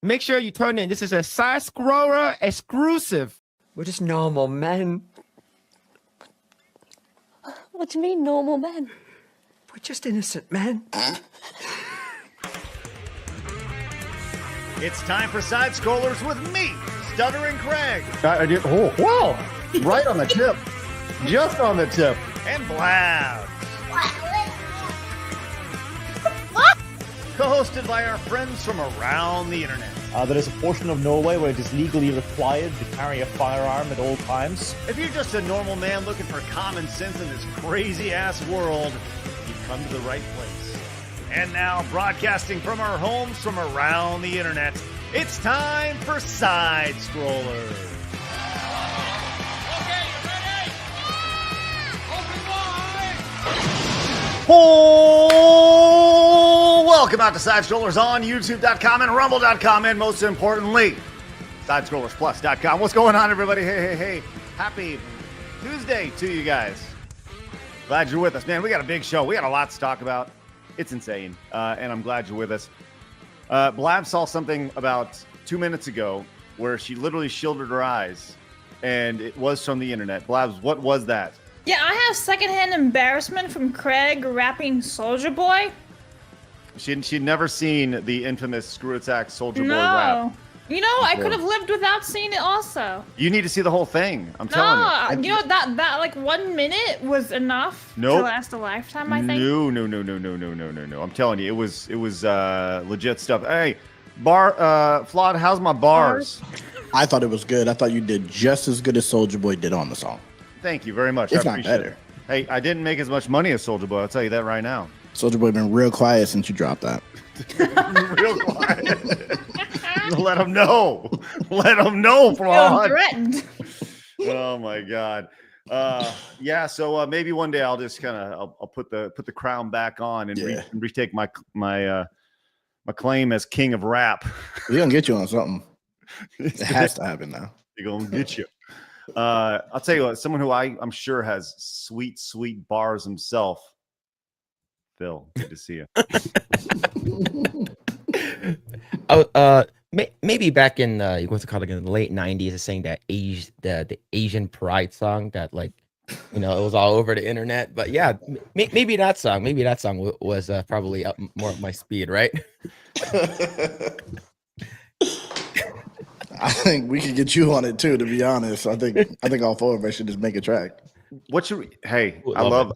Make sure you turn in. This is a side scroller exclusive. We're just normal men. What do you mean, normal men? We're just innocent men. It's time for Side Scrollers with me, Stuttering Craig. I did. Oh, wow. Right on the tip. Just on the tip. And Blab. Co-hosted by our friends from around the internet. There is a portion of Norway where it is legally required to carry a firearm at all times. If you're just a normal man looking for common sense in this crazy-ass world, you've come to the right place. And now, broadcasting from our homes from around the internet, it's time for Side Scrollers. Okay, you ready? Open wide! Oh, welcome out to Side Scrollers on YouTube.com and Rumble.com, and most importantly, SideScrollersPlus.com. What's going on, everybody? Hey. Happy Tuesday to you guys. Glad you're with us. Man, we got a big show. We got a lot to talk about. It's insane, and I'm glad you're with us. Blab saw something about 2 minutes ago where she literally shielded her eyes, and it was from the internet. Blabs, what was that? Yeah, I have secondhand embarrassment from Craig rapping Soulja Boy. She'd never seen the infamous Screw Attack Soulja Boy rap. You know, I could have lived without seeing it also. You need to see the whole thing. I'm telling you. You know, that like 1 minute was enough to last a lifetime, I think. No. I'm telling you, it was legit stuff. Hey, Flawd, how's my bars? I thought it was good. I thought you did just as good as Soulja Boy did on the song. Thank you very much. If I not appreciate better. it. Hey, I didn't make as much money as Soulja Boy. I'll tell you that right now. Soulja Boy been real quiet since you dropped that. Real quiet. Let him know. Let him know, Flawd. Threatened. Oh my God. Yeah. So maybe one day I'll just kind of I'll put the crown back on and retake my claim as king of rap. We're gonna get you on something. It has to happen now. They're gonna get you. I'll tell you what. Someone who I'm sure has sweet bars himself. Phil, good to see you. Maybe back in what's it called again, the late '90s, saying that the Asian Pride song that, like, you know, it was all over the internet. But yeah, maybe that song was probably up more of my speed, right? I think we could get you on it too. To be honest, I think all four of us should just make a track. I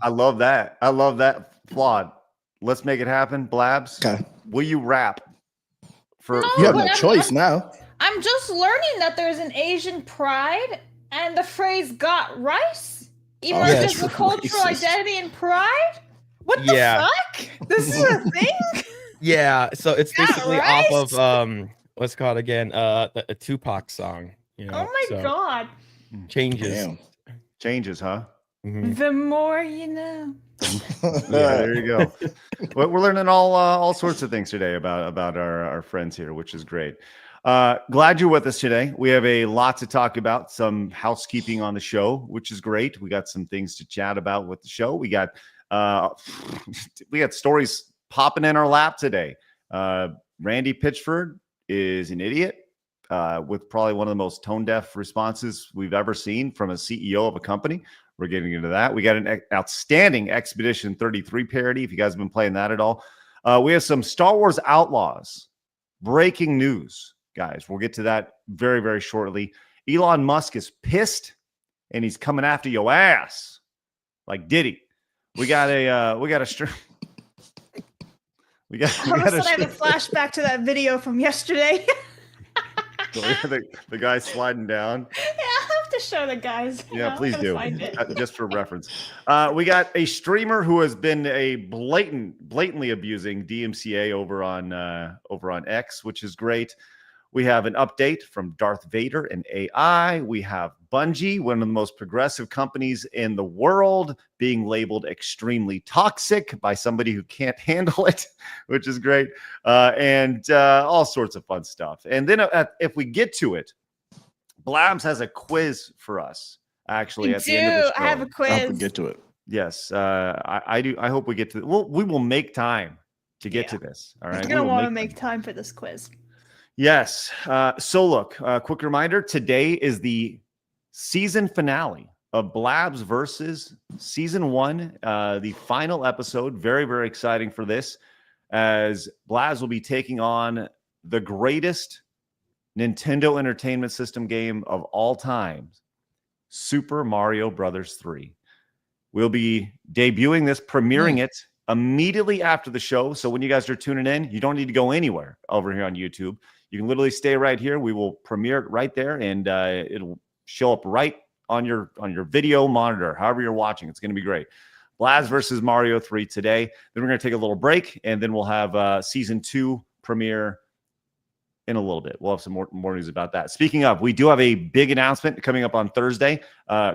love that. I love that. Flawd. Let's make it happen. Blabs. Okay. Will you rap? You have no choice now. I'm just learning that there's an Asian pride and the phrase "got rice," even though there's a cultural identity and pride. What the fuck? This is a thing. Yeah. So it's basically off of what's it called again? A Tupac song. You know. Oh my God. Changes. Damn. Changes, huh? Mm-hmm. The more you know. Yeah, there you go. Well, we're learning all sorts of things today about our friends here, which is great. Glad you're with us today. We have a lot to talk about, some housekeeping on the show, which is great. We got some things to chat about with the show. We got stories popping in our lap today. Randy Pitchford is an idiot with probably one of the most tone-deaf responses we've ever seen from a CEO of a company. We're getting into that. We got an outstanding Expedition 33 parody, if you guys have been playing that at all. We have some Star Wars Outlaws. Breaking news, guys. We'll get to that very, very shortly. Elon Musk is pissed, and he's coming after your ass like Diddy. We got a All of a sudden, I have a flashback to that video from yesterday. the guy sliding down. Yeah, I'll have to show the guys. Yeah, please do. Just for reference. We got a streamer who has been blatantly abusing DMCA over on X, which is great. We have an update from Darth Vader and AI. We have Bungie, one of the most progressive companies in the world, being labeled extremely toxic by somebody who can't handle it, which is great. And all sorts of fun stuff. And then if we get to it, Blabs has a quiz for us, actually, at the end of the show. I have a quiz. I hope we get to it. Yes, I do. I hope we get to it. We will make time to get to this. All right. You're going to want to make time for this quiz. Yes. So look, quick reminder, today is the season finale of Blabs versus season 1, the final episode. Very, very exciting for this, as Blabs will be taking on the greatest Nintendo Entertainment System game of all time, Super Mario Brothers 3. We'll be debuting this, premiering it immediately after the show. So when you guys are tuning in, you don't need to go anywhere over here on YouTube. You can literally stay right here. We will premiere it right there, and it'll show up right on your video monitor, however you're watching. It's going to be great. Blaz versus Mario 3 today. Then we're going to take a little break, and then we'll have season 2 premiere in a little bit. We'll have some more news about that. Speaking of, we do have a big announcement coming up on Thursday.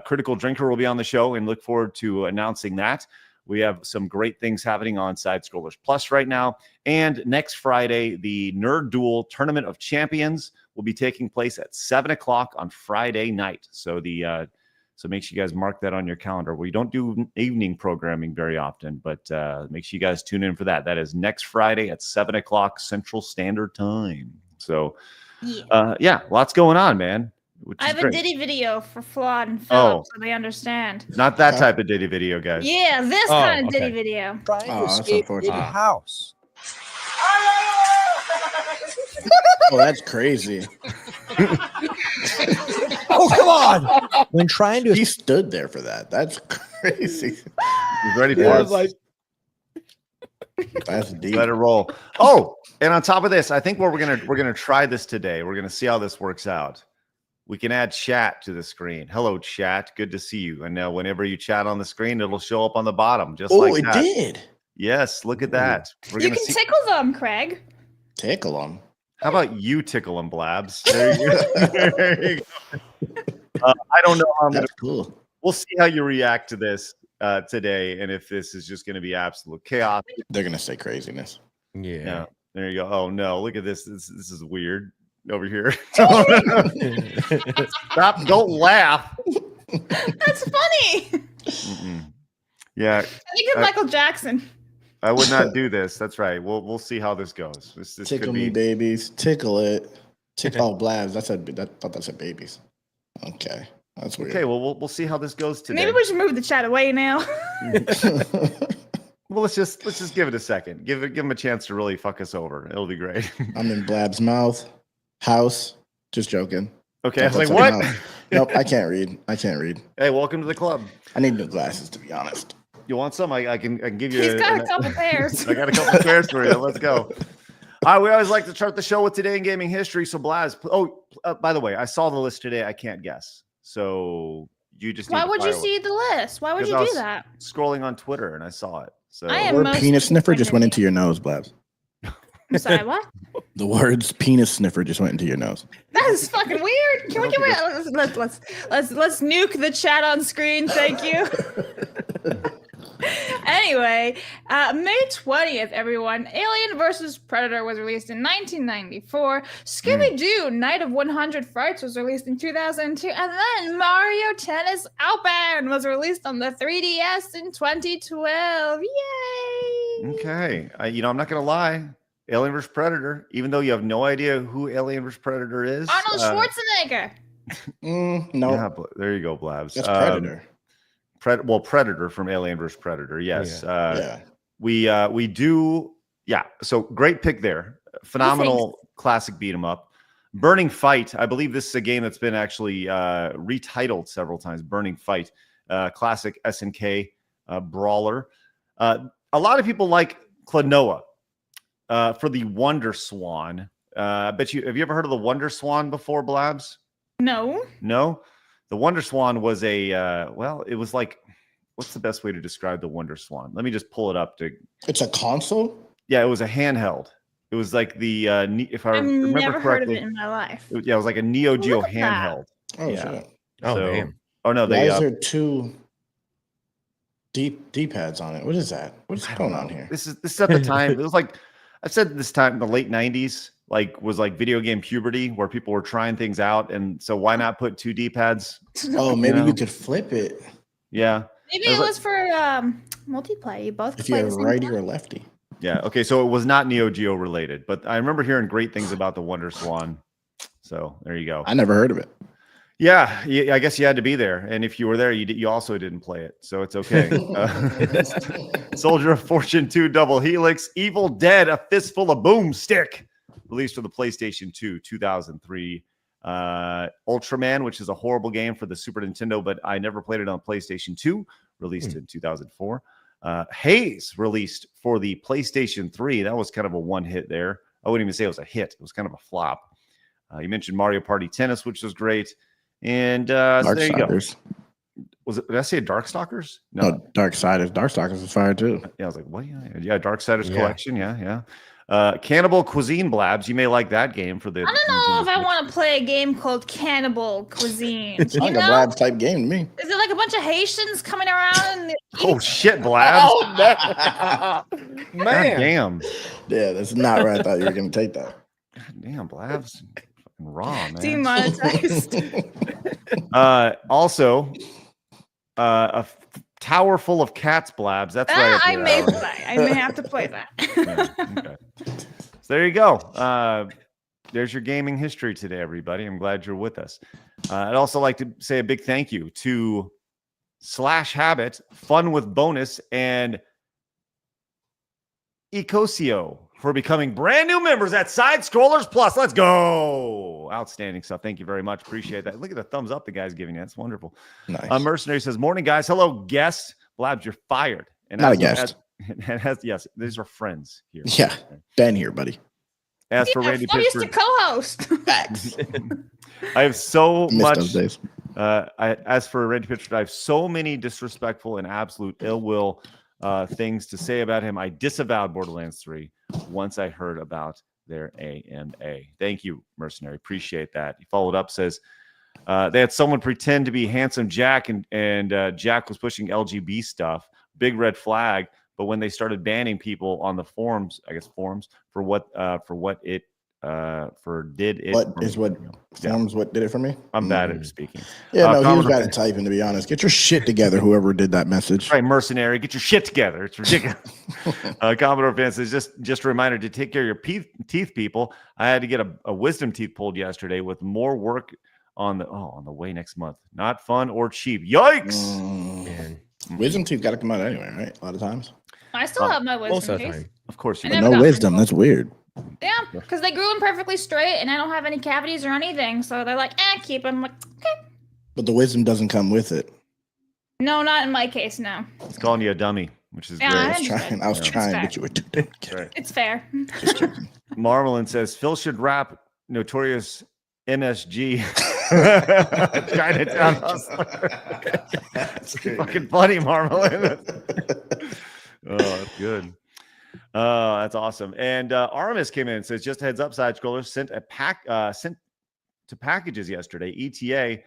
Critical Drinker will be on the show, and look forward to announcing that. We have some great things happening on Side Scrollers Plus right now. And next Friday, the Nerd Duel Tournament of Champions will be taking place at 7 o'clock on Friday night. So so make sure you guys mark that on your calendar. We don't do evening programming very often, but make sure you guys tune in for that. That is next Friday at 7 o'clock Central Standard Time. So, yeah, lots going on, man. I have a Diddy video for Flawd and Philip, so they understand. Not that type of Diddy video, guys. Yeah, this kind of Diddy video. Trying to escape the house. Oh, that's crazy. Oh, come on. When trying to... He stood there for that. That's crazy. He's ready for it. That's deep. Let it roll. Oh, and on top of this, I think we're gonna try this today. We're gonna see how this works out. We can add chat to the screen. Hello, chat. Good to see you. And now whenever you chat on the screen, it'll show up on the bottom, just like that. Oh, it did. Yes, look at that. You can tickle them, Craig. Tickle them. How about you tickle them, Blabs? There you go. There you go. I don't know how I'm That's cool. We'll see how you react to this today, and if this is just going to be absolute chaos. They're gonna say craziness. Yeah. There you go. Oh no, look at this. This is weird over here. Stop! Don't laugh. That's funny. Yeah. I think of Michael Jackson. I would not do this. That's right. We'll see how this goes. This Tickle could be... me, babies. Tickle it. Tickle Blabs. I thought that said babies. Okay. That's weird. Okay, well, we'll see how this goes today. Maybe we should move the chat away now. Well, let's just give it a second. Give him a chance to really fuck us over. It'll be great. I'm in Blab's mouth. House. Just joking. Okay, I was like, what? Nope, I can't read. Hey, welcome to the club. I need new glasses, to be honest. You want some? I can give you. He's got a couple pairs. I got a couple pairs for you. Let's go. All right, we always like to start the show with Today in Gaming History. So, Blaz. Oh, by the way, I saw the list today. I can't guess. So you just. Why would you see the list? Why would you do that? Scrolling on Twitter and I saw it. So the word penis sniffer just went into your nose, Blabs. I'm sorry, what? The words penis sniffer just went into your nose. That is fucking weird. Can we get rid? Let's nuke the chat on screen. Thank you. Anyway, May 20th, everyone. Alien vs. Predator was released in 1994. Scooby-Doo, Night of 100 Frights was released in 2002. And then Mario Tennis Outbound was released on the 3DS in 2012. Yay! Okay. I'm not going to lie. Alien vs. Predator, even though you have no idea who Alien vs. Predator is. Arnold Schwarzenegger. No. Yeah, there you go, Blabs. That's Predator. Predator from Alien vs. Predator. Yes. Yeah. We do. Yeah. So great pick there. Phenomenal classic beat 'em up. Burning Fight. I believe this is a game that's been actually retitled several times. Burning Fight. Classic SNK brawler. A lot of people like Klonoa for the Wonder Swan. I bet you. Have you ever heard of the Wonder Swan before, Blabs? No. No. The Wonder Swan was it was like, what's the best way to describe the Wonder Swan? Let me just pull it up. It's a console? Yeah, it was a handheld. It was like the, if I remember never correctly. heard of it in my life. It was like a Neo Geo handheld. Oh, yeah. shit. Oh, man. Oh, no. Why is there two D-pads on it? What is that? What's going on here? This is at the time. It was like, I said this time in the late 90s. Was video game puberty where people were trying things out, and so why not put two D-pads? Oh, maybe you could flip it. Yeah, maybe it was for multiplayer. You both if you're a righty or lefty. Yeah. Okay. So it was not Neo Geo related, but I remember hearing great things about the Wonder Swan. So there you go. I never heard of it. Yeah, I guess you had to be there, and if you were there, you also didn't play it, so it's okay. Soldier of Fortune 2 Double Helix, Evil Dead: A Fistful of Boomstick, released for the PlayStation 2, 2003. Ultraman, which is a horrible game for the Super Nintendo, but I never played it on PlayStation 2, released in 2004. Haze, released for the PlayStation 3. That was kind of a one hit there. I wouldn't even say it was a hit. It was kind of a flop. You mentioned Mario Party Tennis, which was great. And so there you go. Was it? Did I say Darkstalkers? No, Darksiders. Darkstalkers is fire too. Yeah, I was like, what? Yeah, Darksiders Collection. Yeah. Cannibal Cuisine Blabs. You may like that game for the. I don't know if I want to play a game called Cannibal Cuisine. It's like a Blabs type game to me. Is it like a bunch of Haitians coming around? And oh shit, Blabs! Oh, man, God damn. Yeah, that's not where I thought you were going to take that. God damn, Blabs. Raw, man. Demonetized. Also, a tower full of cats, Blabs. That's right. I may play. I may have to play that. Yeah, okay. So there you go. There's your gaming history today, everybody. I'm glad you're with us. I'd also like to say a big thank you to /Habit, Fun with Bonus, and Ecosio for becoming brand new members at Side Scrollers Plus. Let's go. Outstanding stuff. Thank you very much. Appreciate that. Look at the thumbs up the guy's giving you. That's wonderful. Nice. Mercenary says, morning, guys. Hello, guest. Blabs, you're fired. And not a guest. Yes, these are friends here. Yeah, Ben here, buddy. As for Randy I used to Pitchford, co-host. Facts. I have so Missed much. those days. As for Randy Pitchford, I have so many disrespectful and absolute ill will things to say about him. I disavowed Borderlands 3 once I heard about their AMA. Thank you, Mercenary. Appreciate that. He followed up, says they had someone pretend to be Handsome Jack, and Jack was pushing LGB stuff. Big red flag. But when they started banning people on the forums, I guess forums for what did it. What did it for me? I'm bad at speaking. Yeah, no, he was bad at typing, to be honest. Get your shit together, whoever did that message. Right, Mercenary, get your shit together. It's ridiculous. Commodore Fan says, just a reminder to take care of your teeth, people. I had to get a wisdom teeth pulled yesterday with more work on the way next month. Not fun or cheap. Yikes! Man. Wisdom teeth got to come out anyway, right? A lot of times. I still have my Most wisdom of the teeth. time. Of course you I do. never No got wisdom. my- That's weird. Yeah, because they grew them perfectly straight, and I don't have any cavities or anything. So they're like, keep them. I'm like, okay. But the wisdom doesn't come with it. No, not in my case. No, It's calling you a dummy, which is Yeah, great. I I was understand. trying, It's but you were too Right. it's fair. Marmalin says Phil should rap Notorious MSG. Chinatown Hustler. It's fucking funny, Marmalin. Oh, that's good. That's awesome. And Aramis came in and says, just a heads up, side scrollers sent to packages yesterday. ETA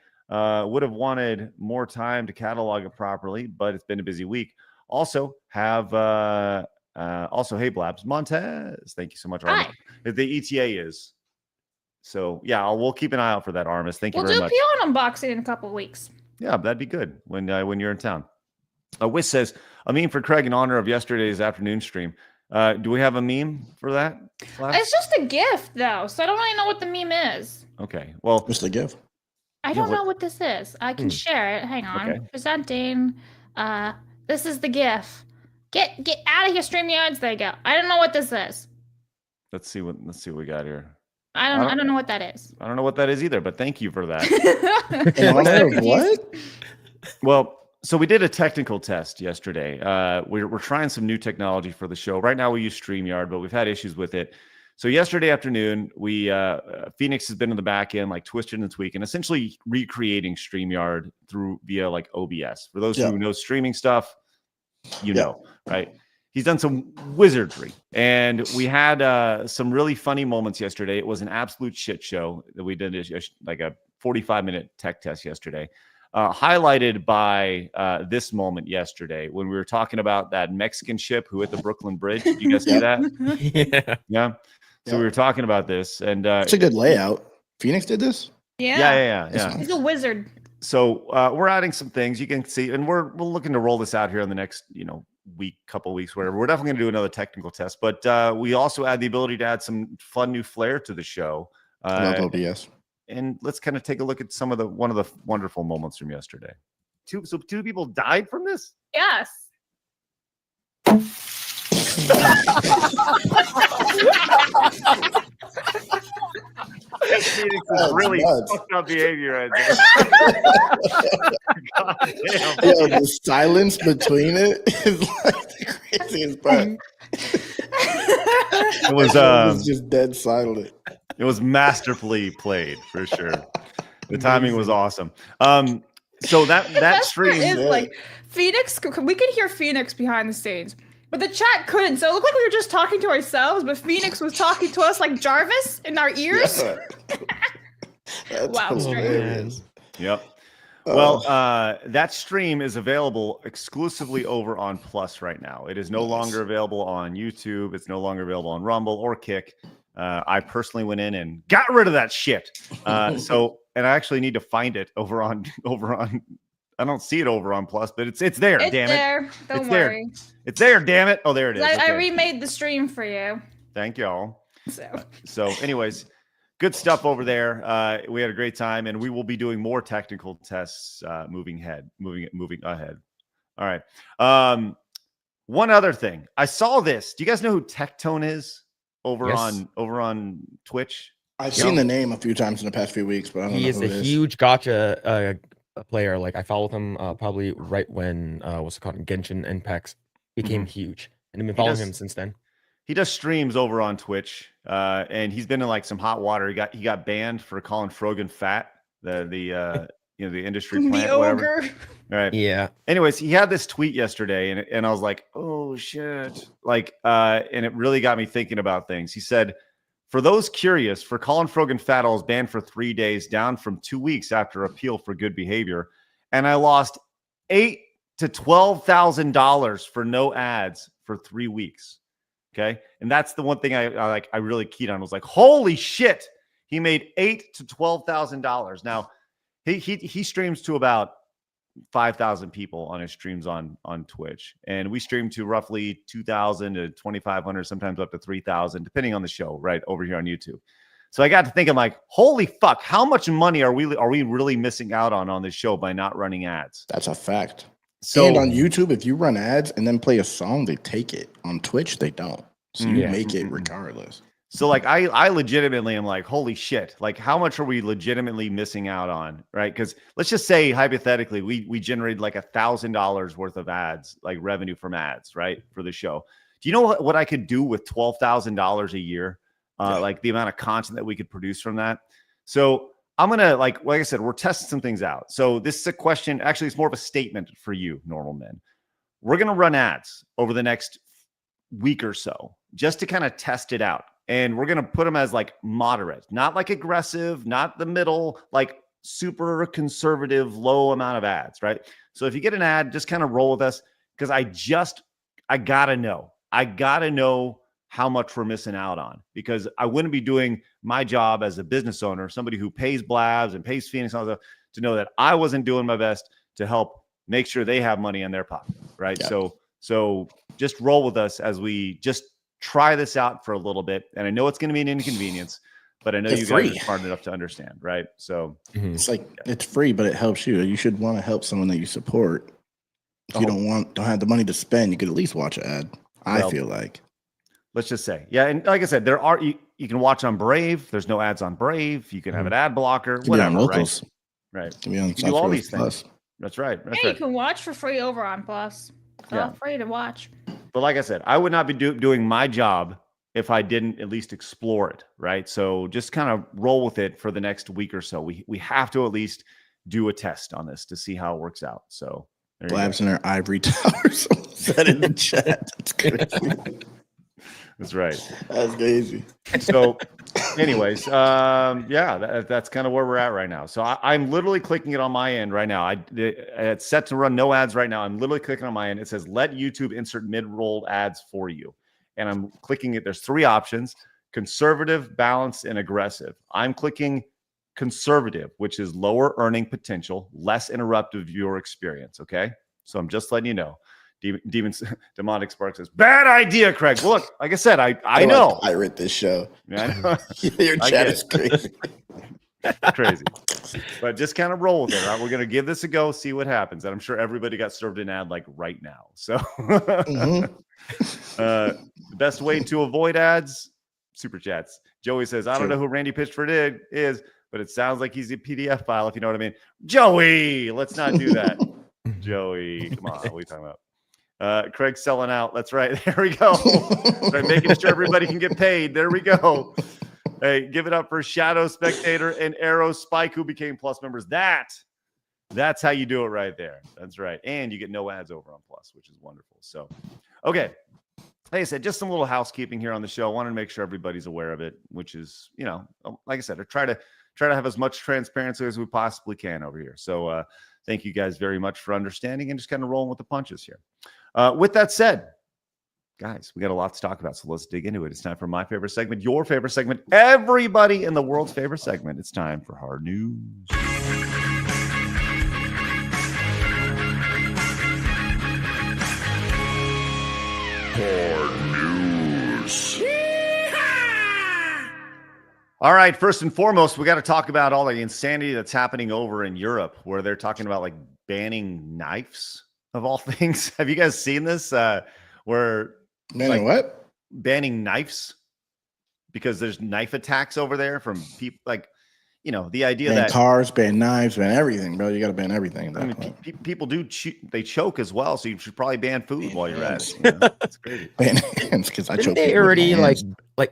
would have wanted more time to catalog it properly, but it's been a busy week. Also, hey Blabs Montez. Thank you so much, Aramis. The ETA is. So yeah, we'll keep an eye out for that, Aramis. Thank you very much. We'll do a P.O. unboxing in a couple of weeks. Yeah, that'd be good when you're in town. Wiz says, a meme for Craig in honor of yesterday's afternoon stream. Do we have a meme for that? It's just a gift, though, so I don't really know what the meme is. Okay, well, Just a gift. I don't know what this is. I can share it. Hang on. Okay. Presenting. This is the GIF. Get out of here, StreamYards. There you go. I don't know what this is. let's see what we got here. I don't know what that is. I don't know what that is either, but thank you for that. What? Well, so we did a technical test yesterday. We're trying some new technology for the show. Right now we use StreamYard, but we've had issues with it. So yesterday afternoon, we Phoenix has been in the back end, like twisting and tweaking, essentially recreating StreamYard via like OBS. For those who know streaming stuff, you know, right? He's done some wizardry, and we had some really funny moments yesterday. It was an absolute shit show that we did, like a 45-minute tech test yesterday, highlighted by this moment yesterday when we were talking about that Mexican ship who hit the Brooklyn Bridge. Did you guys see that? Yeah. So we were talking about this, and it's a good layout. Phoenix did this? Yeah. He's a wizard. So we're adding some things you can see, and we're looking to roll this out here in the next, couple weeks, whatever. We're definitely going to do another technical test, but we also add the ability to add some fun new flair to the show. I love OBS. And let's kind of take a look at one of the wonderful moments from yesterday. Two people died from this? Yes. Phoenix is really fucked up behavior right there. God damn. Yo, the silence between it is like the craziest part. It was just dead silent. It was masterfully played for sure. The timing was awesome. So that stream is like Phoenix. We could hear Phoenix behind the scenes, but the chat couldn't. So it looked like we were just talking to ourselves, but Phoenix was talking to us like Jarvis in our ears. Yeah. Wow, hilarious. Yep. Well, that stream is available exclusively over on Plus right now. It is no longer available on YouTube. It's no longer available on Rumble or Kick. I personally went in and got rid of that shit. And I actually need to find it over on. I don't see it over on Plus, but it's there. It's damn there. it! Don't worry. It's there. Damn it! Oh, there it is. I Okay. remade the stream for you. Thank y'all. So, anyways, good stuff over there. We had a great time, and we will be doing more technical tests moving ahead. All right. One other thing, I saw this. Do you guys know who Tectone is over on Twitch? I've seen the name a few times in the past few weeks, but I don't know He is who a it is. huge gotcha player. Like I followed him probably right when what's it called, Genshin Impacts became huge, and I've been following him since then. He does streams over on Twitch, and he's been in like some hot water. He got banned for calling Frogan fat, the industry plant, the whatever. ogre. All right. Yeah. Anyways, he had this tweet yesterday, and I was like, oh shit, and it really got me thinking about things. He said, "For those curious, for Colin Frogan Fat, I was banned for 3 days, down from 2 weeks after appeal for good behavior, and I lost $8,000 to $12,000 for no ads for 3 weeks." Okay, and that's the one thing I really keyed on. I was like, holy shit, he made $8,000 to $12,000. Now he streams to about 5,000 people on his streams on Twitch, and we stream to roughly 2,000 to 2,500, sometimes up to 3,000, depending on the show, right over here on YouTube. So I got to thinking, like, holy fuck, how much money are we really missing out on this show by not running ads? That's a fact. So, and on YouTube, if you run ads and then play a song, they take it. On Twitch, they don't. So you make it regardless. So like I legitimately am like, holy shit, like how much are we legitimately missing out on, right? Because let's just say hypothetically we generated like $1,000 worth of ads, like revenue from ads, right, for the show. Do you know what I could do with $12,000 a year? Like the amount of content that we could produce from that. So I'm gonna like I said, we're testing some things out. So this is a question. Actually, it's more of a statement for you, normal men. We're gonna run ads over the next week or so just to kind of test it out. And we're going to put them as like moderate, not like aggressive, not the middle, like super conservative, low amount of ads, right? So if you get an ad, just kind of roll with us, because I got to know how much we're missing out on, because I wouldn't be doing my job as a business owner, somebody who pays Blabs and pays Phoenix, and all that, to know that I wasn't doing my best to help make sure they have money in their pocket, right? Yeah. So just roll with us as we just try this out for a little bit. And I know it's going to be an inconvenience, but I know you guys are smart enough to understand, right? So it's like, it's free, but it helps you. You should want to help someone that you support. If you don't have the money to spend, you could at least watch an ad. I feel like. Let's just say, yeah. And like I said, there are, you can watch on Brave. There's no ads on Brave. You can have an ad blocker, whatever, locals. Right. You can do all these things. That's right. Yeah, you can watch for free over on Plus. It's all free to watch. But like I said, I would not be doing my job if I didn't at least explore it, right? So just kind of roll with it for the next week or so. We have to at least do a test on this to see how it works out. So Blabs in their ivory tower. Someone said in the chat. That's crazy. That's right. That's crazy. So anyways, that's kind of where we're at right now. So I'm literally clicking it on my end right now. It's set to run no ads right now. I'm literally clicking on my end. It says, let YouTube insert mid-roll ads for you. And I'm clicking it. There's 3 options: conservative, balanced, and aggressive. I'm clicking conservative, which is lower earning potential, less interruptive viewer experience. Okay. So I'm just letting you know. Demonic Spark says, bad idea, Craig. Well, look, like I said, I know. I read this show. Yeah, I know. Your chat is crazy. Crazy. But just kind of roll with it. Right? We're going to give this a go, see what happens. And I'm sure everybody got served an ad like right now. So the best way to avoid ads, super chats. Joey says, I don't know who Randy Pitchford is, but it sounds like he's a PDF file, if you know what I mean. Joey, let's not do that. Joey, come on. What are you talking about? Craig's selling out. That's right. There we go. Right, making sure everybody can get paid. There we go. Hey, give it up for Shadow Spectator and Arrow Spike, who became Plus members. That's how you do it right there. That's right. And you get no ads over on Plus, which is wonderful. So, okay. Like I said, just some little housekeeping here on the show. I wanted to make sure everybody's aware of it, which is, like I said, I try to have as much transparency as we possibly can over here. So thank you guys very much for understanding and just kind of rolling with the punches here. With that said, guys, we got a lot to talk about, so let's dig into it. It's time for my favorite segment, your favorite segment, everybody in the world's favorite segment. It's time for Hard News. Hard News. All right, first and foremost, we got to talk about all the insanity that's happening over in Europe, where they're talking about like banning knives of all things. Have you guys seen this? Where banning what? Banning knives because there's knife attacks over there from people. Like, the idea ban that cars, ban knives, ban everything, bro. You got to ban everything. I mean, people do they choke as well, so you should probably ban food while you're at it. That's crazy. Ban hands because I choke. They already like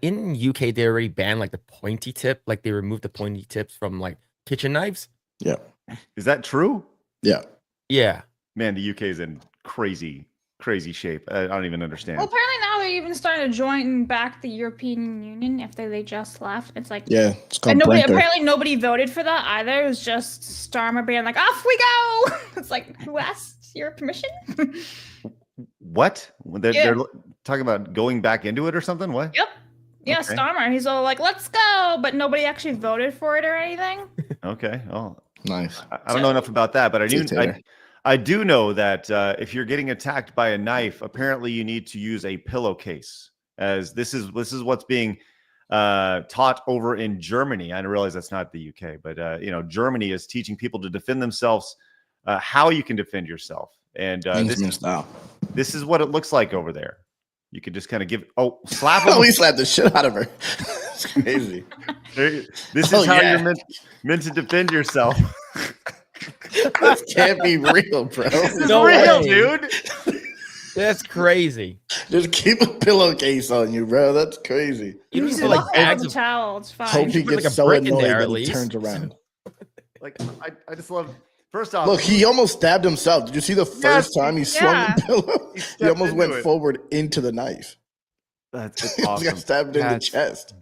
in UK they already banned like the pointy tip, like they removed the pointy tips from like kitchen knives. Yeah, is that true? Yeah. Man, the UK is in crazy shape. I don't even understand. Well, apparently now they're even starting to join back the European Union after they just left. It's like, it's called and apparently nobody voted for that either. It was just Starmer being like, off we go. It's like, who asked your permission? What? They're talking about going back into it or something? What? Yep. Yeah, okay. Starmer. He's all like, let's go. But nobody actually voted for it or anything. Okay. Oh, nice. I don't know enough about that, but I do know that if you're getting attacked by a knife, apparently you need to use a pillowcase, as this is what's being taught over in Germany. I realize that's not the UK, but Germany is teaching people to defend themselves, how you can defend yourself, and this is what it looks like over there. You can just kind of slap them. He slapped the shit out of her. It's crazy. This is how you're meant to defend yourself. This can't be real, bro. This is real, dude. That's crazy. Just keep a pillowcase on you, bro. That's crazy. You need to like bags of towel. It's fine. Hope he gets like so annoyed there, that he turns around. Like I just love. First off, look, he almost stabbed himself. Did you see the first time he swung the pillow? He almost went forward into the knife. That's awesome. He got stabbed in the chest.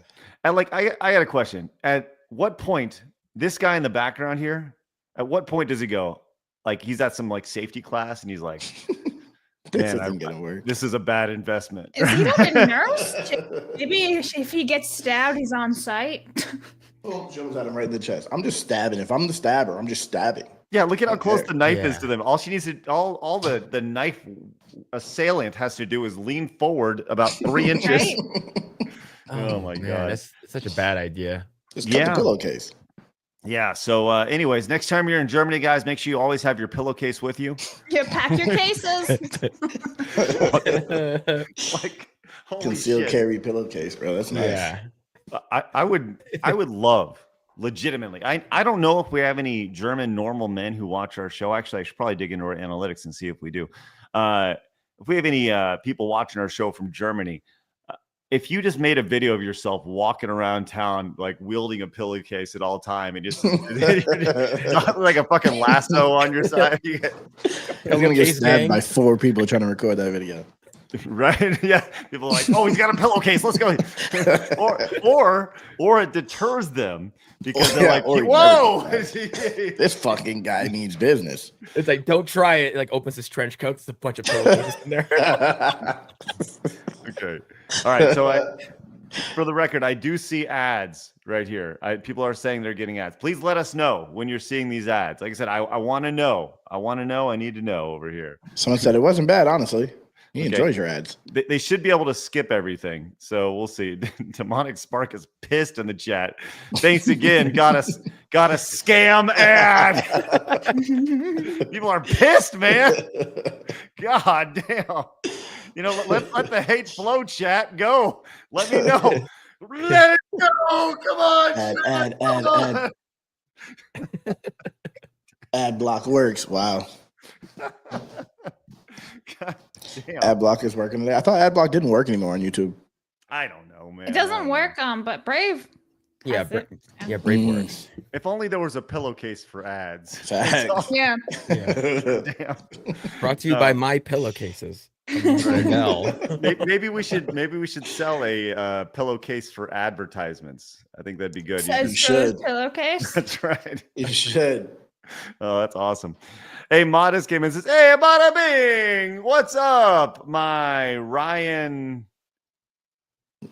And like, I got a question. At what point, this guy in the background here, at what point does he go? Like, he's at some like safety class, and he's like, this isn't gonna work. This is a bad investment. Is he like a nurse? Maybe if he gets stabbed, he's on site. Oh, shows at him right in the chest. I'm just stabbing. If I'm the stabber, I'm just stabbing. Yeah, look at how close the knife is to them. All she needs to, all the knife assailant has to do is lean forward about 3 inches. Right? Oh my god, that's such a bad idea. Just cut the pillowcase. Yeah. So, anyways, next time you're in Germany, guys, make sure you always have your pillowcase with you. Yeah, pack your cases. Like, holy concealed shit. Carry pillowcase, bro. That's nice. Yeah. I would love. Legitimately, I don't know if we have any German normal men who watch our show. Actually, I should probably dig into our analytics and see if we do. If we have any people watching our show from Germany, if you just made a video of yourself walking around town, like wielding a pillowcase at all time, and just like a fucking lasso on your side, I'm gonna get stabbed by 4 people trying to record that video. Right? Yeah. People are like, oh, he's got a pillowcase. Let's go. or it deters them because they're like, whoa, this fucking guy needs business. It's like, don't try it. Like, opens his trench coat. There's a bunch of pillowcases in there. Okay. All right. So For the record, I do see ads right here. People are saying they're getting ads. Please let us know when you're seeing these ads. Like I said, I want to know. I need to know over here. Someone said it wasn't bad, honestly. He enjoys your ads. They should be able to skip everything. So we'll see. Demonic Spark is pissed in the chat. Thanks again. Got a scam ad. People are pissed, man. God damn. You know, let the hate flow, chat. Go. Let me know. Let it go. Come on. Ad block works. Wow. God damn. Ad block is working today. I thought ad block didn't work anymore on YouTube. I don't know, man. It doesn't work but Brave. Yeah, Brave works. If only there was a pillowcase for ads. Yeah. Damn. Brought to you by My Pillowcases. Maybe we should sell a pillowcase for advertisements. I think that'd be good. You should pillowcase. That's right. You should. Oh, that's awesome. Hey, Modest came in and says, "Hey, bada bing, what's up, my Ryan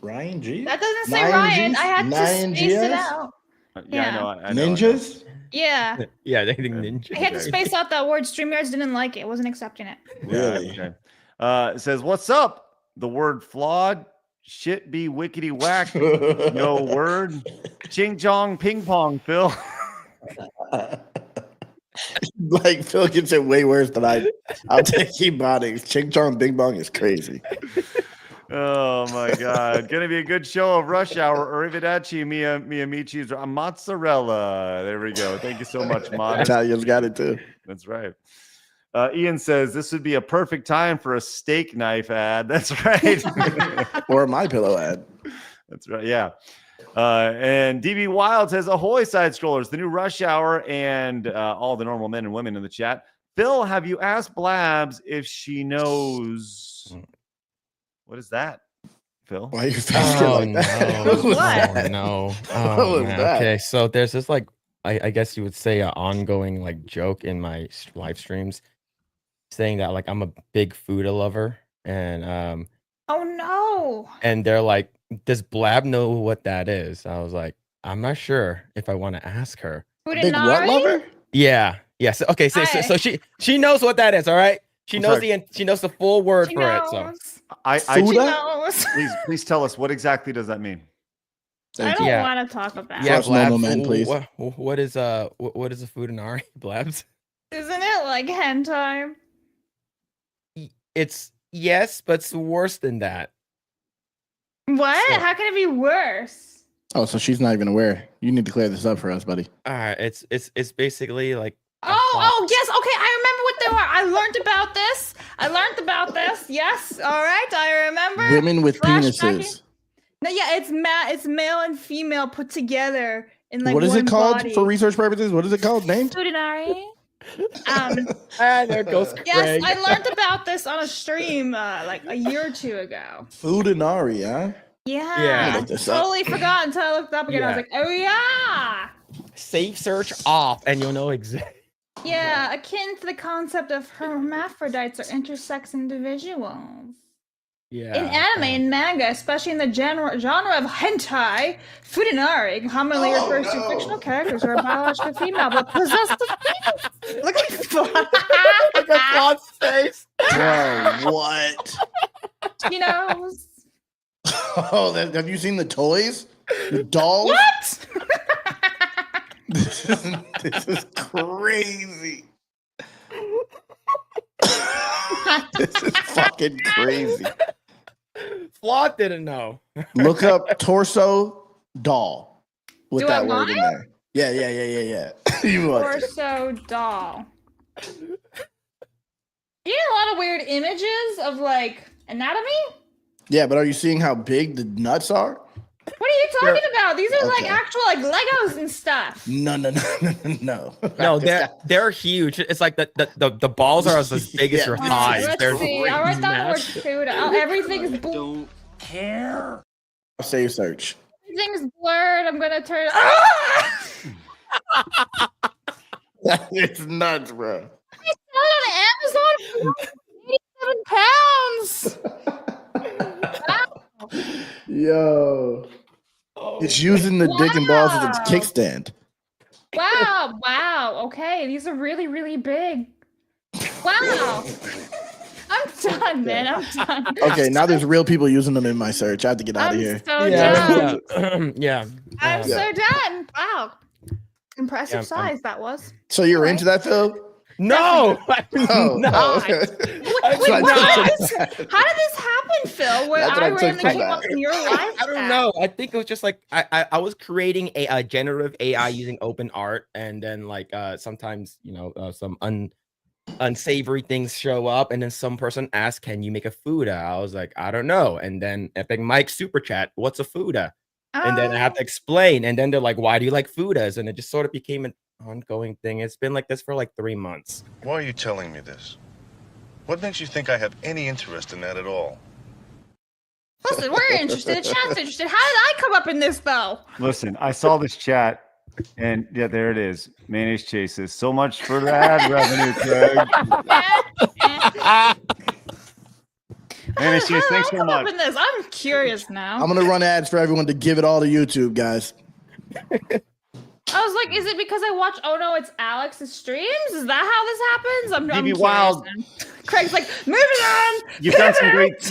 G? That doesn't say Ryan. I had to space it out. Yeah, I know. Ninjas? Yeah. Yeah, they think ninja. I had to space out that word. StreamYards didn't like it. Wasn't accepting it. Really? Okay. It says, "What's up?" The word flawed. Shit be wickety whack. No word. Ching chong ping pong, Phil. Like Phil gets it way worse than I'll take Ebonics. Ching chong bing bong is crazy. Oh my God. Gonna be a good show of Rush Hour. Arrivederci, Miamichi's mozzarella. There we go. Thank you so much, Modest. Italians got it too. That's right. Ian says this would be a perfect time for a steak knife ad. That's right. Or a My Pillow ad. That's right. Yeah. And DB Wild says, "Ahoy, side scrollers, the new Rush Hour," and all the normal men and women in the chat. Phil, have you asked Blabs if she knows? What is that, Phil? Why are you fasting like that? What? Was that? Oh, no. What Oh, was man. that? Okay, so there's this like I guess you would say an ongoing like joke in my live streams, saying that like I'm a big Futa lover, and Oh no. and they're like, "Does Blab know what that is?" I was like, "I'm not sure if I want to ask her." Big what lover? Yeah. Yes. Okay. So she knows what that is. All right. She knows the full word for it. So please tell us, what exactly does that mean? I don't want to talk about yeah, it. Normal men, please. What is a Futanari, Blabs? Isn't it like hentai? It's yes, but it's worse than that. What? So- How can it be worse? Oh, so she's not even aware. You need to clear this up for us, buddy. All right. It's basically like. Oh yes. Okay, I remember what they were. I learned about this. Yes. All right, I remember. Women with Flashbacking. penises. No, yeah, it's male and female put together in like What is one it called body. for research purposes? What is it called? Name? Futanari. There goes Craig. Yes, I learned about this on a stream like a year or two ago. Futanari, huh? Yeah. Look this up. Totally forgot until I looked up again. I was like, oh yeah. Safe search off, and you'll know exactly. Yeah, akin to the concept of hermaphrodites or intersex individuals. Yeah. In anime and manga, especially in the genre of hentai, Futanari commonly refers to fictional characters who are biologically female but possess the penis. Look at Flawd's face. Bro, what? She knows. Oh, have you seen the toys? The dolls? What? This is crazy. This is fucking crazy. Flawd didn't know. Look up torso doll with Do that I word in want there. Yeah. You want to. Torso doll. You get a lot of weird images of like anatomy? Yeah, but are you seeing how big the nuts are? What are you talking about? These are like actual like Legos and stuff. No. No, they're huge. It's like the balls are as big as your thighs. Let's They're see. I'll write down the word Futa. Everything's blurred. Care. Save search. Everything's blurred. I'm gonna turn. It's nuts, bro. I saw it on Amazon for £87. Wow. Yo. It's using the dick and balls as its kickstand. Wow. Okay, these are really, really big. Wow. I'm done, man. I'm done. Okay, now there's real people using them in my search. I have to get out of here. So done. I'm so done. Wow. Impressive size that was. So you're into that, Phil? No, Oh, not. How did this happen, Phil? Where I randomly came up in your life? I don't know. I think it was just like I was creating a generative AI using open art, and then like sometimes some unsavory things show up, and then some person asked, "Can you make a Futa?" I was like, "I don't know." And then Epic Mike super chat, "What's a Futa?" And then I have to explain, and then they're like, "Why do you like Futas?" And it just sort of became an ongoing thing. It's been like this for like 3 months. Why are you telling me this? What makes you think I have any interest in that at all? Listen, we're interested. The chat's interested. How did I come up in this, though? Listen, I saw this chat, and yeah, there it is. Mayonnaise chases. So much for the ad revenue, Craig. Mayonnaise chase, thanks so much. I'm curious now. I'm gonna run ads for everyone to give it all to YouTube, guys. I was like, is it because I watch Oh No, It's Alex's streams? Is that how this happens? I'm DB Wild. Then. Craig's like, moving on. You've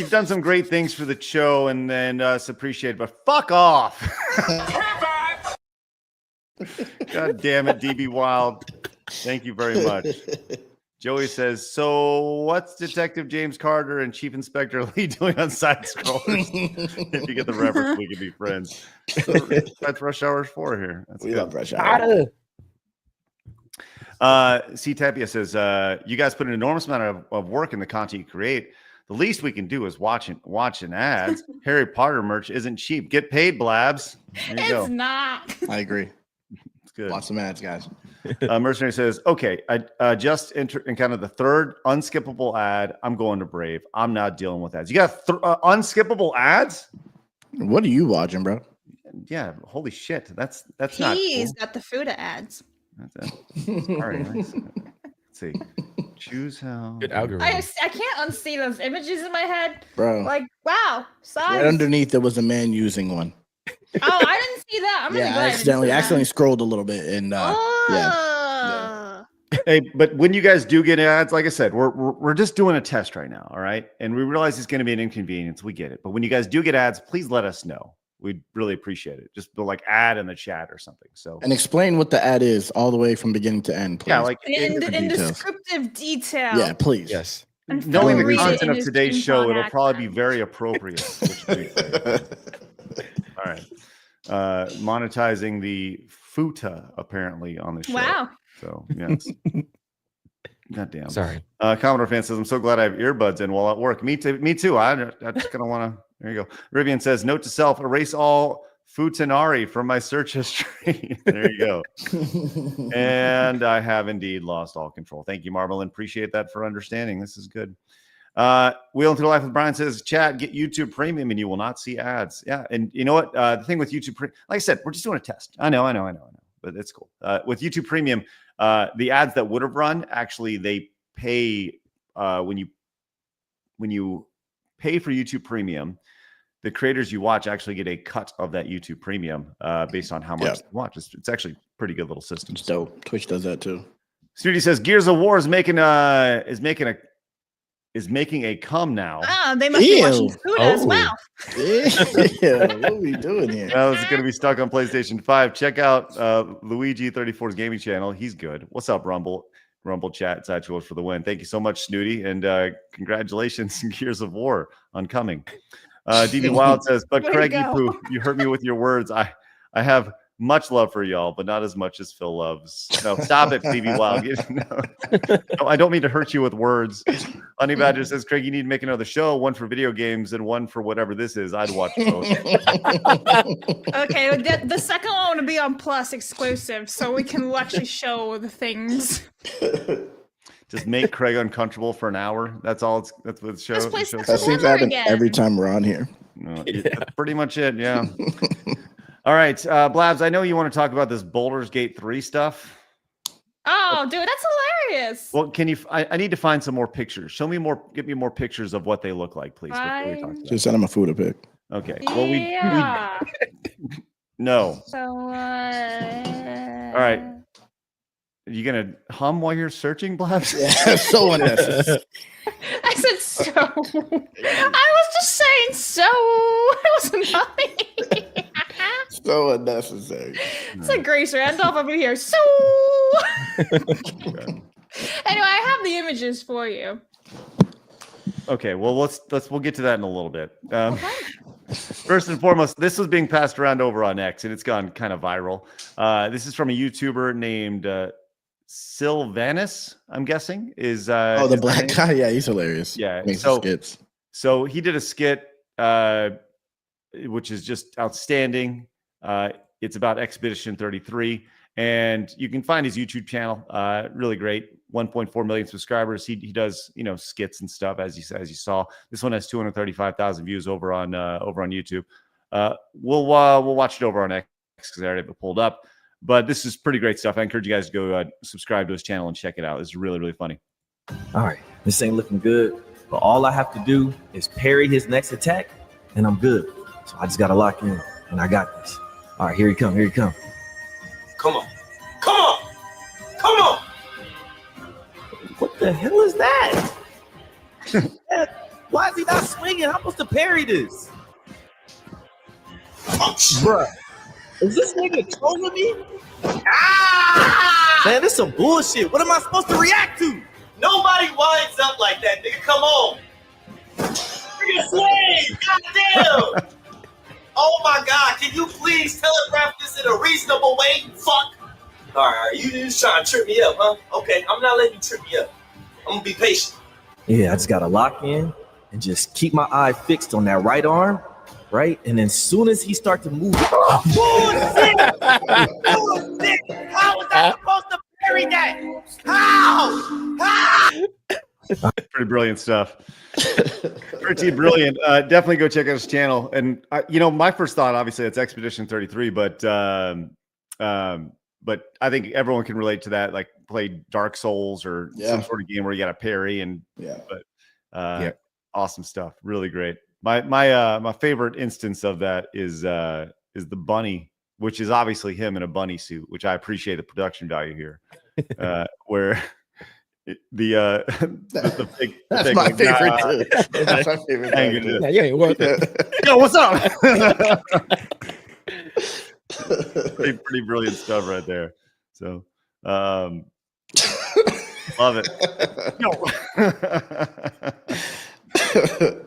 done some great things for the show, and then it's appreciated, but fuck off. God damn it, DB Wild. Thank you very much. Joey says, so what's Detective James Carter and Chief Inspector Lee doing on side scrollers? If you get the reference, we can be friends. That's Rush Hour 4 here. That's we love Rush Hour. C. Tapia says, you guys put an enormous amount of work in the content you create. The least we can do is watching ads. Harry Potter merch isn't cheap. Get paid, Blabs. It's not. I agree. It's good. Watch some ads, guys. Mercenary says, okay, I just encountered the third unskippable ad. I'm going to Brave. I'm not dealing with ads. You got unskippable ads? What are you watching, bro? Yeah, holy shit. That's He's not cool. got the Futa ads. That's it. All right, let's see. Choose how. Good algorithm. I can't unsee those images in my head. Bro. Like, wow, size. Right underneath there was a man using one. Oh, I didn't see that. I'm really glad I accidentally scrolled a little bit, and yeah. Hey, but when you guys do get ads, like I said, we're just doing a test right now, all right? And we realize it's going to be an inconvenience. We get it. But when you guys do get ads, please let us know. We'd really appreciate it. Just like ad in the chat or something. So and explain what the ad is all the way from beginning to end, please. Yeah, like in descriptive detail. Yeah, please. Yes. Knowing the content of today's show, it'll probably be very appropriate. All right. Monetizing the Futa apparently on the show. Wow. So yes. God damn. Sorry. Commodore fan says, I'm so glad I have earbuds in while at work. Me too. I just gonna want to. There you go. Rivian says, note to self: erase all Futanari from my search history. There you go. And I have indeed lost all control. Thank you, Marvelin. Appreciate that for understanding. This is good. Wheel Through Life with Brian says, chat, get YouTube Premium and you will not see ads. Yeah. And you know what? The thing with YouTube, like I said, we're just doing a test. I know. But it's cool. With YouTube Premium, the ads that would have run, actually, they pay when you pay for YouTube Premium, the creators you watch actually get a cut of that YouTube Premium based on how much you watch. It's actually a pretty good little system. It's dope. Twitch does that too. Snooty says Gears of War is making a come now. They must be watching Futa as well. Yeah, what are we doing here? Well, it's going to be stuck on PlayStation 5. Check out Luigi34's gaming channel. He's good. What's up, Rumble? Rumble chat, Satchel for the win. Thank you so much, Snooty, and congratulations, Gears of War on coming. DB Wild says, but Craig, you hurt me with your words. I have much love for y'all, but not as much as Phil loves. No, stop it, DB Wild. No, I don't mean to hurt you with words. Honey Badger says, Craig, you need to make another show, one for video games and one for whatever this is. I'd watch both. Okay, the second one will be on Plus exclusive, so we can actually show the things. Just make Craig uncomfortable for an hour. That's all. That's what the show. That seems to happen every time we're on here. No, that's pretty much it. Yeah. All right, Blabs. I know you want to talk about this Baldur's Gate 3 stuff. Oh, dude, that's hilarious. Well, can you? I need to find some more pictures. Show me more. Get me more pictures of what they look like, please. Before we talk about just send him a Futa pic. Okay. Well, Yeah. no. So, All right. Are you gonna hum while you're searching, Blabs? Yeah, so unnecessary. I said so. I was just saying so. I wasn't humming. So unnecessary. It's like Grace Randolph over here. So. Anyway, I have the images for you. Okay. Well, we'll get to that in a little bit. First and foremost, this was being passed around over on X, and it's gone kind of viral. This is from a YouTuber named Sylvanus, I'm guessing. The black guy? Yeah, he's hilarious. Yeah. Makes skits. So he did a skit, which is just outstanding. It's about Expedition 33, and you can find his YouTube channel. Really great. 1.4 million subscribers. He does skits and stuff as you saw. This one has 235,000 views over on YouTube. We'll watch it over on X because I already have it pulled up. But this is pretty great stuff. I encourage you guys to go subscribe to his channel and check it out. It's really, really funny. All right, this ain't looking good, but all I have to do is parry his next attack, and I'm good. So I just gotta lock in, and I got this. All right, here he come. Come on. What the hell is that? Why is he not swinging? I'm supposed to parry this. Bruh, is this nigga trolling me? Man, this some bullshit. What am I supposed to react to? Nobody winds up like that, nigga. Come on. Freaking swing. Goddamn. Oh my God. Can you please telegraph this in a reasonable way? Fuck. All right, you just trying to trip me up, huh? Okay, I'm not letting you trip me up. I'm gonna be patient. Yeah, I just gotta lock in and just keep my eye fixed on that right arm, right? And then as soon as he start to move, bullshit! Bullshit! How was I supposed to parry that? How? Pretty brilliant stuff. Pretty brilliant. Definitely go check out his channel. And my first thought, obviously, it's Expedition 33, but I think everyone can relate to that. Like play Dark Souls or some sort of game where you got to parry awesome stuff. Really great. My favorite instance of that is the bunny, which is obviously him in a bunny suit, which I appreciate the production value here. Where the pig. That's my favorite too. That's my favorite too. Yeah, worth it. Yo, what's up? pretty brilliant stuff right there. So love it. No.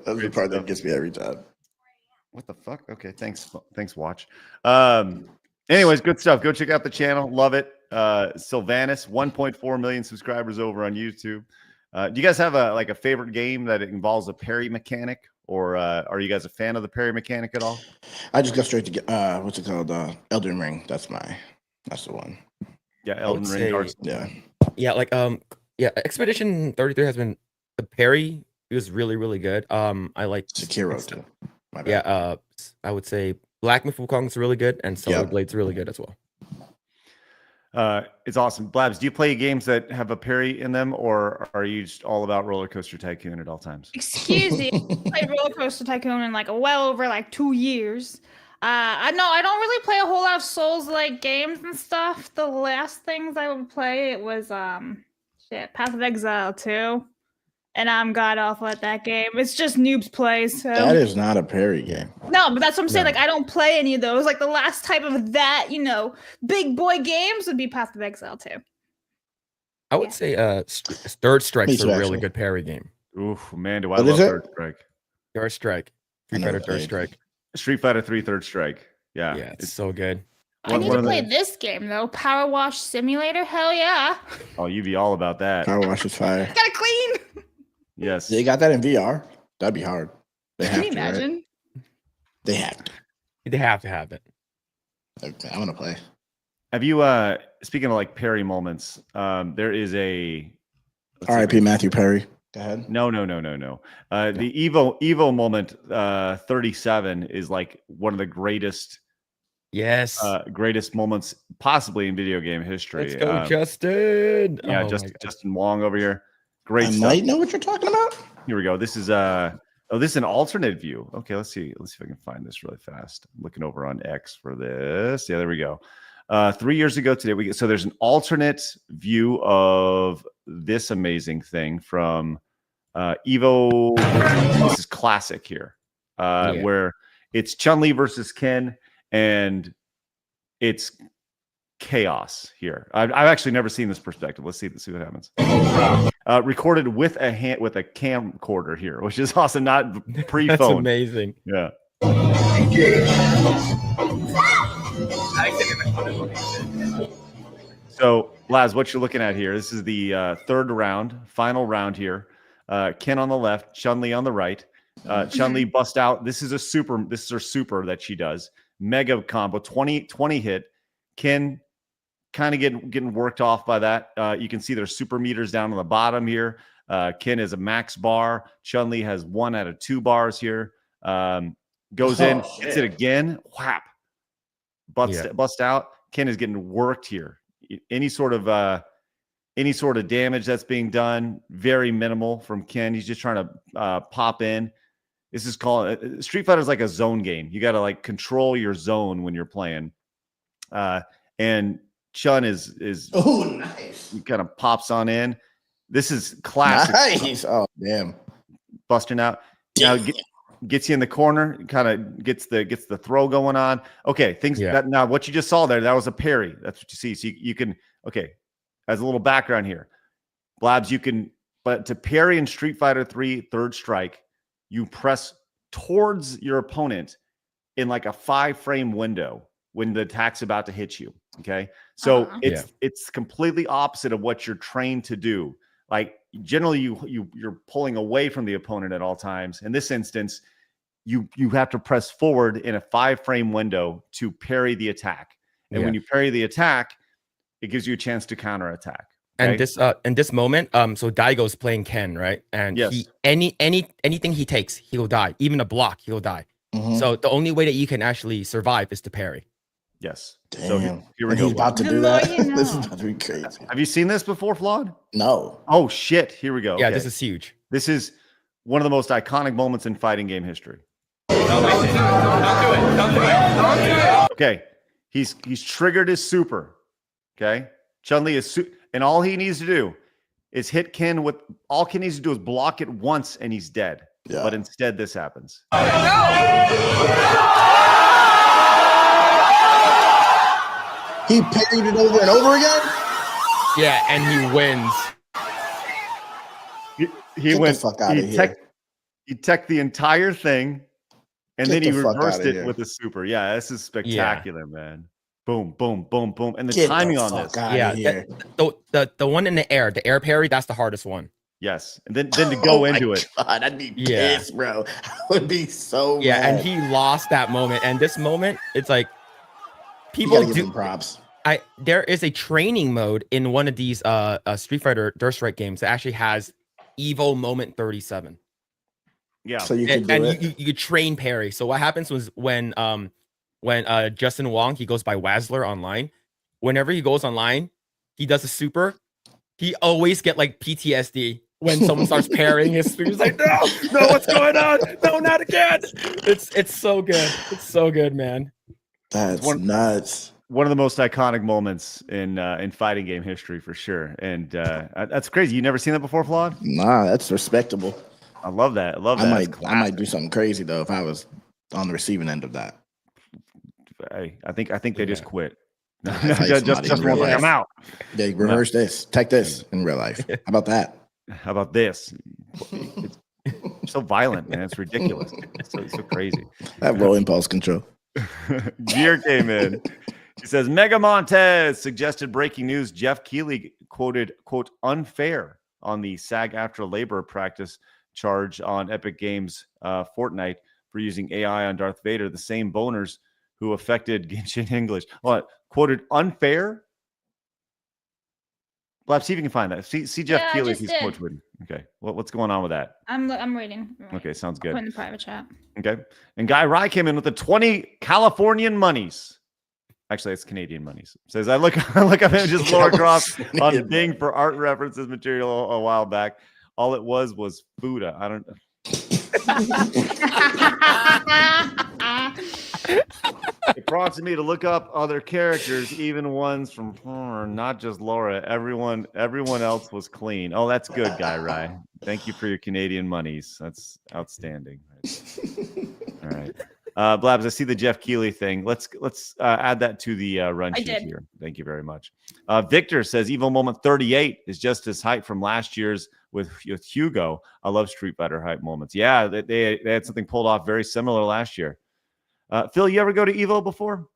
That's the part that gets me every time. What the fuck? Okay, thanks watch. Anyways, good stuff. Go check out the channel. Love it. Sylvanus, 1.4 million subscribers over on YouTube. Do you guys have a favorite game that involves a parry mechanic, or are you guys a fan of the parry mechanic at all? I just go straight to get what's it called? Elden Ring. That's the one. Yeah, Elden Ring. Expedition 33 has been the parry. It was really, really good. I like Sekiro too. I would say Black Myth Wukong's really good, and Solar Blade's really good as well. It's awesome. Blabs, do you play games that have a parry in them, or are you just all about Roller Coaster Tycoon at all times? Excuse me, I played Roller Coaster Tycoon in well over 2 years. I don't really play a whole lot of Souls-like games and stuff. The last things I would play, it was Path of Exile 2. And I'm god awful at that game. It's just noobs plays. So. That is not a parry game. No, but that's what I'm saying. I don't play any of those. The last type of that, big boy games would be Path of Exile 2. I would say Third Strike's a really good parry game. Oof, man, do I love Third Strike. Third Strike. Street Fighter Third Strike. Street Fighter 3 Third Strike. Yeah, it's so good. I need to play this game though. Power Wash Simulator. Hell yeah. Oh, you'd be all about that. Power Wash is fire. Gotta clean. Yes. They got that in VR. That'd be hard. Can you imagine? Right? They have to. They have to have it. Okay, I'm gonna play. Have you speaking of parry moments, there is a R.I.P. Matthew Perry. Go ahead. No. The Evo moment 37 is one of the greatest greatest moments possibly in video game history. Let's go, Justin. Yeah, Justin Wong over here. Great stuff. Might know what you're talking about. Here we go. This is Oh, this is an alternate view. Okay, let's see. Let's see if I can find this really fast. I'm looking over on X for this. Yeah, there we go. 3 years ago today, so there's an alternate view of this amazing thing from Evo. This is classic here, where it's Chun-Li versus Ken, and it's chaos here. I've actually never seen this perspective. Let's see what happens. Recorded with a camcorder here, which is awesome. Not pre-phone. That's amazing. Yeah. So, Laz, what you're looking at here, this is the third round, final round here. Ken on the left, Chun-Li on the right. Chun-Li bust out. This is a super. This is her super that she does. Mega combo, 20 hit. Ken kind of getting worked off by that. You can see there's super meters down on the bottom here. Ken is a max bar. Chun-Li has 1 out of 2 bars here. Goes in, hits it again. Whap. Bust out. Ken is getting worked here. Any sort of damage that's being done, very minimal from Ken. He's just trying to pop in. This is called Street Fighter is like a zone game. You got to like control your zone when you're playing. And Chun is nice. He kind of pops on in. This is classic. Nice. Oh damn. Busting out. Now gets you in the corner, kind of gets the throw going on. Okay, now what you just saw there, that was a parry. That's what you see. So you can, okay, as a little background here, Blabs, but to parry in Street Fighter 3 third strike, you press towards your opponent in like a 5-frame window when the attack's about to hit you. Okay. So it's completely opposite of what you're trained to do. Like generally you're pulling away from the opponent at all times. In this instance, you have to press forward in a 5-frame window to parry the attack. And when you parry the attack, it gives you a chance to counterattack. Okay? And this in this moment, so Daigo's playing Ken, right? And he anything he takes, he'll die. Even a block, he'll die. So the only way that you can actually survive is to parry. Yes. Damn. So here we go. He's about to do that. This is about to be crazy. Have you seen this before, Flawd? No. Oh shit! Here we go. Yeah, okay. this is huge. This is one of the most iconic moments in fighting game history. Don't do it. Okay, he's triggered his super. Okay, Chun-Li is and all he needs to do is hit Ken with. All Ken needs to do is block it once, and he's dead. Yeah. But instead, this happens. He parried it over and over again? Yeah, and he wins. He Get went the fuck out of here. He teched the entire thing, and Get then he the fuck reversed outta it here. with a super. Yeah, this is spectacular, man. Boom, boom, boom, boom. And the Get timing the on fuck this. outta Yeah, here. the one in the air parry, that's the hardest one. Yes. And then to go into it. God, I'd be pissed, bro. I would be so Yeah, mad. and he lost that moment. And this moment, it's like You people gotta give him do. props. There is a training mode in one of these Street Fighter Dirt Strike games that actually has Evo Moment 37. Yeah. So you can do and it. you could train parry. So what happens was when Justin Wong, he goes by Wazzler online. Whenever he goes online, he does a super. He always get like PTSD when someone starts parrying his super. He's like, no, what's going on? No, not again. It's so good. It's so good, man. That's nuts. One of the most iconic moments in fighting game history for sure. And that's crazy. You never seen that before, Flawd? Nah, that's respectable. I love that. I love that. I might do something crazy though if I was on the receiving end of that. Hey, I think they just quit. Fight somebody in real like, life. I'm out. They reverse this, take this in real life. How about that? How about this? It's so violent, man. It's ridiculous. It's so crazy. That roll impulse control. Gear came in. He says, Mega Montez suggested breaking news. Jeff Keighley quoted, quote, unfair on the SAG-AFTRA labor practice charge on Epic Games Fortnite for using AI on Darth Vader, the same boners who affected Genshin English. What? Quoted unfair? Well, see if you can find that. See Jeff Keighley if he's quote tweeting. Okay. What's going on with that? I'm reading. Okay, sounds good. Put in the private chat. Okay. And Guy Rye came in with the 20 Californian monies. Actually, it's Canadian monies. Says I look up images Laura Croft on Bing for art references material a while back. All it was Futa. I don't know. It prompted me to look up other characters, even ones from not just Laura. Everyone else was clean. Oh, that's good, Guy Rye. Thank you for your Canadian monies. That's outstanding. All right. Blabs, I see the Jeff Keighley thing. Let's add that to the run sheet here. Thank you very much. Victor says Evo Moment 38 is just as hype from last year's with Hugo. I love Street Fighter hype moments. Yeah, they had something pulled off very similar last year. Phil, you ever go to Evo before?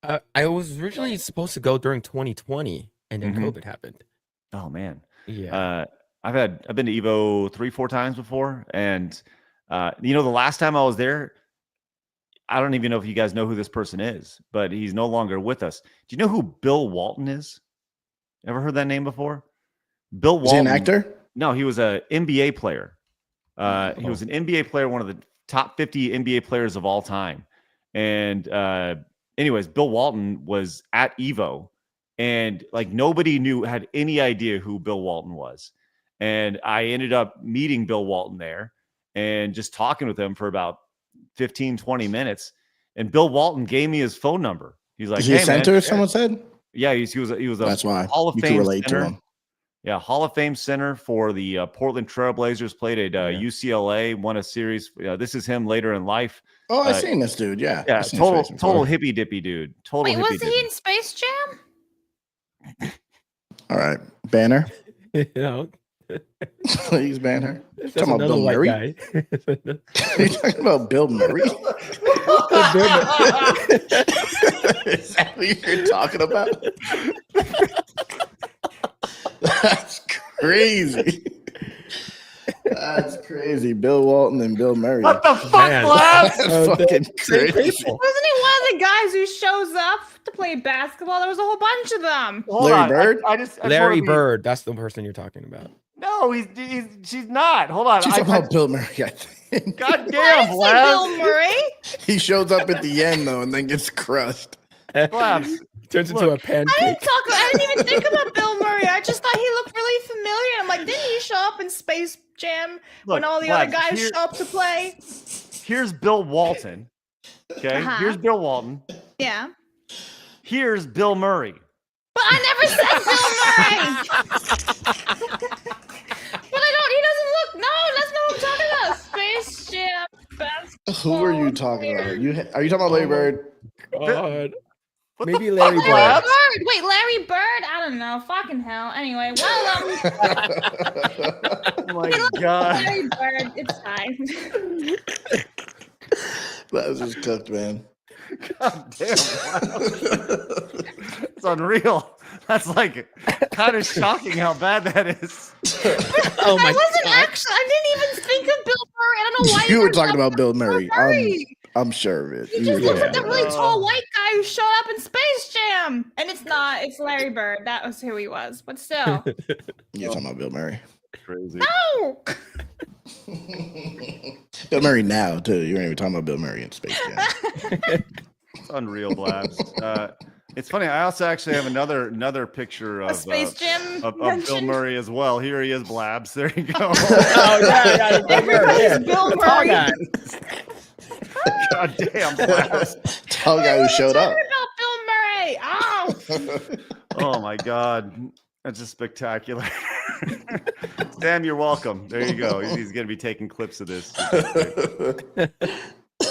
I was originally supposed to go during 2020, and then COVID happened. Oh man, yeah. I've been to Evo 3-4 times before, and the last time I was there, I don't even know if you guys know who this person is, but he's no longer with us. Do you know who Bill Walton is? Ever heard that name before? Bill Walton. Is he an actor? No, he was an NBA player. He was an NBA player, one of the top 50 NBA players of all time. And anyways, Bill Walton was at Evo, and like nobody had any idea who Bill Walton was. And I ended up meeting Bill Walton there and just talking with him for about 15-20 minutes. And Bill Walton gave me his phone number. He's like, is he a center, man, someone said? Yeah, he was a That's why Hall of you Fame can relate center. to him. Yeah, Hall of Fame center for the Portland Trailblazers, played at UCLA, won a series. This is him later in life. Oh, I've seen this dude. Yeah. Yeah, total hippie dippy dude. Total Wait, hippie was he in Space Jam? All right. Banner. No. Please, Banner. That's Talking about Bill Murray. guy. You're talking about Bill Murray? Is that what you're talking about? That's crazy. That's crazy. Bill Walton and Bill Murray. What the fuck, Blab? That's fucking crazy. Wasn't he one of the guys who shows up to play basketball? There was a whole bunch of them. Larry Bird? Larry Bird. That's the person you're talking about. No, she's not. Hold on. She's talking about Bill Murray, I think. God damn, Blab. Bill Murray? He shows up at the end, though, and then gets crushed. Blabs. Turns into a pancake. I didn't even think about Bill Murray. I just thought he looked really familiar. I'm like, didn't he show up in Space Jam when all the other guys show up to play? Here's Bill Walton. Okay, here's Bill Walton. Yeah. Here's Bill Murray. But I never said Bill Murray. But he doesn't look. No, that's not what I'm talking about. Space Jam basketball. Who are you talking about? Are you talking about Larry Bird? God. What Maybe the Larry fuck, Bird. Blab? Wait, Larry Bird? I don't know. Fucking hell. Anyway, well, Oh my God. Larry Bird, it's time. That was just cooked, man. God damn. It's unreal. That's like kind of shocking how bad that is. Oh my I didn't even think of Bill Murray. I don't know why You were talking about Bill Murray. Murray. I'm sure of it. He just looks like the really tall white guy who showed up in Space Jam. And it's not. It's Larry Bird. That was who he was. But still. You're talking about Bill Murray. Crazy. No! Bill Murray now, too. You weren't even talking about Bill Murray in Space Jam. It's unreal, Blabs. It's funny. I also actually have another picture of Space Jam of Bill Murray as well. Here he is, Blabs. There you go. Oh yeah, Everybody's Bill Murray. God damn, Blabs. Tall guy who showed up. About Bill Murray. Oh my God. That's just spectacular. Sam, you're welcome. There you go. He's going to be taking clips of this.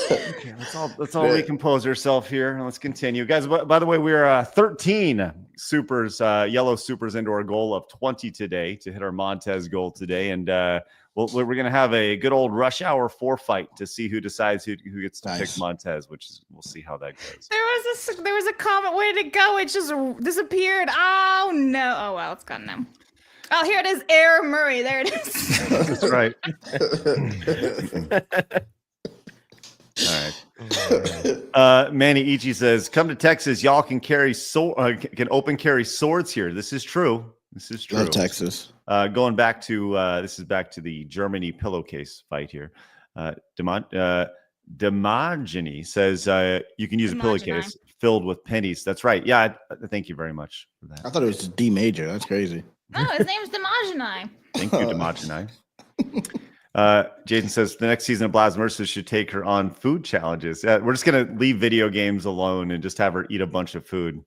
Okay, let's all recompose ourselves here. Let's continue, guys. By the way, we're 13 supers, yellow supers into our goal of 20 today to hit our Montez goal today, and we're going to have a good old rush hour 4 fight to see who decides who gets to pick Montez, which is we'll see how that goes. There was a comment. Where did it go? It just disappeared. Oh no! Oh well, it's gone now. Oh, here it is. Air Murray. There it is. That's right. All right. Manny Ichi says, "Come to Texas, y'all can carry can open carry swords here." This is true. This is true. Love Texas. Going back to this is back to the Germany pillowcase fight here. Demogeny says you can use a pillowcase filled with pennies. That's right. Yeah. Thank you very much for that. I thought it was D major. That's crazy. No, his name's Demogeny. Thank you, Demogeny. Jason says the next season of Blaz Mercer should take her on food challenges. We're just going to leave video games alone and just have her eat a bunch of food.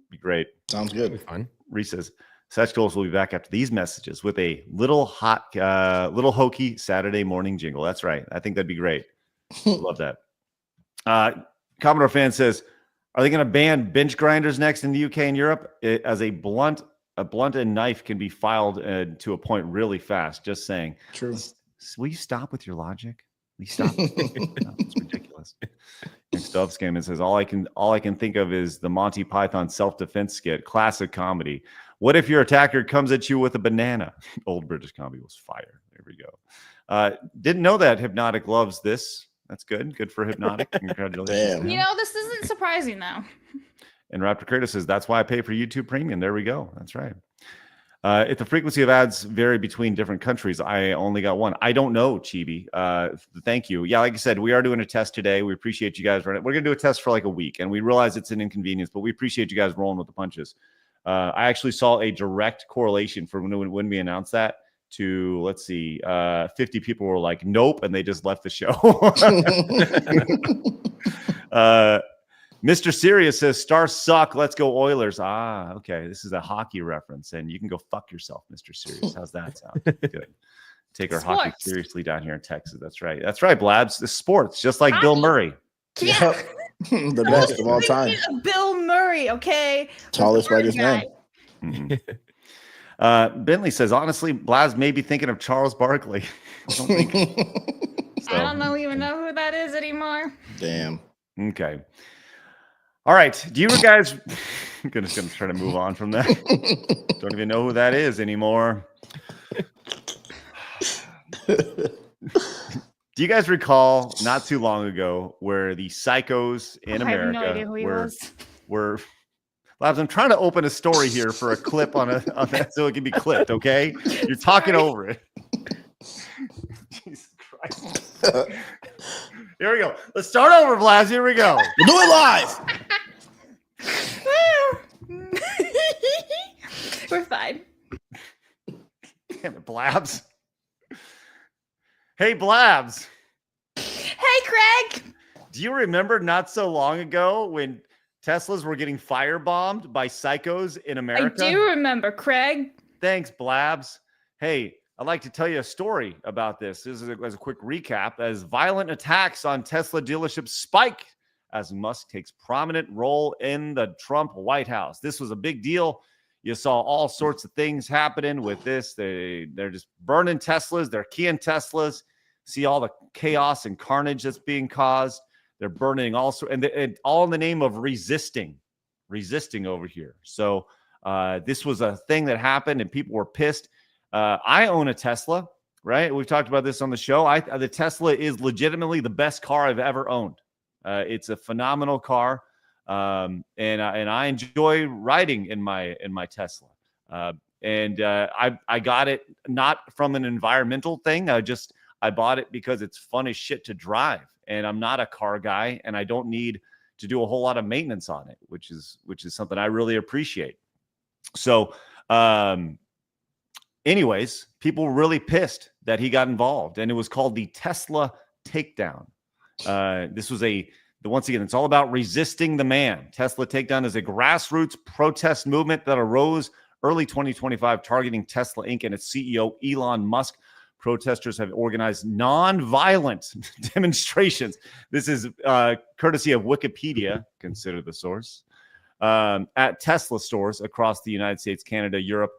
Be great. Sounds good. Fun. Reese says, Such Goals will be back after these messages with a little hokey Saturday morning jingle. That's right. I think that'd be great. Love that. Commodore fan says, are they going to ban bench grinders next in the UK and Europe? As a blunt and knife can be filed to a point really fast. Just saying. True. Will you stop with your logic? Will you stop? No, it's ridiculous. Next Dove Scam, it says, all I can think of is the Monty Python self-defense skit, classic comedy. What if your attacker comes at you with a banana? Old British comedy was fire. There we go. Didn't know that Hypnotic loves this. That's good. Good for Hypnotic. Congratulations. Damn. You know, this isn't surprising though. And Raptor Kratos says, that's why I pay for YouTube Premium. There we go. That's right. If the frequency of ads vary between different countries, I only got one. I don't know, Chibi. Thank you. Yeah, like I said, we are doing a test today. We appreciate you guys. We're going to do a test for like a week, and we realize it's an inconvenience, but we appreciate you guys rolling with the punches. I actually saw a direct correlation for when we announced that to, let's see, 50 people were like, nope, and they just left the show. Mr. Sirius says, Stars suck. Let's go Oilers. Ah, okay. This is a hockey reference, and you can go fuck yourself, Mr. Sirius. How's that sound? Good. Take our hockey seriously down here in Texas. That's right. That's right, Blabs. It's sports, just like Bill Murray. Yeah. The best of all time. Bill Murray, okay? Tallest whitest man. Bentley says, honestly, Blaz may be thinking of Charles Barkley. I don't even know who that is anymore. Damn. Okay. All right. Do you guys... I'm just going to try to move on from that. Don't even know who that is anymore. Do you guys recall not too long ago where the psychos in America I have no idea who he were Labs, I'm trying to open a story here for a clip on that so it can be clipped, okay? You're talking over it. Jesus Christ. Here we go. Let's start over, Blaz. Here we go. We'll do it live. We're fine. Damn it, Blabs. Hey, Blabs. Hey, Craig. Do you remember not so long ago when Teslas were getting firebombed by psychos in America? I do remember, Craig. Thanks, Blabs. Hey, I'd like to tell you a story about this. This is as a quick recap. As violent attacks on Tesla dealerships spike as Musk takes prominent role in the Trump White House. This was a big deal. You saw all sorts of things happening with this. They're just burning Teslas. They're keying Teslas. See all the chaos and carnage that's being caused. They're burning also, and all in the name of resisting over here. So this was a thing that happened, and people were pissed. I own a Tesla, right? We've talked about this on the show. The Tesla is legitimately the best car I've ever owned. It's a phenomenal car, and I enjoy riding in my Tesla. I got it not from an environmental thing. I bought it because it's fun as shit to drive. And I'm not a car guy, and I don't need to do a whole lot of maintenance on it, which is something I really appreciate. So, anyways, people were really pissed that he got involved, and it was called the Tesla Takedown. This was once again, it's all about resisting the man. Tesla Takedown is a grassroots protest movement that arose early 2025, targeting Tesla Inc. and its CEO, Elon Musk. Protesters have organized non-violent demonstrations. This is courtesy of Wikipedia, consider the source, at Tesla stores across the United States, Canada, Europe,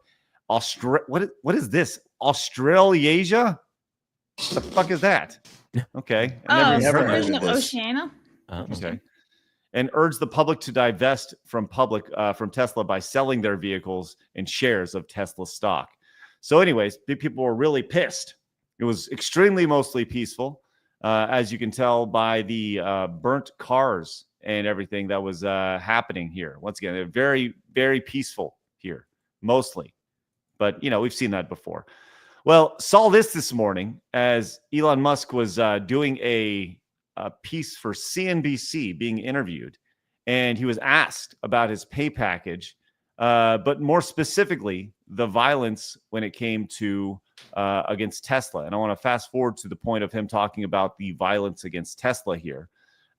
What is this? Australasia? What the fuck is that? Okay. Never heard of this. Oceania? Okay. And urge the public to divest from Tesla by selling their vehicles and shares of Tesla stock. So anyways, people were really pissed. It was mostly peaceful, as you can tell by the burnt cars and everything that was happening here. Once again, they're very, very peaceful here, mostly. But, we've seen that before. Well, saw this morning as Elon Musk was doing a piece for CNBC, being interviewed, and he was asked about his pay package, but more specifically, the violence when it came to against Tesla. And I want to fast forward to the point of him talking about the violence against Tesla here.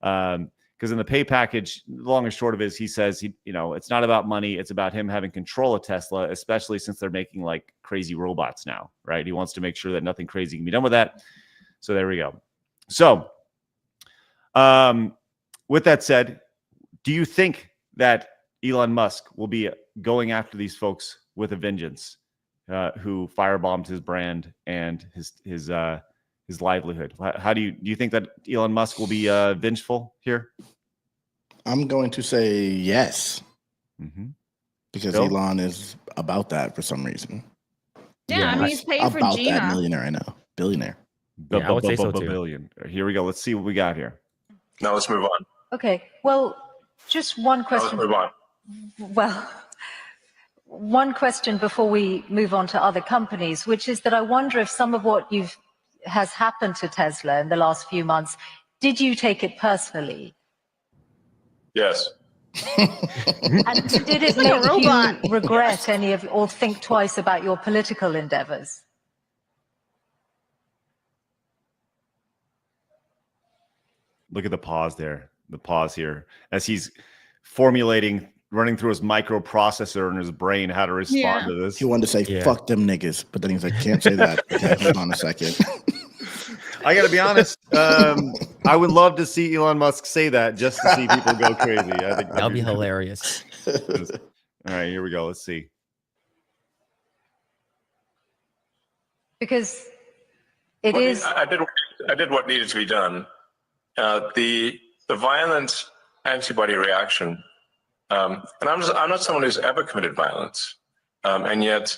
Because in the pay package, the long and short of it is he says, it's not about money. It's about him having control of Tesla, especially since they're making like crazy robots now, right? He wants to make sure that nothing crazy can be done with that. So there we go. So with that said, do you think that Elon Musk will be going after these folks with a vengeance who firebombed his brand and his livelihood? How do you think that Elon Musk will be vengeful here? I'm going to say yes, because Bill? Elon is about that for some reason. Yeah, I mean, he's paid for About Gina. that millionaire, I know, billionaire. Yeah, I would say so too. Billion. Here we go. Let's see what we got here. Now let's move on. Okay, well, just one Now let's question. move on. Well, one question before we move on to other companies, which is that I wonder if some of what has happened to Tesla in the last few months, did you take it personally? Yes. And did it like a make robot. you regret any of, or think twice about your political endeavors? Look at the pause there. The pause here as he's running through his microprocessor in his brain how to respond to this. He wanted to say fuck them niggas, but then he's like, can't say that. Okay, hold on a second. I gotta be honest. I would love to see Elon Musk say that just to see people go crazy. I think That'll be hilarious. All right, here we go. Let's see. Because it Well, is. I did what needed to be done. The violent antibody reaction, and I'm not someone who's ever committed violence, and yet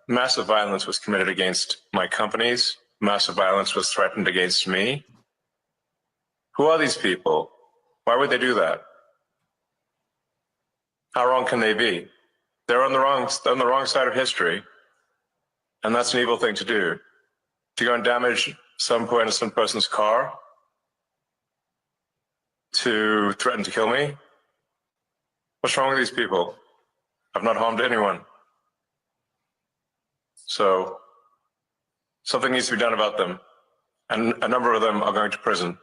massive violence was committed against my companies. Massive violence was threatened against me. Who are these people? Why would they do that? How wrong can they be? They're on the wrong side of history, and that's an evil thing to do. To go and damage some poor innocent person's car, to threaten to kill me. What's wrong with these people? I've not harmed anyone. So something needs to be done about them. And a number of them are going to prison,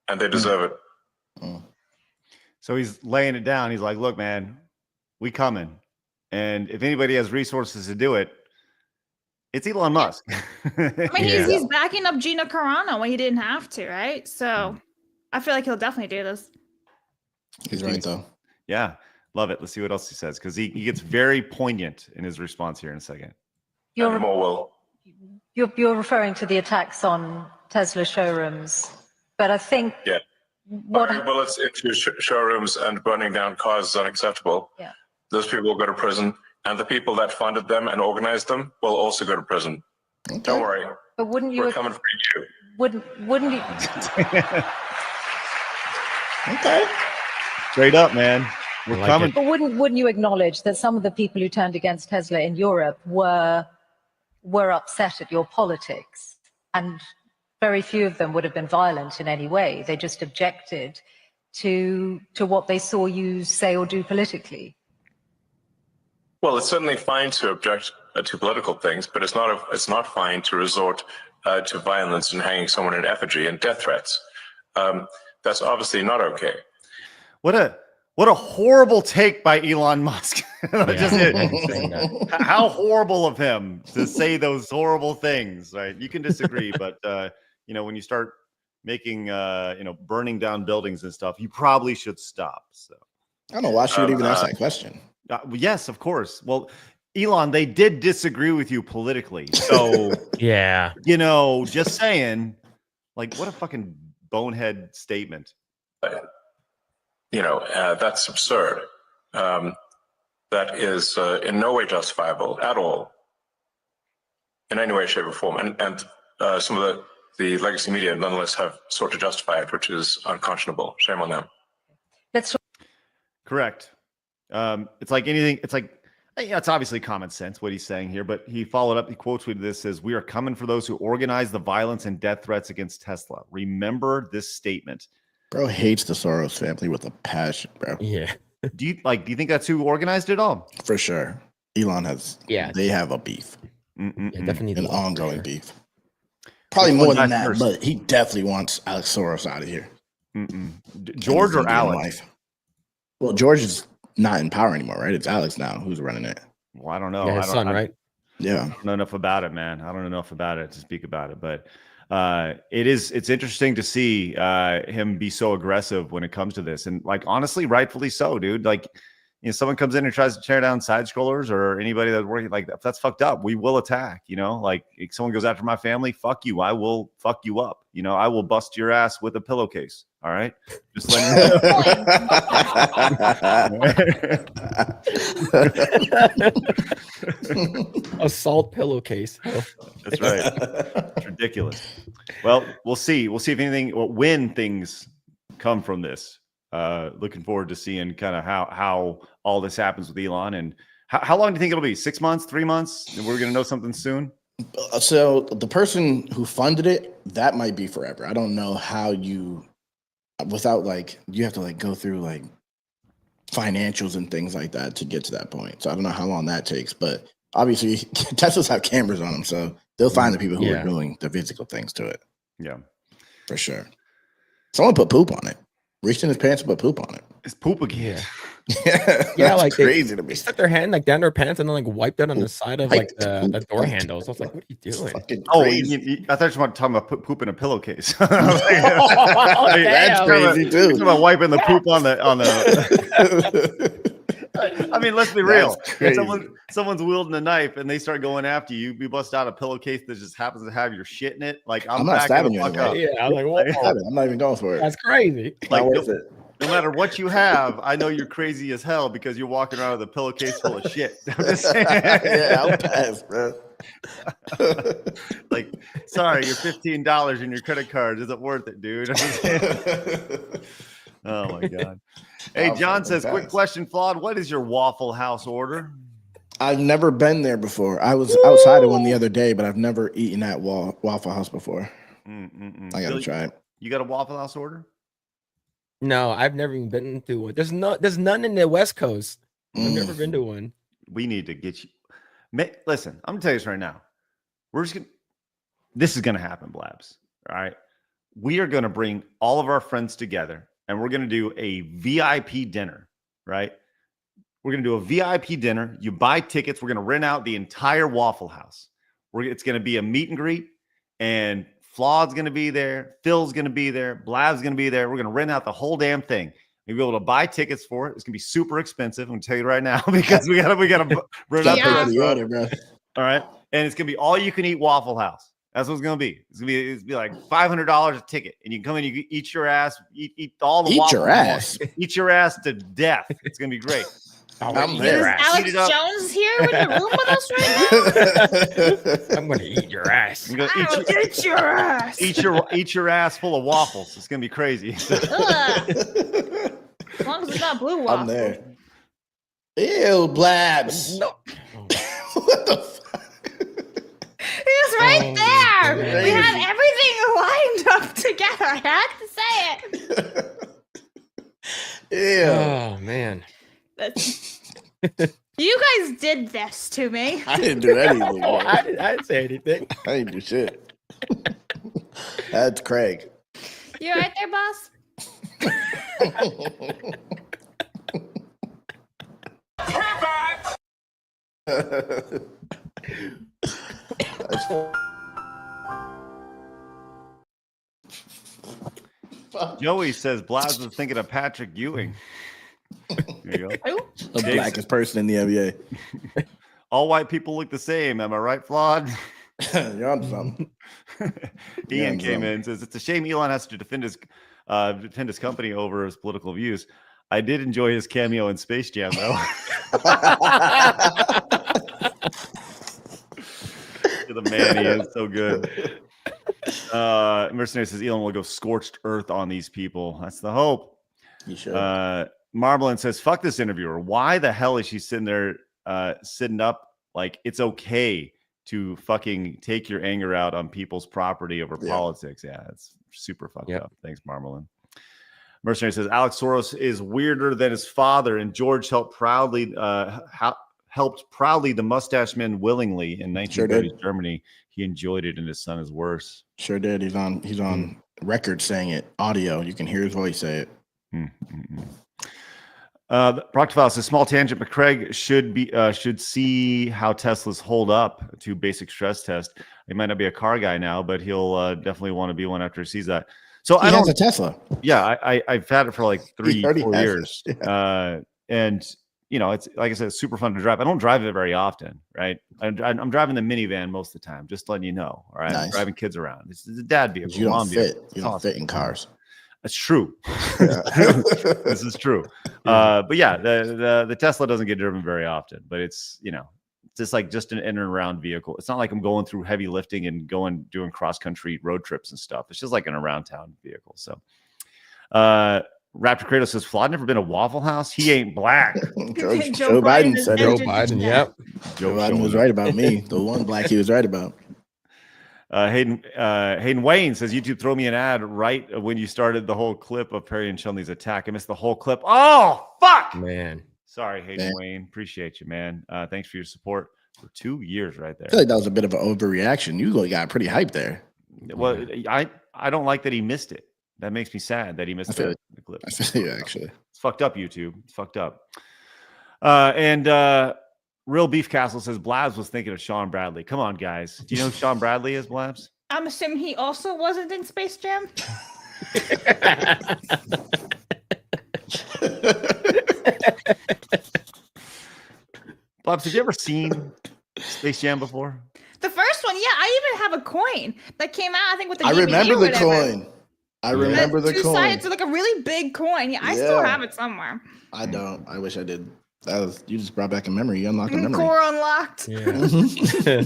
and they deserve it. So he's laying it down. He's like, look, man, we coming. And if anybody has resources to do it, it's Elon Musk. I mean, he's backing up Gina Carano when he didn't have to, right? So I feel like he'll definitely do this. He's right, though. Yeah, love it. Let's see what else he says, because he gets very poignant in his response here in a second. And more will. You're referring to the attacks on Tesla showrooms, but I think Bullets into showrooms and burning down cars is unacceptable. Yeah. Those people will go to prison, and the people that funded them and organized them will also go to prison. Okay. Don't worry. But wouldn't you? We're coming for you. Wouldn't you? Okay. Straight up, man. We're like coming. But wouldn't you acknowledge that some of the people who turned against Tesla in Europe were upset at your politics, and very few of them would have been violent in any way. They just objected to what they saw you say or do politically. Well, it's certainly fine to object to political things, but it's not fine to resort to violence and hanging someone in effigy and death threats. That's obviously not okay. What a horrible take by Elon Musk. How horrible of him to say those horrible things, right? You can disagree, but when you start making burning down buildings and stuff, you probably should stop. So I don't know why she would even ask that question. Yes, of course. Well, Elon, they did disagree with you politically. So yeah, just saying, like, what a fucking bonehead statement. That's absurd. That is in no way justifiable at all, in any way, shape, or form. And some of the legacy media nonetheless have sought to justify it, which is unconscionable. Shame on them. Correct. It's like anything. It's like, it's obviously common sense what he's saying here, but he followed up. He quote tweeted this as, "We are coming for those who organize the violence and death threats against Tesla. Remember this statement." Bro hates the Soros family with a passion, bro. Yeah. Do you think that's who organized it all? For sure. Elon has. Yeah. They have a beef. Yeah, definitely an the walk for ongoing sure. beef. Probably Which more one than dies that, first? but he definitely wants Alex Soros out of here. George or Indian Alex? wife. Well, George is not in power anymore, right? It's Alex now who's running it. Well, I don't know. Yeah, his son, right? Yeah. I don't know enough about it, man. I don't know enough about it to speak about it, but it's interesting to see him be so aggressive when it comes to this, and like honestly, rightfully so, dude. Like, you know, someone comes in and tries to tear down side scrollers or anybody that's working like that, that's fucked up. We will attack. You know, like if someone goes after my family, fuck you. I will fuck you up. You know, I will bust your ass with a pillowcase. All right, just let Assault pillowcase. That's right. It's ridiculous. Well, we'll see. We'll see if anything or when things come from this. Looking forward to seeing kind of how all this happens with Elon, and how long do you think it'll be? 6 months, 3 months? And we're gonna know something soon. So the person who funded it, that might be forever. I don't know how you, without like, you have to like go through like financials and things like that to get to that point. So I don't know how long that takes, but obviously Teslas have cameras on them, so they'll find the people who are doing the physical things to it. Yeah, for sure. Someone put poop on it. Reached in his pants and put poop on it. It's poop again. Yeah, like crazy to me. They stuck their hand like down their pants and then like wiped it on the side of like the door handles. I was like, what are you doing? Oh, I thought you were talking about poop in a pillowcase. Oh, that's crazy too. Talking about wiping the poop on the. I mean, let's be real. If someone's wielding a knife and they start going after you, you bust out a pillowcase that just happens to have your shit in it. Like I'm not stabbing you fuck anyway. up. Yeah, I was like, what? I'm not even going for it. That's crazy. Like, not worth it. No matter what you have, I know you're crazy as hell because you're walking around with a pillowcase full of shit. I'm just saying. Yeah, I'll pass, bro. Like, sorry, your $15 in your credit card isn't worth it, dude. Oh my god. Hey, John says, quick question, Flawd. What is your Waffle House order? I've never been there before. I was outside of one the other day, but I've never eaten at Waffle House before. I gotta try it. You got a Waffle House order? No, I've never even been to one. There's none in the West Coast. I've never been to one. We need to get you. Listen, I'm gonna tell you this right now. This is gonna happen, Blabs. All right. We are gonna bring all of our friends together and we're gonna do a VIP dinner, right? We're gonna do a VIP dinner. You buy tickets, we're gonna rent out the entire Waffle House. It's gonna be a meet and greet, and Flawd's going to be there. Phil's going to be there. Blab's going to be there. We're going to rent out the whole damn thing. You'll be able to buy tickets for it. It's going to be super expensive. I'm going to tell you right now because we got to rent out the order, bro. All right. And it's going to be all you can eat Waffle House. That's what it's going to be. It's going to be like $500 a ticket. And you can come in, you can eat your ass, eat all the waffles. Eat your ass. Eat your ass to death. It's going to be great. I'm there. Is Alex Jones here in the room with us right now? I'm gonna eat your ass. Eat your ass. Eat your ass full of waffles. It's gonna be crazy. As long as it's not blue waffle. I'm there. Ew, Blabs. No. What the fuck? He's right there. Crazy. We had everything lined up together. I had to say it. Ew. Oh man. You guys did this to me. I didn't do anything. Oh, I didn't say anything. I didn't do shit. That's Craig. You right there, boss? Joey says Blabs was thinking of Patrick Ewing. There you go. The blackest person in the NBA. All white people look the same. Am I right, Flawd? You're on something. Ian came in and says it's a shame Elon has to defend his company over his political views. I did enjoy his cameo in Space Jam, though. The man, he is so good. Mercenary says Elon will go scorched earth on these people. That's the hope. You should. Marblin says, fuck this interviewer. Why the hell is she sitting there sitting up like it's okay to fucking take your anger out on people's property over politics? Yeah, it's super fucked up. Thanks, Marblin. Mercenary says Alex Soros is weirder than his father, and George helped helped proudly the Mustache Men willingly in 1930s Sure did. Germany. He enjoyed it, and his son is worse. Sure did. He's on record saying it. Audio. You can hear his voice say it. Proctophiles says small tangent, but Craig should see how Teslas hold up to basic stress test. He might not be a car guy now, but he'll definitely want to be one after he sees that. So He has a Tesla. Yeah, I've had it for like 4 has years, and you know, it's like I said, it's super fun to drive. I don't drive it very often, right? I'm driving the minivan most of the time, just letting you know. All right, I'm driving kids around. This is a dad vehicle. You don't fit. You don't fit in cars. That's true. This is true. But yeah, the Tesla doesn't get driven very often, but it's, you know, it's just an in and around vehicle. It's not like I'm going through heavy lifting and doing cross country road trips and stuff. It's just like an around town vehicle. So, Raptor Kratos says, Flawd never been a Waffle House. He ain't black. Joe Biden said Joe Biden. Yep. Joe Biden was right about me. The one black he was right about. Hayden Wayne says, YouTube, throw me an ad right when you started the whole clip of Parry and Chun-Li's attack. I missed the whole clip. Oh, fuck! Man. Sorry, Hayden Wayne. Appreciate you, man. Thanks for your support for 2 years right there. I feel like that was a bit of an overreaction. You got pretty hyped there. Well, I don't like that he missed it. That makes me sad that he missed the clip. I feel you, actually. It's fucked up, YouTube. It's fucked up. And Real Beef Castle says, Blabs was thinking of Sean Bradley. Come on, guys. Do you know who Sean Bradley is, Blabs? I'm assuming he also wasn't in Space Jam. Blabs, have you ever seen Space Jam before? The first one, yeah. I even have a coin that came out, I think, with the DVD. I remember or the whatever. coin. I remember the two coin. sides, like a really big coin. Yeah, I still have it somewhere. I don't. I wish I did. You just brought back a memory. You unlocked a memory. Core unlocked. Yeah.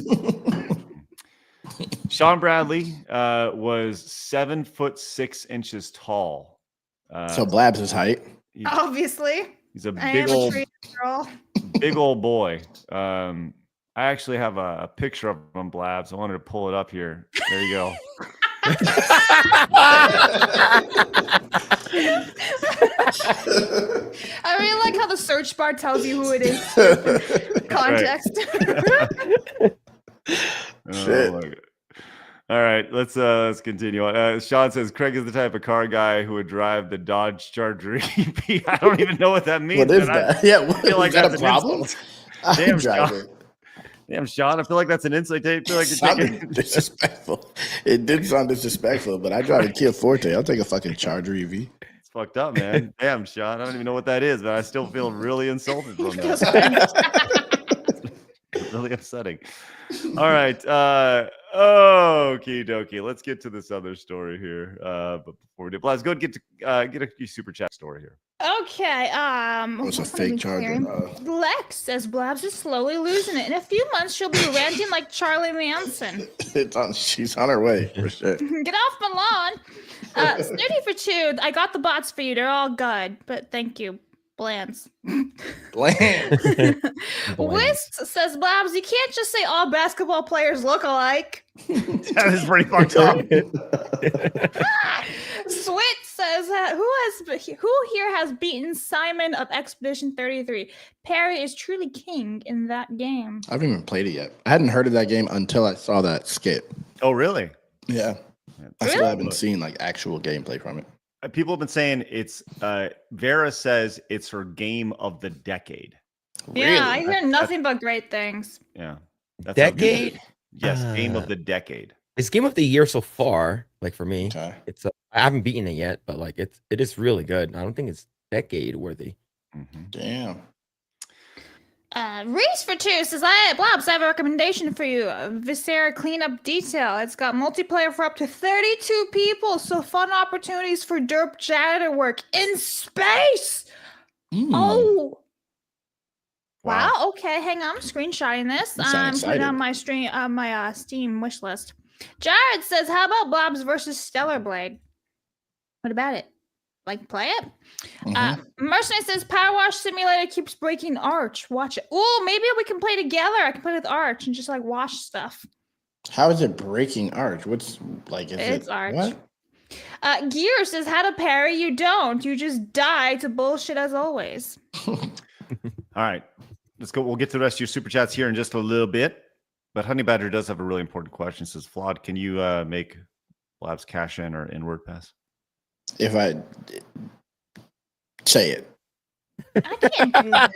Sean Bradley was 7'6" tall. So Blabs' his height. Obviously. He's a I big am old a girl. big old boy. I actually have a picture of him, Blabs. I wanted to pull it up here. There you go. I really like how the search bar tells you who it is. Context. Shit. All right, let's continue on. Sean says Craig is the type of car guy who would drive the Dodge Charger EP. I don't even know what that means. What is that? I feel like that that's a problem? Damn, Sean. Damn, Sean, I feel like that's an insight. I feel like you're taking disrespectful. It did sound disrespectful, but I drive a Kia Forte. I'll take a fucking Charger EV. It's fucked up, man. Damn, Sean, I don't even know what that is, but I still feel really insulted from that. It's really upsetting. All right. Okie dokie. Let's get to this other story here. But before we do, let's go get a super chat story here. Okay. What's a fake Charger? Lex says Blabs is slowly losing it. In a few months, she'll be ranting like Charlie Manson. She's on her way for sure. Get off my lawn. Snooty for 2. I got the bots for you. They're all good, but thank you. Blands. Wist says, Blabs, you can't just say all basketball players look alike. That is pretty fucked up. Swit says, who here has beaten Simon of Expedition 33? Parry is truly king in that game. I haven't even played it yet. I hadn't heard of that game until I saw that skit. Oh, really? Yeah. I still haven't seen like actual gameplay from it. People have been saying it's Vera says it's her game of the decade. Yeah, really? I hear nothing but great things. Yeah. That's decade? Yes, game of the decade. It's game of the year so far, like for me. Okay. It's I haven't beaten it yet, but like it is really good. I don't think it's decade worthy. Mm-hmm. Damn. Reese for 2 says, Blabs, I have a recommendation for you. Viscera Cleanup Detail. It's got multiplayer for up to 32 people, so fun opportunities for derp janitor work in space. Oh. Wow. Okay, hang on. I'm screenshotting this. I'm putting on my Steam wish list. Jared says, how about Blabs versus Stellar Blade? What about it? Like, play it? Mercenary says, Power Wash Simulator keeps breaking Arch. Watch it. Oh, maybe we can play together. I can play with Arch and just, like, wash stuff. How is it breaking Arch? What's, like, it's Arch. What? Gear says, how to parry? You don't. You just die to bullshit as always. All right. let's go. We'll get to the rest of your super chats here in just a little bit. But Honey Badger does have a really important question. It says, Flawd, can you make Labs cash in or inward pass? If I say it. I can't do that.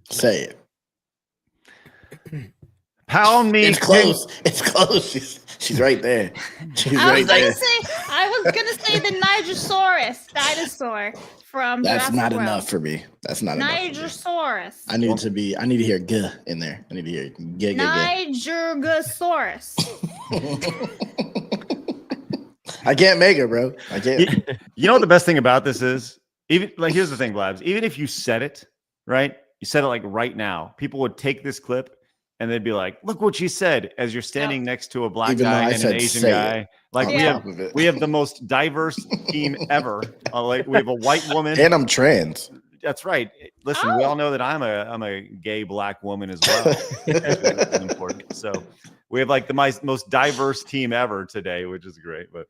Say it. Pound me. It's close. It's close. She's right there. She's right there. I was gonna say the Nigersaurus dinosaur from That's Jurassic not World. enough for me. That's not enough. Nigersaurus. I need to hear "g" in there. I need to hear "g." Nigergasaurus. I can't make it, bro. I can't. You know what the best thing about this is? Even like, here's the thing, Blabs. Even if you said it, right? You said it like right now, people would take this clip and they'd be like, look what she said, as you're standing next to a black guy and an Asian guy. Like we have the most diverse team ever. Like we have a white woman. And I'm trans. That's right. Listen, we all know that I'm a gay black woman as well. That's important. So we have like the most diverse team ever today, which is great. But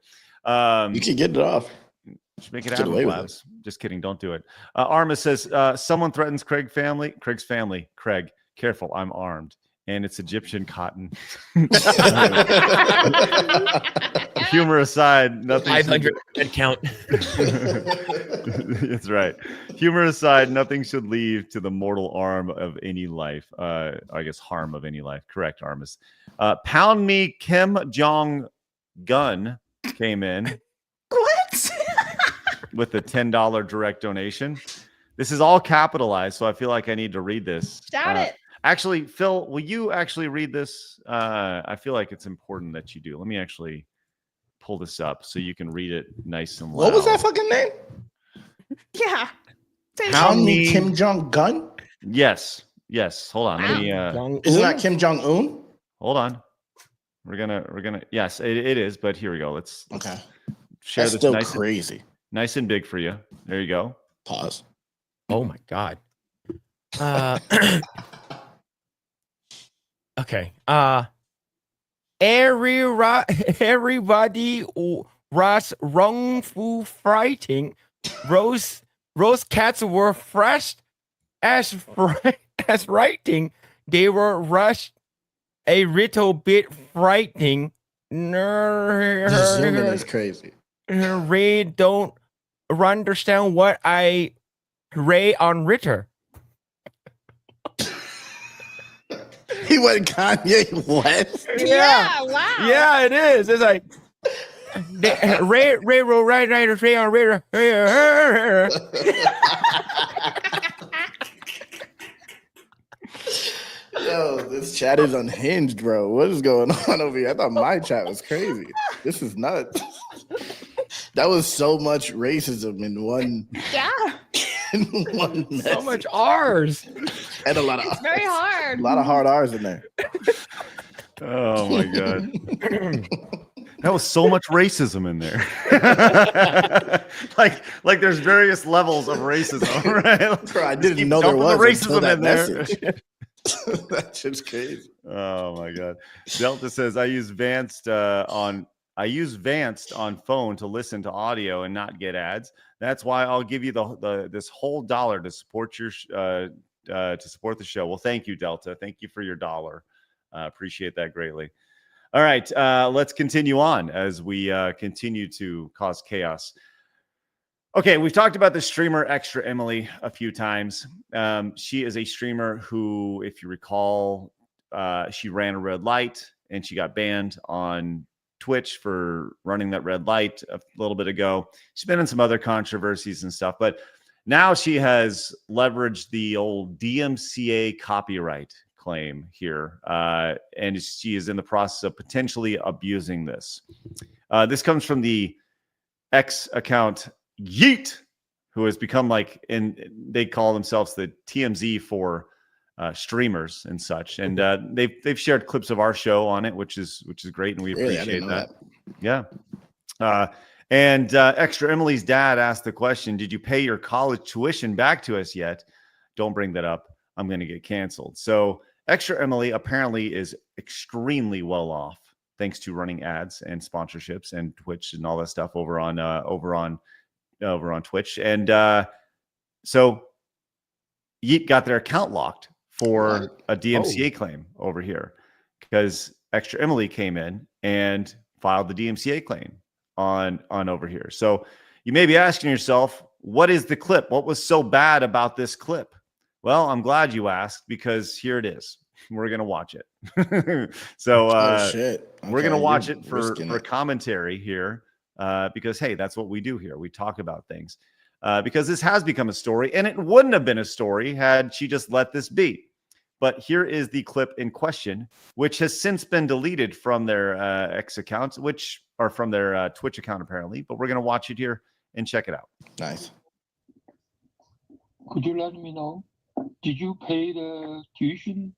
you can get it off. Just make it happen, Labs. Just kidding. Don't do it. Arma says, someone threatens Craig's family. Craig, careful. I'm armed. And it's Egyptian cotton. Humor aside, nothing. 500 head count. That's right. Humor aside, nothing should leave to the mortal arm of any life. I guess harm of any life. Correct, Armis. Pound me Kim Jong Gun came in. What? With the $10 direct donation. This is all capitalized, so I feel like I need to read this. Shout it. Actually, Phil, will you actually read this? I feel like it's important that you do. Let me actually pull this up so you can read it nice and loud. What was that fucking name? Yeah. Pound me Kim Jong Gun? Yes. Hold on. Let me isn't that Kim Jong Un? Hold on. We're gonna yes, it is, but here we go. Let's share That's this still nice crazy. Nice and big for you. There you go. Pause. Oh my god. Okay. Everybody was wrongful fighting. Rose cats were fresh as writing. They were rushed a little bit frightening. Zooming is crazy. Ray don't understand what I Ray on Ritter. He went Kanye West. Yeah, wow. Yeah, it is. It's like Ray roll right Ray on Ritter. Yo, this chat is unhinged, bro. What is going on over here? I thought my chat was crazy. This is nuts. That was so much racism in one. Yeah. In one message. So much R's. And a lot of It's very hard. A lot of hard R's in there. Oh my god. That was so much racism in there. like there's various levels of racism, right? Bro, I didn't know there was racism in there. That shit's crazy. Oh my god. Delta says I use Vanced on phone to listen to audio and not get ads. That's why I'll give you this whole $1 to support your to support the show. Well, thank you, Delta. Thank you for your $1. Appreciate that greatly. All right, let's continue on as we continue to cause chaos. Okay, we've talked about the streamer Extra Emily a few times. She is a streamer who, if you recall, she ran a red light and she got banned on Twitch for running that red light a little bit ago. She's been in some other controversies and stuff, but now she has leveraged the old DMCA copyright claim here, and she is in the process of potentially abusing this. This comes from the X account Yeet, who has become like, and they call themselves the TMZ for streamers and such, and they've shared clips of our show on it, which is great, and we appreciate that. Yeah. And Extra Emily's dad asked the question, did you pay your college tuition back to us yet? Don't bring that up. I'm going to get canceled. So Extra Emily apparently is extremely well off thanks to running ads and sponsorships and Twitch and all that stuff over on Twitch. And so Yeet got their account locked for a DMCA claim over here, because Extra Emily came in and filed the DMCA claim on over here. So you may be asking yourself, what is the clip? What was so bad about this clip? Well, I'm glad you asked, because here it is. We're going to watch it. So we're going to watch it for commentary here, because, hey, that's what we do here. We talk about things, because this has become a story, and it wouldn't have been a story had she just let this be. But here is the clip in question, which has since been deleted from their X accounts, which are from their Twitch account, apparently. But we're going to watch it here and check it out. Nice. Could you let me know? Did you pay the tuition,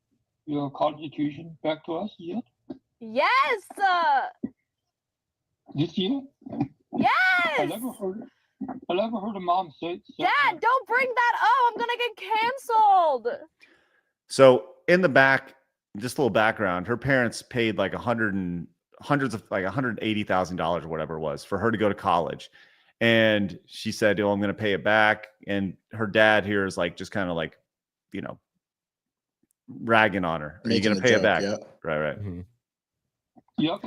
your college tuition, back to us yet? Yes. This year? Yes. I never heard a mom say. Dad, don't bring that up. I'm gonna get canceled. So in the back, just a little background, her parents paid like $180,000 or whatever it was for her to go to college. And she said, "Oh, I'm going to pay it back." And her dad here is like, just kind of like, you know, ragging on her. Are you going to pay it back? Yeah. Right. Mm-hmm. Yep.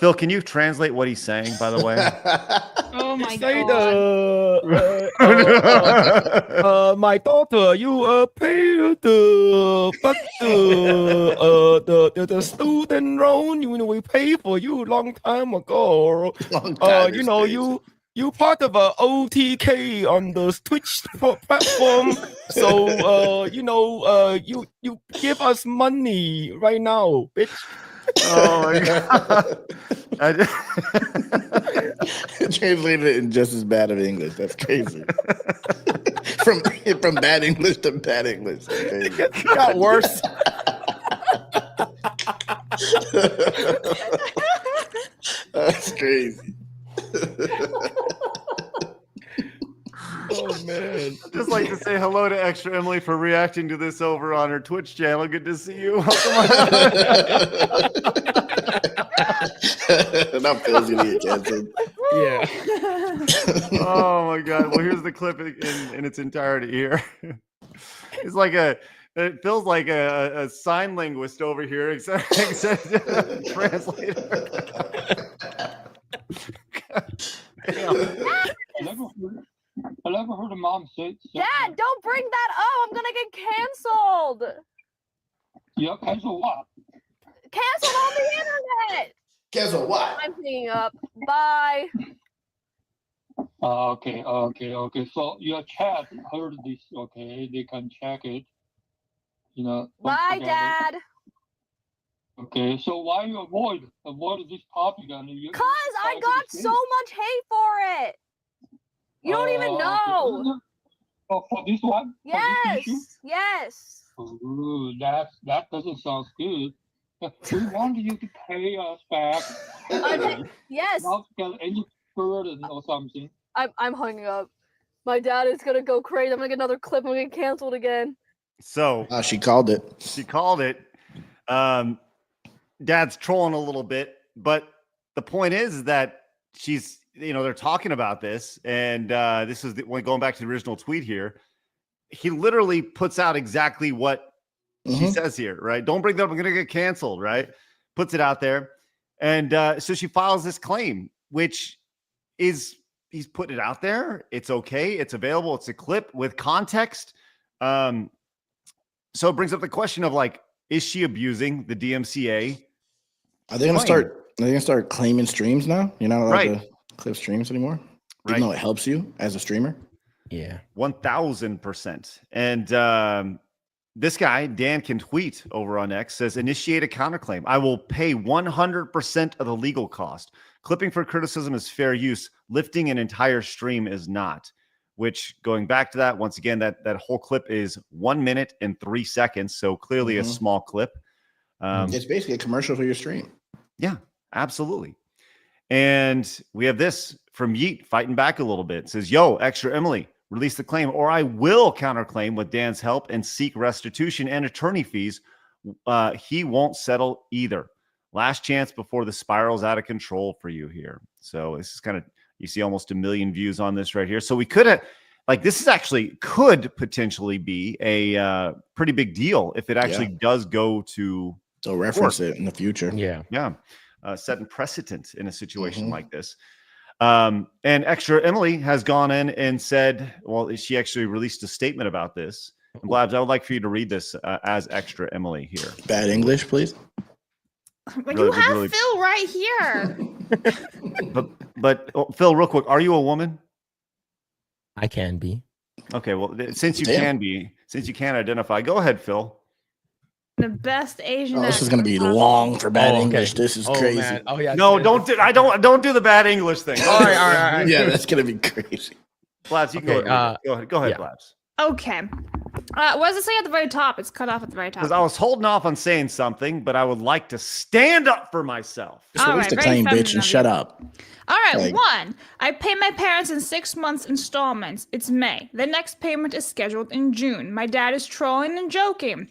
Phil, can you translate what he's saying, by the way? Oh my god. My daughter, you pay the student loan we paid for you a long time ago. You know, you part of a OTK on the Twitch platform. So you know, you give us money right now, bitch. Oh my god! Translated it in just as bad of English. That's crazy. from bad English to bad English. It got worse. That's crazy. Oh man! I'd just like to say hello to Extra Emily for reacting to this over on her Twitch channel. Good to see you. Not Phil's gonna get canceled. Yeah. Oh my god! Well, here's the clip in its entirety here. It's like it feels like a sign linguist over here, except translator. I never heard a mom say. Dad, don't bring that up. I'm gonna get canceled. Yeah, cancel what? Canceled on the internet. Cancel what? I'm hanging up. Bye. Okay. So your chat heard this. Okay, they can check it. You know. Bye, Dad. Okay, so why you avoid this topic? Cause I got so much hate for it. You don't even know. Oh, for this one? Yes. Ooh, that doesn't sound good. We want you to pay us back. Yes. Not get any burden or something. I'm hanging up. My dad is gonna go crazy. I'm gonna get another clip. I'm gonna get canceled again. So she called it. She called it. Dad's trolling a little bit, but the point is that she's, you know, they're talking about this, and this is going back to the original tweet here. He literally puts out exactly what she says here, right? Don't bring that up. I'm going to get canceled, right? Puts it out there. And so she files this claim, which is, he's put it out there. It's okay. It's available. It's a clip with context. So it brings up the question of, like, is she abusing the DMCA? Are they going to start? Are they going to start claiming streams now? You're not allowed to clip streams anymore, even though it helps you as a streamer. Yeah, 1000%. And this guy Dan can tweet over on X, says, initiate a counterclaim. I will pay 100% of the legal cost. Clipping for criticism is fair use. Lifting an entire stream is not. Which, going back to that, once again, that whole clip is 1 minute and 3 seconds. So clearly a small clip. It's basically a commercial for your stream. Yeah, absolutely. And we have this from Yeet fighting back a little bit. It says, yo, Extra Emily, release the claim or I will counterclaim with Dan's help and seek restitution and attorney fees. He won't settle either. Last chance before the spirals out of control for you here. So this is kind of, you see almost 1 million views on this right here. So we could have, like this is actually could potentially be a pretty big deal if it actually does go to. They'll reference it in the future. Yeah. Setting precedent in a situation like this. And Extra Emily has gone in and said, well, she actually released a statement about this. And Blabs, I would like for you to read this as Extra Emily here. Bad English, please. But you have Phil right here. but Phil, real quick, are you a woman? I can be. Okay, well, since you can identify, go ahead, Phil. The best Asian. This is gonna be long for bad English. This is crazy. Man. Oh yeah. No, don't do the bad English thing. All right. Yeah, that's gonna be crazy. Blabs, you can go ahead. Go ahead, Blabs. Okay. What does it say at the very top? It's cut off at the very top. Because I was holding off on saying something, but I would like to stand up for myself. Just release the claim, bitch, and shut up. All right, 1. I pay my parents in 6 months installments. It's May. The next payment is scheduled in June. My dad is trolling and joking.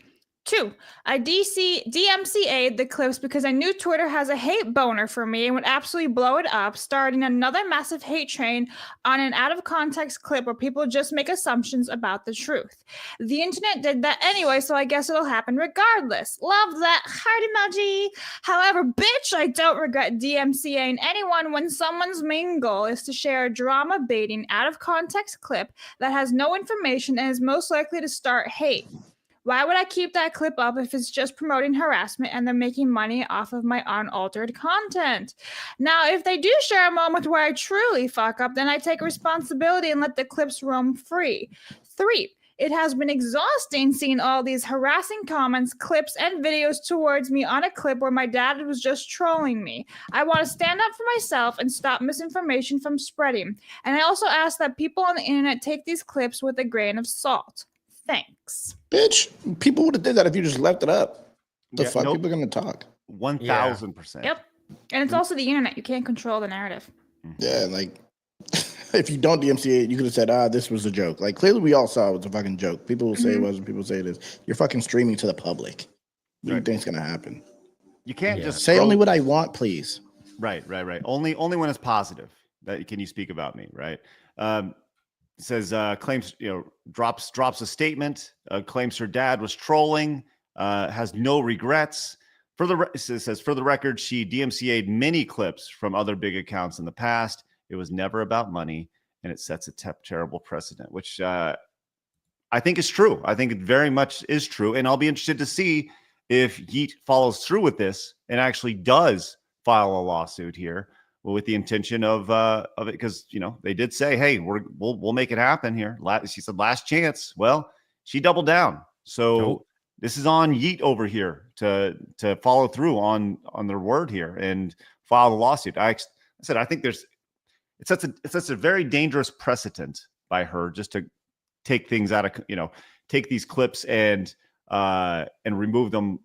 2. I DMCA'd the clips because I knew Twitter has a hate boner for me and would absolutely blow it up, starting another massive hate train on an out-of-context clip where people just make assumptions about the truth. The internet did that anyway, so I guess it'll happen regardless. Love that heart emoji. However, bitch, I don't regret DMCAing anyone when someone's main goal is to share a drama-baiting, out-of-context clip that has no information and is most likely to start hate. Why would I keep that clip up if it's just promoting harassment and they're making money off of my unaltered content? Now, if they do share a moment where I truly fuck up, then I take responsibility and let the clips roam free. 3. It has been exhausting seeing all these harassing comments, clips, and videos towards me on a clip where my dad was just trolling me. I want to stand up for myself and stop misinformation from spreading. And I also ask that people on the internet take these clips with a grain of salt. Thanks. Bitch, people would have did that if you just left it up. The fuck people are gonna talk. 1000%. Yep. And it's also the internet. You can't control the narrative. Yeah, like if you don't DMCA it, you could have said, this was a joke. Like clearly we all saw it was a fucking joke. People will say it wasn't, people say it is. You're fucking streaming to the public. What do you think's gonna happen? You can't just say only what I want, please. Right. Only when it's positive that can you speak about me, right? Says claims, drops a statement, claims her dad was trolling, has no regrets. It says for the record, she DMCA'd many clips from other big accounts in the past. It was never about money, and it sets a terrible precedent, which I think is true. I think it very much is true, and I'll be interested to see if Yeet follows through with this and actually does file a lawsuit here. With the intention of it, because they did say, "Hey, we'll make it happen here." She said, "Last chance." Well, she doubled down. So this is on Yeet over here to follow through on their word here and file the lawsuit. I said I think it's such a very dangerous precedent by her just to take things out of take these clips and remove them.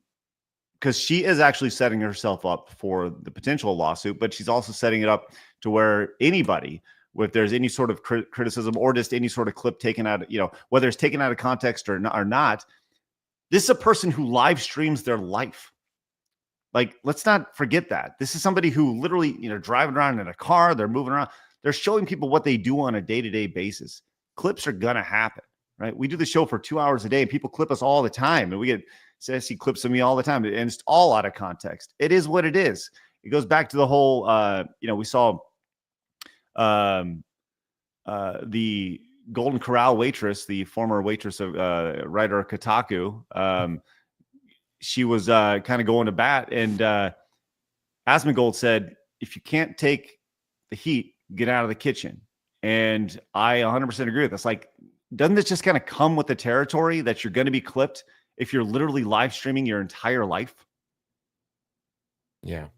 Because she is actually setting herself up for the potential lawsuit, but she's also setting it up to where anybody, if there's any sort of criticism or just any sort of clip taken out, whether it's taken out of context or not, this is a person who live streams their life. Like, let's not forget that. This is somebody who literally, driving around in a car, they're moving around, they're showing people what they do on a day-to-day basis. Clips are going to happen, right? We do the show for 2 hours a day and people clip us all the time, and we get sassy clips of me all the time, and it's all out of context. It is what it is. It goes back to the whole, we saw the Golden Corral waitress, the former waitress of writer Kotaku. She was kind of going to bat, and Asmongold said, "If you can't take the heat, get out of the kitchen." And I 100% agree with this. Like, doesn't this just kind of come with the territory that you're going to be clipped if you're literally live streaming your entire life? Yeah.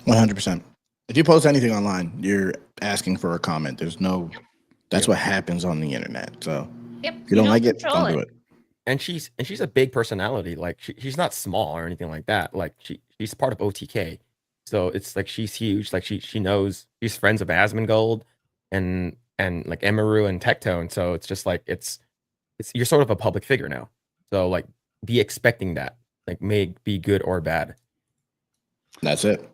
100%. If you post anything online, you're asking for a comment. That's what happens on the internet. So if you don't like it, don't do it. And she's a big personality. Like she's not small or anything like that. Like she's part of OTK. So it's like she's huge. Like she knows, she's friends with Asmongold and like Emaru and Tectone. So it's just like it's you're sort of a public figure now. So like be expecting that. Like may be good or bad. That's it.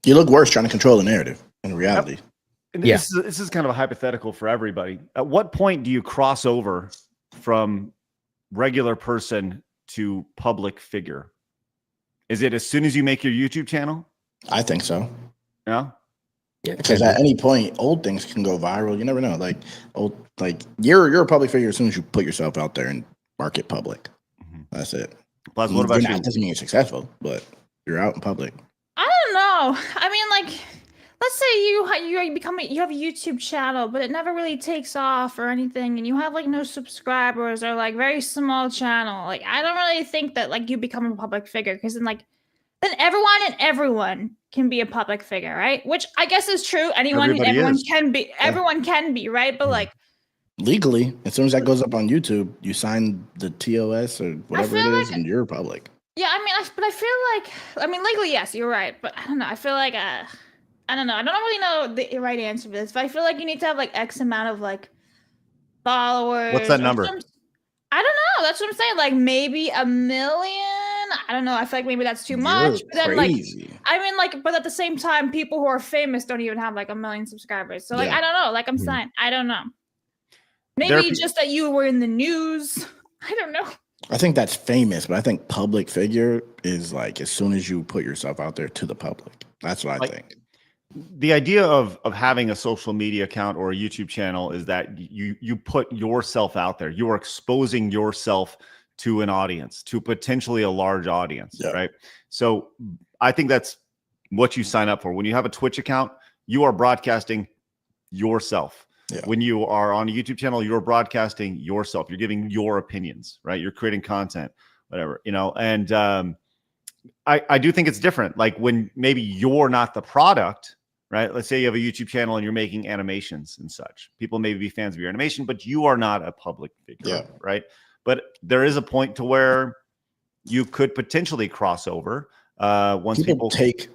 You look worse trying to control the narrative in reality. And this is kind of a hypothetical for everybody. At what point do you cross over from regular person to public figure? Is it as soon as you make your YouTube channel? I think so. Yeah. Yeah, Because at any point, old things can go viral. You never know. Like you're a public figure as soon as you put yourself out there and market public. That's it. Plus, what about you? Doesn't mean you're successful, but you're out in public. I don't know. I mean, like, let's say you have a YouTube channel, but it never really takes off or anything, and you have like no subscribers or like very small channel. Like, I don't really think that like you become a public figure, because then everyone can be a public figure, right? Which I guess is true. Everyone can be, right? But like legally, as soon as that goes up on YouTube, you sign the TOS or whatever it is, and you're public. Yeah, I mean, but I feel like, legally, yes, you're right. But I don't know. I feel like, I don't know. I don't really know the right answer for this, but I feel like you need to have like X amount of like followers. What's that number? I don't know. That's what I'm saying. Like maybe 1 million. I don't know. I feel like maybe that's too much. But then, crazy. But at the same time, people who are famous don't even have like 1 million subscribers. So like, I don't know. Like I'm saying, I don't know. Maybe just that you were in the news. I don't know. I think that's famous, but I think public figure is like as soon as you put yourself out there to the public. That's what I think. The idea of having a social media account or a YouTube channel is that you put yourself out there. You are exposing yourself to an audience, to potentially a large audience, right? So I think that's what you sign up for. When you have a Twitch account, you are broadcasting yourself. When you are on a YouTube channel, you're broadcasting yourself. You're giving your opinions, right? You're creating content, whatever, and I do think it's different. Like when maybe you're not the product, right? Let's say you have a YouTube channel and you're making animations and such. People may be fans of your animation, but you are not a public figure, right? But there is a point to where you could potentially cross over once people take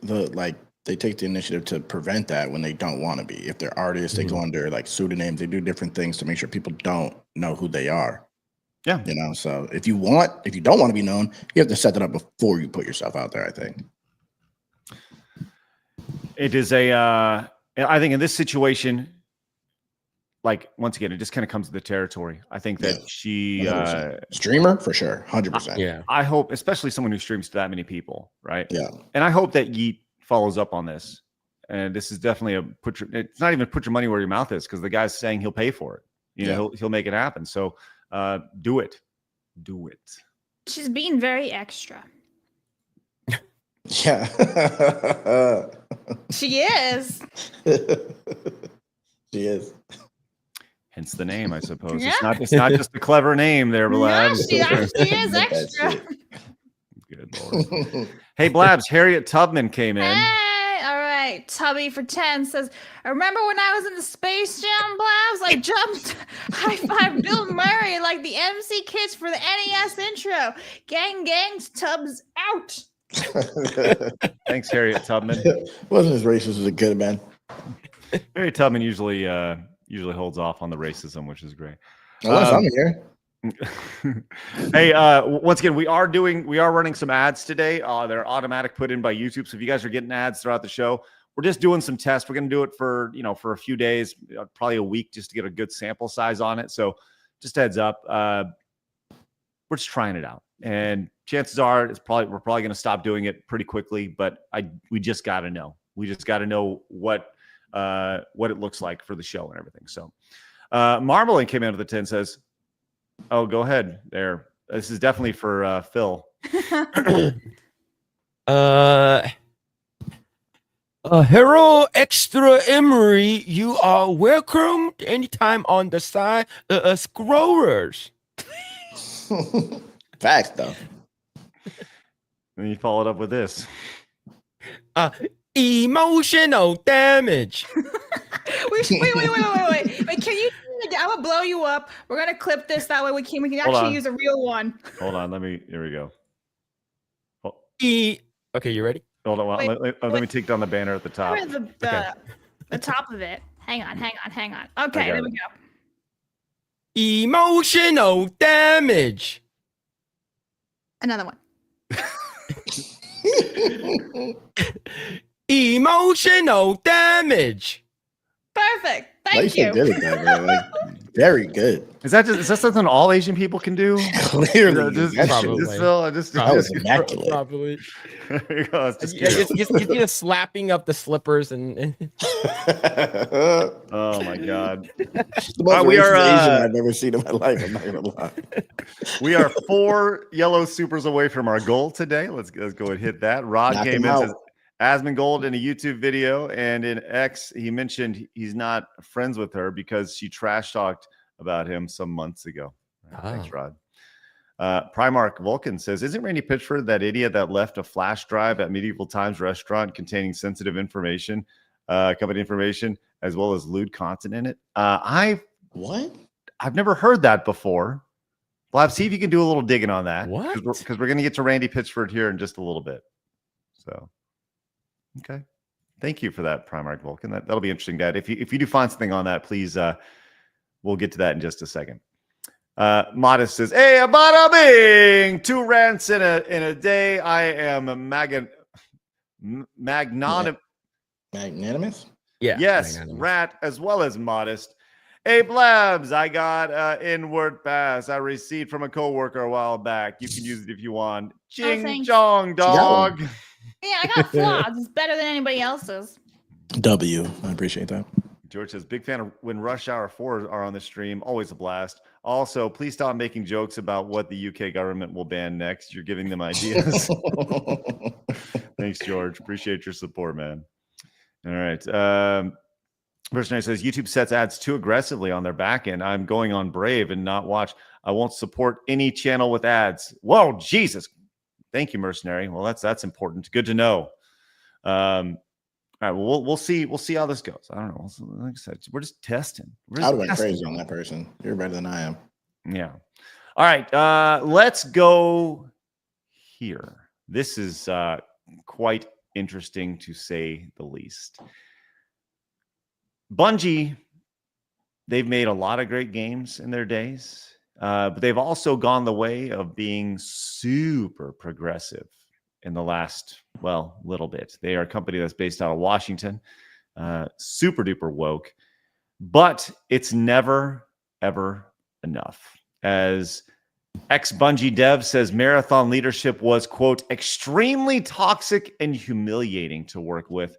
they take the initiative to prevent that when they don't want to be. If they're artists, they go under like pseudonyms. They do different things to make sure people don't know who they are. Yeah. So if you don't want to be known, you have to set that up before you put yourself out there, I think. It is I think in this situation, like, once again, it just kind of comes to the territory. I think that she streamer for sure, 100%. Yeah. I hope, especially someone who streams to that many people, right? Yeah. And I hope that Yeet follows up on this. And this is definitely it's not even put your money where your mouth is, because the guy's saying he'll pay for it. He'll make it happen. So do it. She's being very extra. Yeah. She is. She is. Hence the name, I suppose. Yeah. It's not just a clever name there, Blabs. Yeah, she is extra. Good Lord. Hey, Blabs, Harriet Tubman came in. Hey, all right. Tubby for 10 says, I remember when I was in the Space Jam, Blabs, I jumped high-five Bill Murray like the MC Kids for the NES intro. Gangs, Tubbs out. Thanks, Harriet Tubman. Wasn't as racist as a good man. Harriet Tubman usually holds off on the racism, which is great. Unless I'm here. Hey, once again, we are running some ads today. They're automatic put in by YouTube. So if you guys are getting ads throughout the show, we're just doing some tests. We're going to do it for a few days, probably a week, just to get a good sample size on it. So just heads up, we're just trying it out, and chances are we're probably going to stop doing it pretty quickly. But we just got to know. We just got to know what it looks like for the show and everything. So Marmalade came out of the 10, says, oh, go ahead there. This is definitely for Phil. Hero Extra Emery, you are welcome anytime on the side scrollers. Facts, though. And you followed up with this. Emotional damage. Wait. Can you? I'm gonna blow you up. We're gonna clip this. That way we can actually use a real one. Hold on. Here we go. Okay, you ready? Hold on. Let me take down the banner at the top. Where's the top of it? Hang on. Okay, there we go. Emotional damage. Another one. Emotional damage. perfect. Thank You're you. so good at that, man. Like, very good. Is that something all Asian people can do? Clearly, just immaculate. Probably. There you go. It's just You're slapping up the slippers and oh my god. The most we are Asian I've ever seen in my life. I'm not gonna lie. We are 4 yellow supers away from our goal today. Let's go and hit that. Rod Knock came him in, out. says Asmongold in a YouTube video, and in X he mentioned he's not friends with her because she trash talked about him some months ago. Thanks, Rod. Primark Vulcan says, isn't Randy Pitchford that idiot that left a flash drive at Medieval Times restaurant containing sensitive information, company information, as well as lewd content in it? I've never heard that before. Well, see if you can do a little digging on that. What? Because we're going to get to Randy Pitchford here in just a little bit. So, okay. Thank you for that, Primark Vulcan. That'll be interesting, Dad. If you do find something on that, please, we'll get to that in just a second. Modest says, hey, bada bing! 2 rants in a day. I am magnanimous. Magnanimous? Yeah. Yes, magnanimous. rat as well as modest. Hey, Blabs, I got inward pass I received from a coworker a while back. You can use it if you want. Ching thanks. chong, dog. Yeah, I got flaws. It's better than anybody else's. W. I appreciate that. George says, big fan of when Rush Hour 4 are on the stream. Always a blast. Also, please stop making jokes about what the UK government will ban next. You're giving them ideas. Thanks, George. Appreciate your support, man. All right. Mercenary says, YouTube sets ads too aggressively on their back end. I'm going on Brave and not watch. I won't support any channel with ads. Whoa, Jesus. Thank you, Mercenary. Well, that's important. Good to know. All right, well, we'll see how this goes. I don't know. Like I said, we're just testing. I would have went crazy on that person. You're better than I am. Yeah. All right. Let's go here. This is quite interesting to say the least. Bungie, they've made a lot of great games in their days, but they've also gone the way of being super progressive in the last, little bit. They are a company that's based out of Washington, super duper woke, but it's never, ever enough. As ex-Bungie dev says, Marathon leadership was, quote, extremely toxic and humiliating to work with,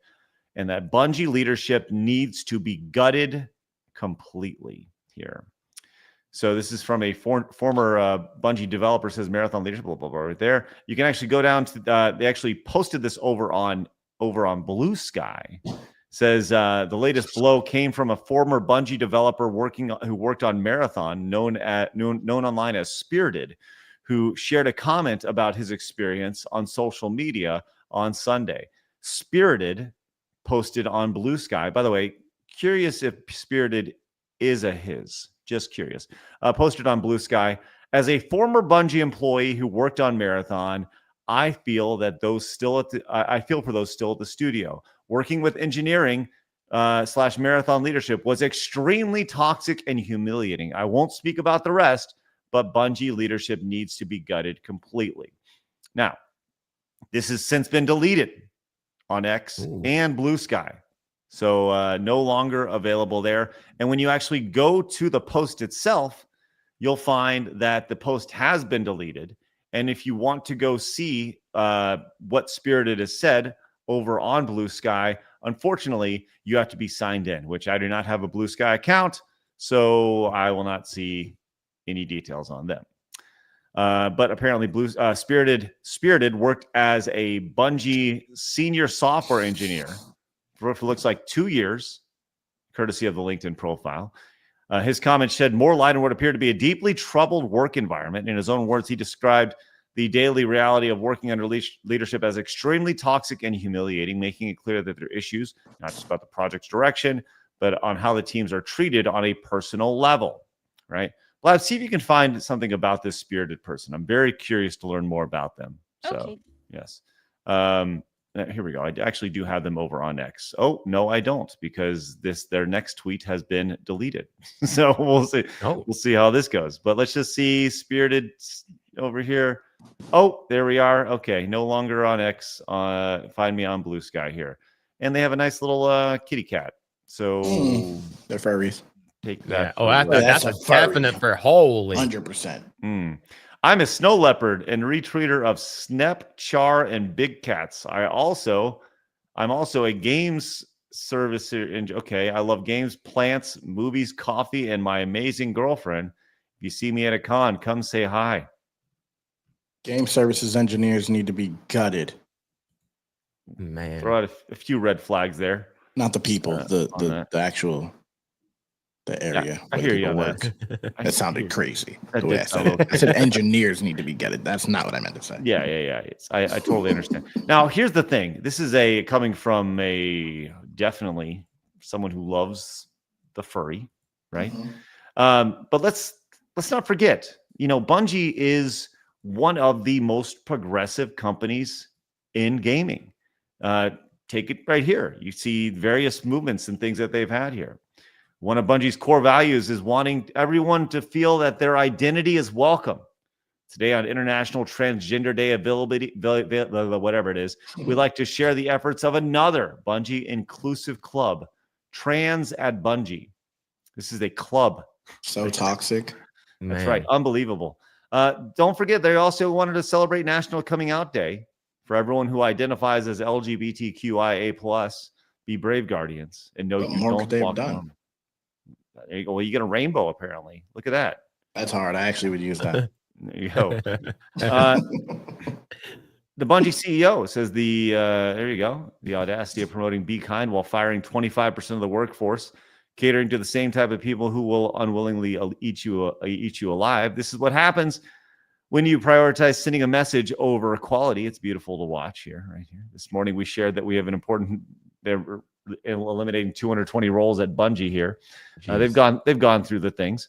and that Bungie leadership needs to be gutted completely here. So this is from a former Bungie developer, says Marathon leadership, blah, blah, blah, right there. You can actually go down to, they actually posted this over on Blue Sky. Says the latest blow came from a former Bungie developer who worked on Marathon, known online as Spirited, who shared a comment about his experience on social media on Sunday. Spirited posted on Blue Sky. By the way, curious if Spirited is a his. Just curious. Posted on Blue Sky. As a former Bungie employee who worked on Marathon, I feel that I feel for those still at the studio. Working with engineering / Marathon leadership was extremely toxic and humiliating. I won't speak about the rest, but Bungie leadership needs to be gutted completely. Now, this has since been deleted on X and Blue Sky. So no longer available there. And when you actually go to the post itself, you'll find that the post has been deleted. And if you want to go see what Spirited has said over on Blue Sky, unfortunately, you have to be signed in, which I do not have a Blue Sky account, so I will not see any details on them. But apparently Spirited worked as a Bungie senior software engineer for what looks like 2 years, courtesy of the LinkedIn profile. His comments shed more light on what appeared to be a deeply troubled work environment. In his own words, he described the daily reality of working under leadership as extremely toxic and humiliating, making it clear that there are issues, not just about the project's direction, but on how the teams are treated on a personal level, right? Well, see if you can find something about this Spirited person. I'm very curious to learn more about them. So, okay. Yes. Here we go. I actually do have them over on X. Oh, no, I don't, because their next tweet has been deleted. So we'll see. We'll see how this goes. But let's just see Spirited over here. Oh, there we are. Okay, no longer on X. Find me on Blue Sky here. And they have a nice little kitty cat. So they're furries. Take Yeah. that. Oh, for that's a definite for holy 100%. I'm a snow leopard and retweeter of Snep, Char, and Big Cats. I'm also a games servicer. And okay, I love games, plants, movies, coffee, and my amazing girlfriend. If you see me at a con, come say hi. Game services engineers need to be gutted. Man, throw out a few red flags there. Not the people, the actual the area. Yeah, I hear you on work. That sounded crazy. The way I said it. I said engineers need to be gutted. That's not what I meant to say. Yeah. I totally understand. Now, here's the thing. This is coming from definitely someone who loves the furry, right? But let's not forget, Bungie is one of the most progressive companies in gaming. Take it right here. You see various movements and things that they've had here. One of Bungie's core values is wanting everyone to feel that their identity is welcome. Today on International Transgender Day availability, whatever it is, we like to share the efforts of another Bungie inclusive club, Trans at Bungie. This is a club. So toxic. That's right. Unbelievable. Don't forget, they also wanted to celebrate National Coming Out Day for everyone who identifies as LGBTQIA+. Be brave, guardians, and know you don't walk alone. There you go. Well, you get a rainbow, apparently. Look at that. That's hard. I actually would use that. There you go. The Bungie CEO says there you go. The audacity of promoting Be Kind while firing 25% of the workforce, catering to the same type of people who will unwillingly eat you alive. This is what happens when you prioritize sending a message over equality. It's beautiful to watch here, right here. This morning we shared that we have an important. They're eliminating 220 roles at Bungie here. They've gone through the things,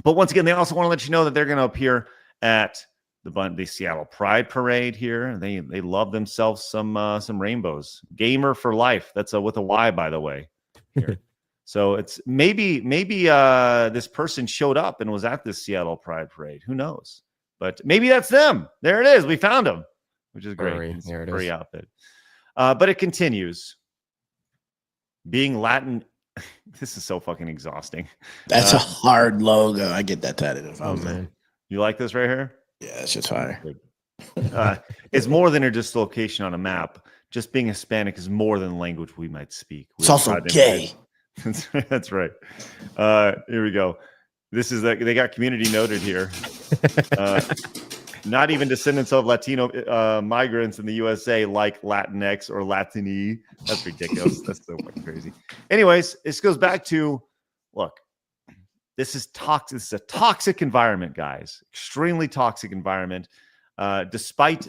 but once again, they also want to let you know that they're going to appear at the Seattle Pride Parade here. They love themselves some rainbows. Gamer for life. That's with a Y, by the way. Here. So it's maybe this person showed up and was at this Seattle Pride Parade. Who knows? But maybe that's them. There it is. We found them, which is great. There it is. Furry outfit. But it continues. Being Latin, this is so fucking exhausting. That's a hard logo. I get that tatted. Man. You like this right here? Yeah, it's just fire. It's more than a dislocation on a map. Just being Hispanic is more than the language we might speak. It's also gay. That's right. Here we go. This is they got community noted here. Not even descendants of Latino migrants in the USA like Latinx or Latini. That's ridiculous. That's so fucking crazy. Anyways, this goes back to, look, this is toxic. This is a toxic environment, guys. Extremely toxic environment. Despite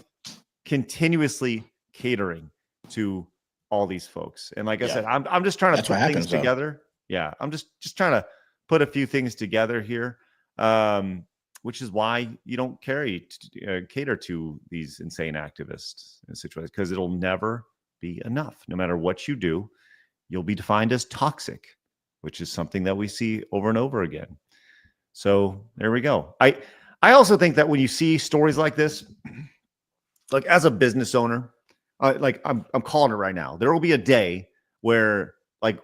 continuously catering to all these folks. And like I said, I'm just trying to put things together. Yeah, I'm just trying to put a few things together here. Which is why you don't cater to these insane activists in situations, because it'll never be enough. No matter what you do, you'll be defined as toxic, which is something that we see over and over again. So there we go. I also think that when you see stories like this, like as a business owner, like I'm calling it right now, there will be a day where like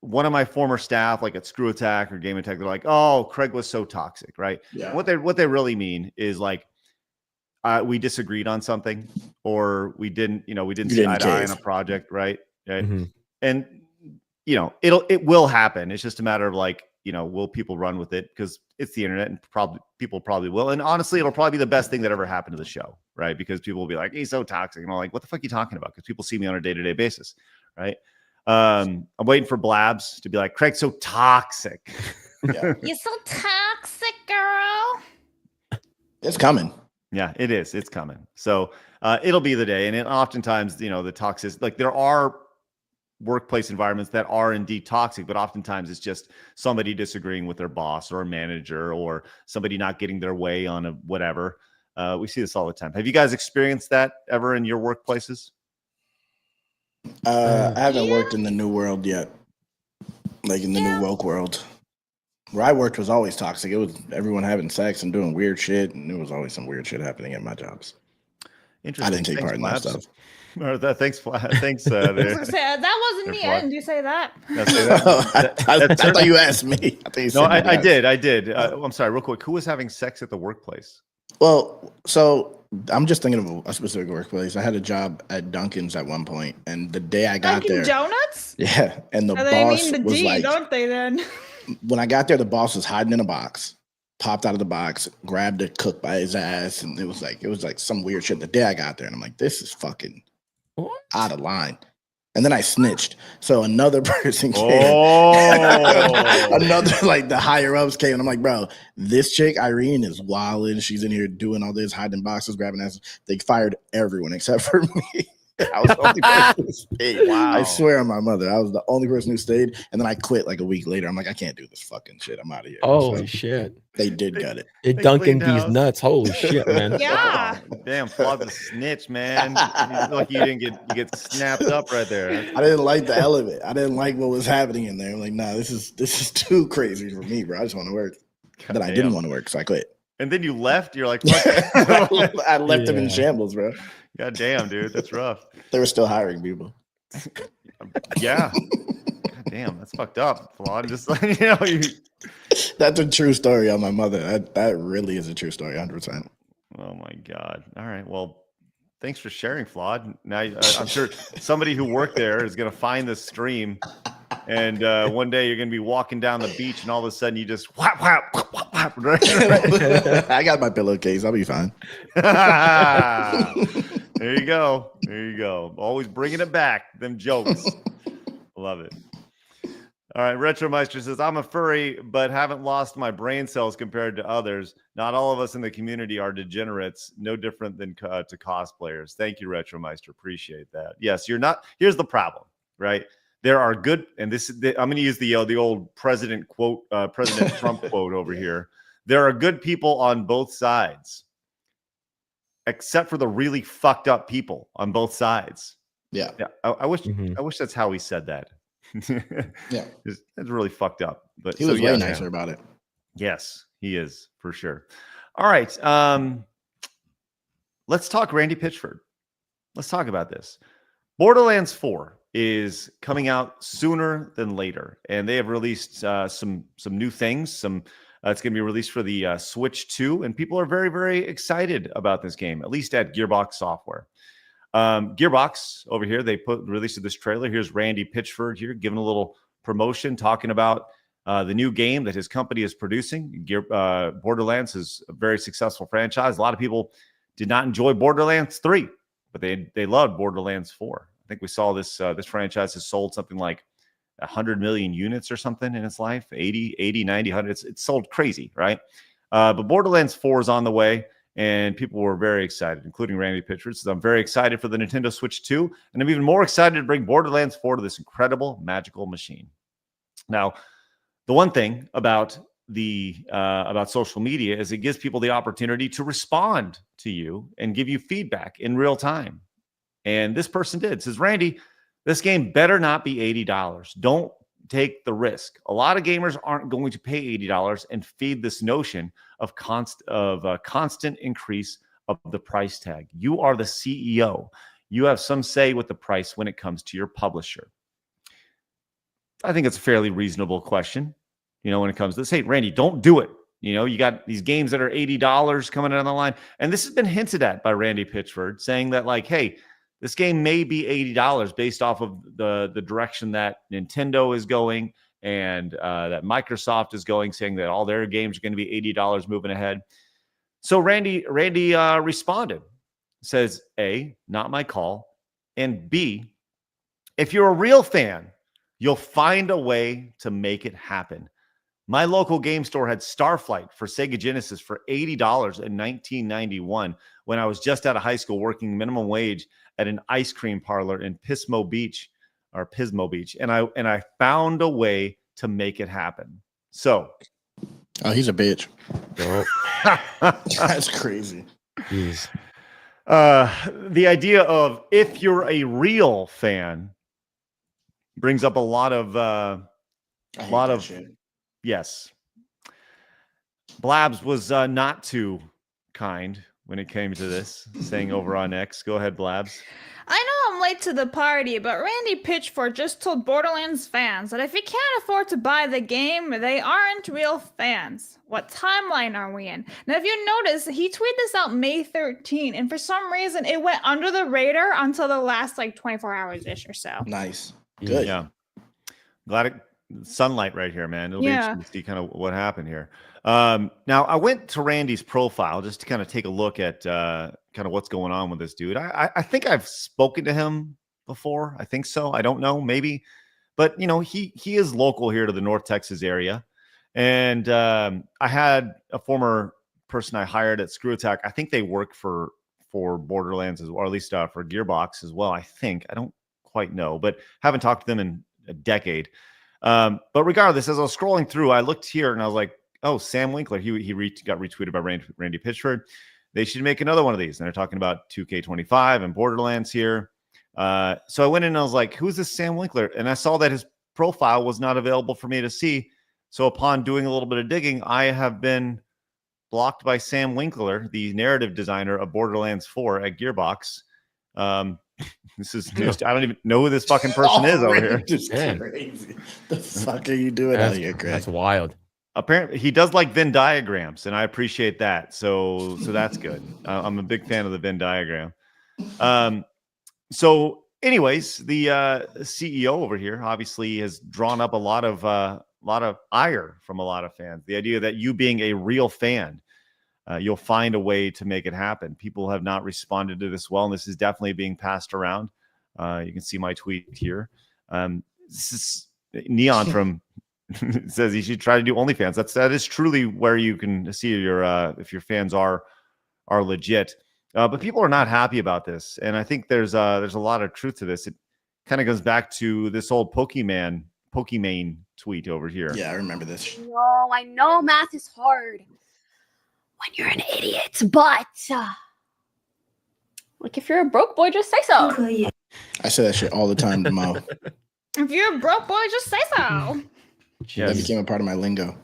one of my former staff, like at Screw Attack or Game Attack, they're like, "Oh, Craig was so toxic," right? Yeah. What they really mean is like, we disagreed on something, or we didn't see eye to eye on a project, right? Mm-hmm. And it will happen. It's just a matter of like, will people run with it? Because it's the internet, and people probably will. And honestly, it'll probably be the best thing that ever happened to the show, right? Because people will be like, "He's so toxic," and I'm like, "What the fuck are you talking about?" Because people see me on a day-to-day basis, right? I'm waiting for Blabs to be like, "Craig's so toxic." Yeah. You're so toxic, girl. It's coming. Yeah, it is. It's coming. So it'll be the day. And oftentimes, the toxic, like there are workplace environments that are indeed toxic, but oftentimes it's just somebody disagreeing with their boss or a manager or somebody not getting their way on a whatever. We see this all the time. Have you guys experienced that ever in your workplaces? I haven't worked in the new world yet, like in the new woke world. Where I worked was always toxic. It was everyone having sex and doing weird shit, and there was always some weird shit happening at my jobs. Interesting. I didn't take part in that stuff. Thanks, Thanks. I was gonna say, that wasn't me. I didn't do say that. I thought you asked me. I thought you said I did. I'm sorry, real quick. Who was having sex at the workplace? Well, so I'm just thinking of a specific workplace. I had a job at Dunkin's at one point, and the day I got Dunkin' there, Donuts? yeah, and the They boss mean the was D, like, don't they? Then when I got there, the boss was hiding in a box, popped out of the box, grabbed a cook by his ass, and it was like some weird shit. The day I got there, and I'm like, this is fucking out of line. And then I snitched. So another person came. Another, like, the higher ups came. And I'm like, bro, this chick, Irene, is wilding. She's in here doing all this, hiding boxes, grabbing asses. They fired everyone except for me. I was the only person who stayed. Wow. I swear on my mother, I was the only person who stayed. And then I quit like a week later. I'm like, I can't do this fucking shit. I'm out of here. Holy shit. They did gut it. It Dunkin' these nuts. Holy shit, man. Yeah. Damn, Flawd's a snitch, man. Like you get snapped up right there. I didn't like the element. I didn't like what was happening in there. I'm like, nah, this is too crazy for me, bro. I just want to work. Then I didn't want to work, so I quit. And then you left. You're like, fuck it. I left them in shambles, bro. God damn, dude, that's rough. They were still hiring people. Yeah. God damn, that's fucked up. Flawd. Just like, That's a true story on my mother. That really is a true story, 100%. Oh my God. All right. Well, thanks for sharing, Flawd. Now I'm sure somebody who worked there is gonna find this stream, and one day you're gonna be walking down the beach, and all of a sudden you just whap whap whap whap. Right? I got my pillowcase. I'll be fine. There you go. There you go. Always bringing it back. Them jokes. Love it. All right. Retromeister says, I'm a furry, but haven't lost my brain cells compared to others. Not all of us in the community are degenerates. No different than to cosplayers. Thank you, Retromeister. Appreciate that. Yes, you're not. Here's the problem, right? There are good, and I'm going to use the old President Trump quote over here. There are good people on both sides, except for the really fucked up people on both sides. Yeah. I wish that's how he said that. Yeah, it's really fucked up. But he was way nicer about it. Yes, he is for sure. All right, let's talk Randy Pitchford. Let's talk about this. Borderlands 4 is coming out sooner than later, and they have released some new things. It's going to be released for the Switch 2, and people are very, very excited about this game, at least at Gearbox Software. Gearbox over here, they released this trailer. Here's Randy Pitchford here giving a little promotion, talking about the new game that his company is producing. Borderlands is a very successful franchise. A lot of people did not enjoy Borderlands 3, but they loved Borderlands 4. I think we saw this franchise has sold something like 100 million units or something in its life, 80, 90, 100. It's sold crazy, right? But Borderlands 4 is on the way, and people were very excited, including Randy Pitchford. So I'm very excited for the Nintendo Switch 2, and I'm even more excited to bring Borderlands 4 to this incredible, magical machine. Now, the one thing about about social media is it gives people the opportunity to respond to you and give you feedback in real time. And this person did. It says, Randy, this game better not be $80. Don't take the risk. A lot of gamers aren't going to pay $80 and feed this notion of constant increase of the price tag. You are the CEO. You have some say with the price when it comes to your publisher. I think it's a fairly reasonable question, when it comes to this. Hey, Randy, don't do it. You got these games that are $80 coming down the line. And this has been hinted at by Randy Pitchford, saying that, like, hey, this game may be $80 based off of the direction that Nintendo is going and that Microsoft is going, saying that all their games are going to be $80 moving ahead. So Randy responded, says, A, not my call, and B, if you're a real fan, you'll find a way to make it happen. My local game store had Starflight for Sega Genesis for $80 in 1991 when I was just out of high school working minimum wage at an ice cream parlor in Pismo Beach, and I found a way to make it happen. So, he's a bitch. That's crazy. Jeez. The idea of if you're a real fan brings up a lot of shit. Yes. Blabs was not too kind when it came to this, saying over on X. Go ahead, Blabs. I know I'm late to the party, but Randy Pitchford just told Borderlands fans that if you can't afford to buy the game, they aren't real fans. What timeline are we in? Now, if you notice, he tweeted this out May 13, and for some reason, it went under the radar until the last, 24 hours-ish or so. Nice. Good. Yeah. Glad it sunlight right here, man. It'll be interesting to see kind of what happened here. Now, I went to Randy's profile just to kind of take a look at kind of what's going on with this dude. I think I've spoken to him before. I think so. I don't know, maybe. But, he is local here to the North Texas area. And I had a former person I hired at Screw Attack. I think they work for Borderlands, or at least for Gearbox as well, I think. I don't quite know, but haven't talked to them in a decade. But regardless, as I was scrolling through, I looked here and I was like, oh, Sam Winkler, he got retweeted by Randy Pitchford. They should make another one of these. And they're talking about 2K25 and Borderlands here. So I went in and I was like, who's this Sam Winkler? And I saw that his profile was not available for me to see. So upon doing a little bit of digging, I have been blocked by Sam Winkler, the narrative designer of Borderlands 4 at Gearbox. This is news. I don't even know who this fucking person is over here. Just crazy. The fuck are you doing out here, Greg? That's wild. Apparently, he does like Venn diagrams, and I appreciate that. So that's good. I'm a big fan of the Venn diagram. So, anyways, the CEO over here obviously has drawn up a lot of ire from a lot of fans. The idea that you being a real fan, you'll find a way to make it happen. People have not responded to this well, and this is definitely being passed around. You can see my tweet here. This is Neon from says you should try to do OnlyFans. That is truly where you can see if your fans are legit. But people are not happy about this, and I think there's a lot of truth to this. It kind of goes back to this old Pokemon tweet over here. Yeah, I remember this. No, I know math is hard when you're an idiot, but if you're a broke boy, just say so. I say that shit all the time to Mo. If you're a broke boy, just say so. That became a part of my lingo.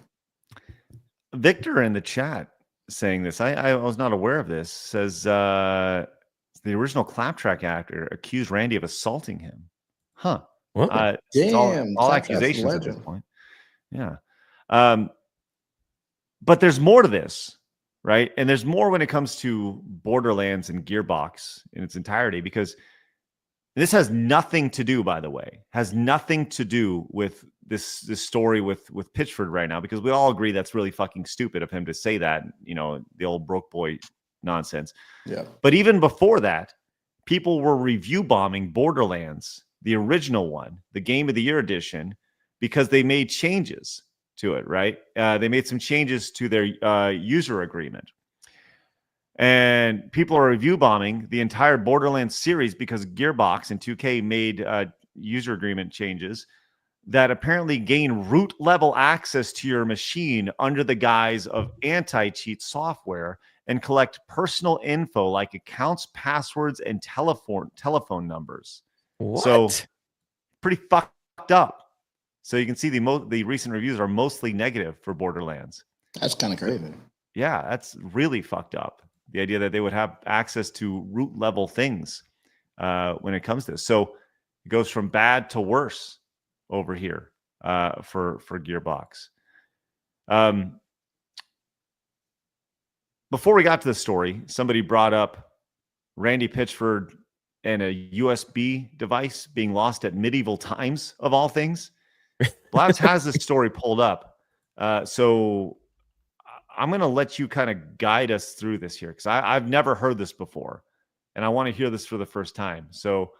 Victor in the chat saying this. I was not aware of this. Says the original Claptrack actor accused Randy of assaulting him. Huh. Damn. It's all accusations at this point. Yeah. But there's more to this, right? And there's more when it comes to Borderlands and Gearbox in its entirety, because this has nothing to do, by the way, with this story with Pitchford right now, because we all agree that's really fucking stupid of him to say that, the old broke boy nonsense. Yeah. But even before that, people were review bombing Borderlands, the original one, the Game of the Year edition, because they made changes to it, right? They made some changes to their user agreement. And people are review bombing the entire Borderlands series because Gearbox and 2K made user agreement changes that apparently gain root level access to your machine under the guise of anti-cheat software and collect personal info like accounts, passwords, and telephone numbers. What? So pretty fucked up. So you can see the recent reviews are mostly negative for Borderlands. That's kind of crazy. Yeah, that's really fucked up. The idea that they would have access to root level things when it comes to this. So it goes from bad to worse over here for Gearbox. Before we got to the story, somebody brought up Randy Pitchford and a USB device being lost at medieval times, of all things. Blabs has this story pulled up. So I'm going to let you kind of guide us through this here, because I've never heard this before, and I want to hear this for the first time. So,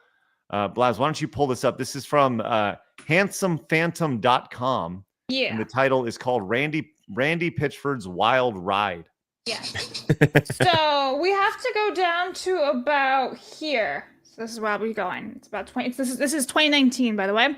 Blaz, why don't you pull this up? This is from handsomephantom.com. Yeah. And the title is called Randy Pitchford's Wild Ride. Yeah. So we have to go down to about here. So this is where we're going. It's about 20. This is 2019, by the way.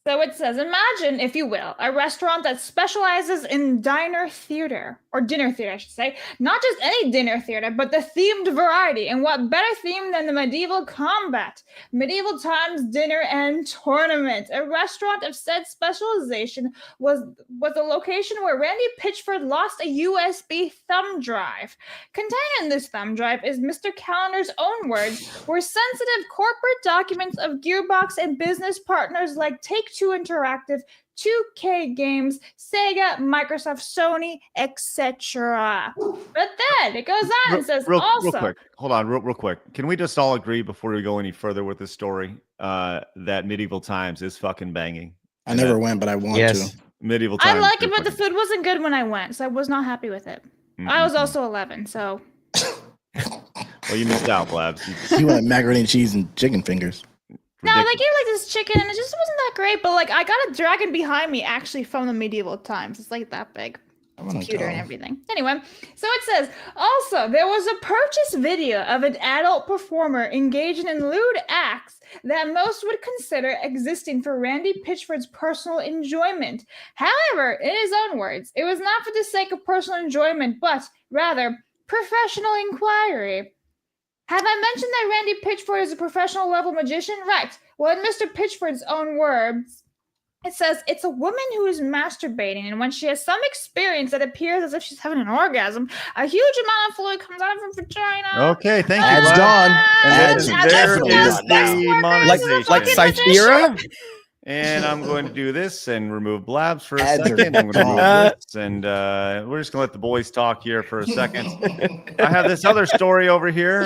So it says, imagine, if you will, a restaurant that specializes in dinner theater, or dinner theater, I should say. Not just any dinner theater, but the themed variety. And what better theme than the medieval combat, medieval times dinner and tournament. A restaurant of said specialization was the location where Randy Pitchford lost a USB thumb drive. Contained in this thumb drive is Mr. Calendar's own words, were sensitive corporate documents of Gearbox and business partners like Take-Two Interactive, 2K Games, Sega, Microsoft, Sony, etc. But then it goes on and says real also... quick. Hold on, real quick. Can we just all agree before we go any further with this story that Medieval Times is fucking banging? I never went, but I want to. Medieval Times. I like it, but the food wasn't good when I went, so I was not happy with it. I was also 11, so... Well, you missed out, Blabs. You want macaroni and cheese and chicken fingers. No, they gave like this chicken, and it just wasn't that great. But like, I got a dragon behind me, actually from the medieval times. It's like that big, computer and everything. Anyway, so it says also there was a purchase video of an adult performer engaging in lewd acts that most would consider existing for Randy Pitchford's personal enjoyment. However, in his own words, it was not for the sake of personal enjoyment, but rather professional inquiry. Have I mentioned that Randy Pitchford is a professional level magician? Right. Well, in Mr. Pitchford's own words, it says it's a woman who is masturbating, and when she has some experience that appears as if she's having an orgasm, a huge amount of fluid comes out of her vagina. Okay, thank you. Ads done. Ads there is the monetization. Like Cythera? And I'm going to do this and remove Blabs for a Ads are second. I'm going to remove gone. this, and we're just going to let the boys talk here for a second. I have this other story over here.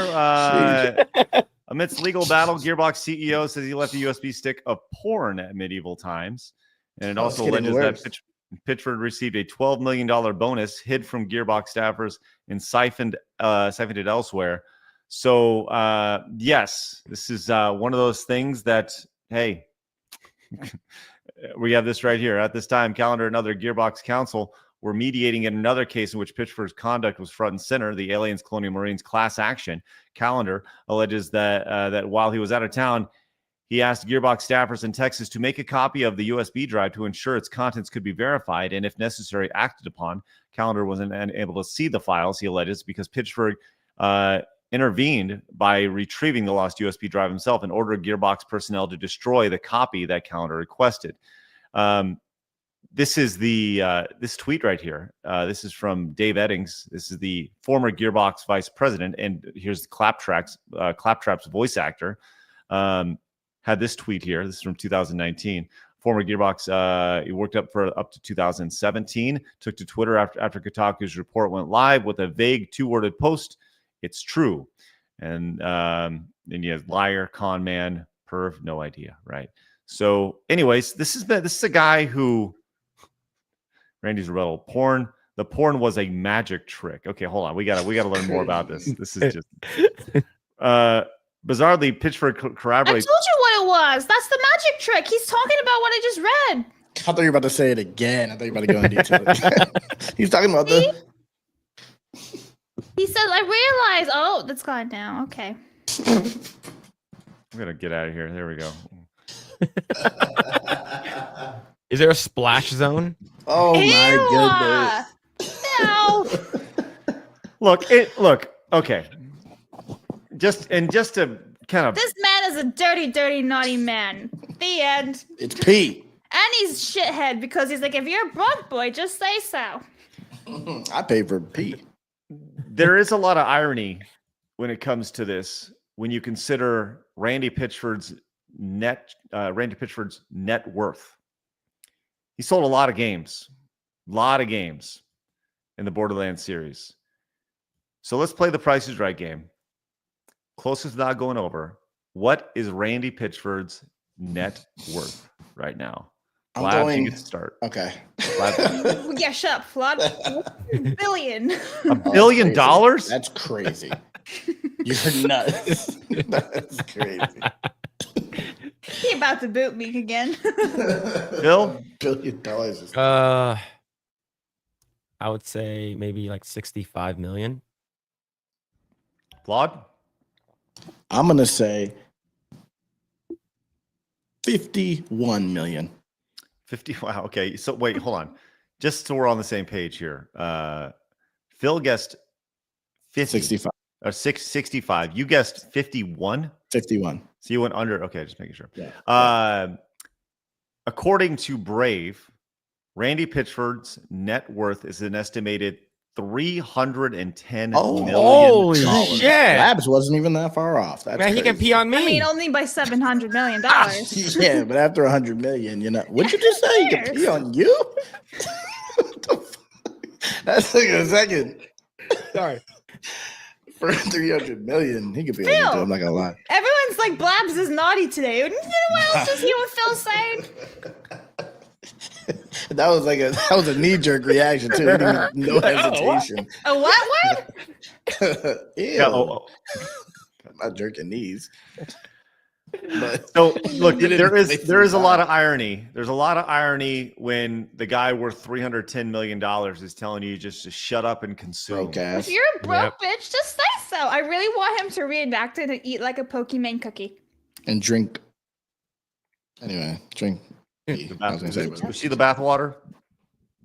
Amidst legal battle, Gearbox CEO says he left a USB stick of porn at Medieval Times. And it also alleges that Pitchford received a $12 million bonus hid from Gearbox staffers and siphoned it elsewhere. So, yes, this is one of those things that, hey, we have this right here. At this time, Calendar and other Gearbox counsel were mediating in another case in which Pitchford's conduct was front and center, the Aliens Colonial Marines class action. Calendar alleges that while he was out of town, he asked Gearbox staffers in Texas to make a copy of the USB drive to ensure its contents could be verified and, if necessary, acted upon. Calendar wasn't able to see the files, he alleges, because Pitchford intervened by retrieving the lost USB drive himself and ordered Gearbox personnel to destroy the copy that Calendar requested. This is this tweet right here. This is from Dave Eddings. This is the former Gearbox vice president, and here's Claptrap's voice actor. Had this tweet here. This is from 2019. Former Gearbox, he worked up to 2017. Took to Twitter after Kotaku's report went live with a vague two-worded post. It's true. And then you have liar, con man, perv, no idea, right? So, anyways, this is a guy who Randy's a rebel. Porn. The porn was a magic trick. Okay, hold on. We gotta learn more about this. This is just bizarrely Pitchford corroborates. I told you what it was. That's the magic trick. He's talking about what I just read. I thought you were about to say it again. I thought you were about to go into detail. He's talking about the. He says, I realize. Oh, that's gone now. Okay. I'm gonna get out of here. There we go. Is there a splash zone? Oh my goodness. No. Look. Okay. Just to kind of. This man is a dirty, dirty, naughty man. The end. It's Pete. And he's shithead because he's like, if you're a broke boy, just say so. I pay for Pete. There is a lot of irony when it comes to this. When you consider Randy Pitchford's net worth, he sold a lot of games in the Borderlands series. So let's play the Price is Right game. Closest not going over. What is Randy Pitchford's net worth right now? Glad you get to start. Okay. Yeah, shut up, Flawd. $1 billion. $1 billion? That's crazy. You're nuts. That's crazy. He about to boot me again. Bill? $1 billion. I would say maybe like 65 million. Flawd? I'm gonna say 51 million. 50. Wow. Okay. So wait, hold on. Just so we're on the same page here. Phil guessed 50. 65. Or 65. You guessed 51? 51. So you went under. Okay, just making sure. Yeah. According to Brave, Randy Pitchford's net worth is an estimated $310 million. Holy shit. Labs wasn't even that far off. That's Man, he can pee on me. I mean, only by $700 million. Yeah, but after 100 million, what'd you just say? He can pee on you? What the fuck? That's like a second. Sorry. For 300 million, he could be on you too. I'm not gonna lie. Everyone's like, Blabs is naughty today. What else is he with Phil saying? That was a knee-jerk reaction too. He didn't even, no hesitation. A what? Ew. Yeah, I'm not jerking knees. But so look, there is a lot of irony. There's a lot of irony when the guy worth $310 million is telling you just to shut up and consume. Okay. If you're a broke bitch, just say so. I really want him to reenact it and eat like a Pokemon cookie. And drink. Anyway, drink. Was she the bathwater?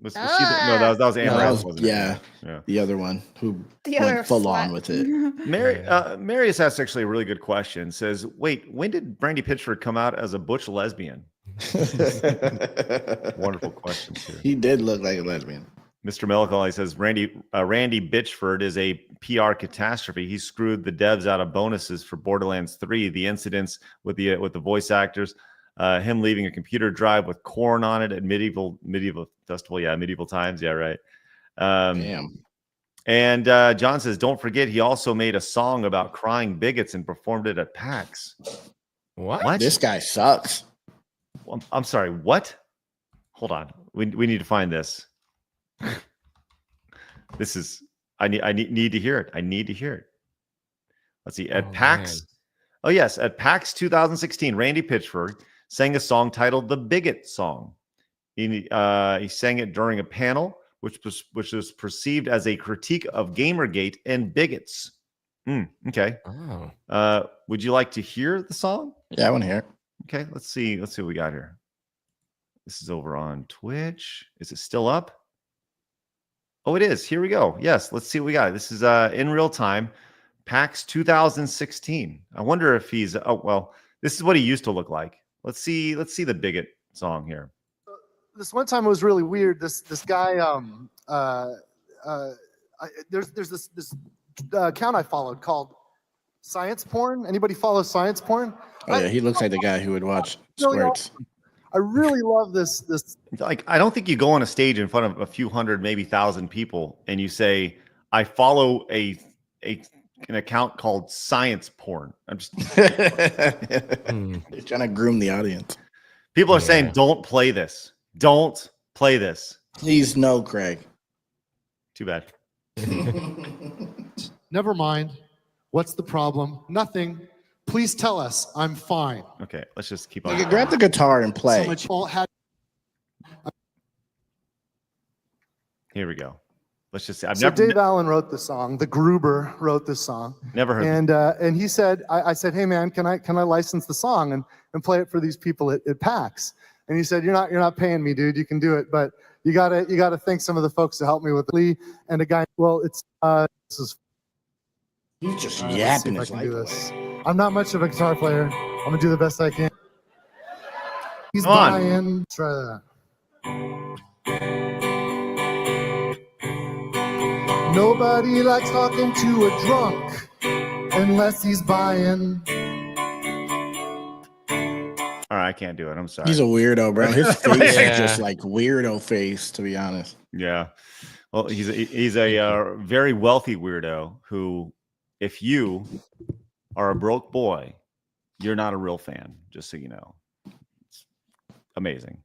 Was she no, that was Anne Rice, wasn't it? Yeah, the other one who went full on with it. Marius asked actually a really good question. Says, wait, when did Randy Pitchford come out as a butch lesbian? Wonderful questions here. He did look like a lesbian. Mr. Melancholy says Randy Pitchford is a PR catastrophe. He screwed the devs out of bonuses for Borderlands 3. The incidents with the voice actors. Him leaving a computer drive with corn on it at medieval festival. Yeah, medieval times. Yeah, right. Damn. And John says, don't forget, he also made a song about crying bigots and performed it at PAX. What? This guy sucks. I'm sorry. What? Hold on. We need to find this. This is. I need to hear it. I need to hear it. Let's see. At PAX. Man. Oh yes, at PAX 2016, Randy Pitchford sang a song titled "The Bigot Song." He sang it during a panel, which was perceived as a critique of Gamergate and bigots. Okay. Oh. Would you like to hear the song? Yeah, I want to hear it. Okay, let's see. Let's see what we got here. This is over on Twitch. Is it still up? Oh, it is. Here we go. Yes, let's see what we got. This is in real time. PAX 2016. I wonder if he's. Oh well, this is what he used to look like. Let's see the bigot song here. This one time it was really weird. This guy. There's this account I followed called Science Porn. Anybody follow Science Porn? Oh yeah, he looks like the guy who would watch squirts. I really love this. Like, I don't think you go on a stage in front of a few hundred, maybe 1,000 people, and you say, "I follow an account called Science Porn." I'm just He's trying to groom the audience. People are saying, "Don't play this. Don't play this." Please no, Craig. Too bad. Never mind. What's the problem? Nothing. Please tell us. I'm fine. Okay, let's just keep on. You grab the guitar and play. So much all had. Here we go. Let's just. Dave Allen wrote the song. The Gruber wrote this song. Never heard. And he said, I said, "Hey man, can I license the song and play it for these people at PAX?" And he said, "You're not paying me, dude. You can do it, but you gotta thank some of the folks to help me with Lee and a guy." Well, it's this is. He's just yapping his life away. I'm not much of a guitar player. I'm gonna do the best I can. He's buying. Try that. Nobody likes talking to a drunk unless he's buying. All right, I can't do it. I'm sorry. He's a weirdo, bro. His face is just like weirdo face, to be honest. Yeah. Well, he's a very wealthy weirdo who, if you are a broke boy, you're not a real fan, just so you know. It's amazing.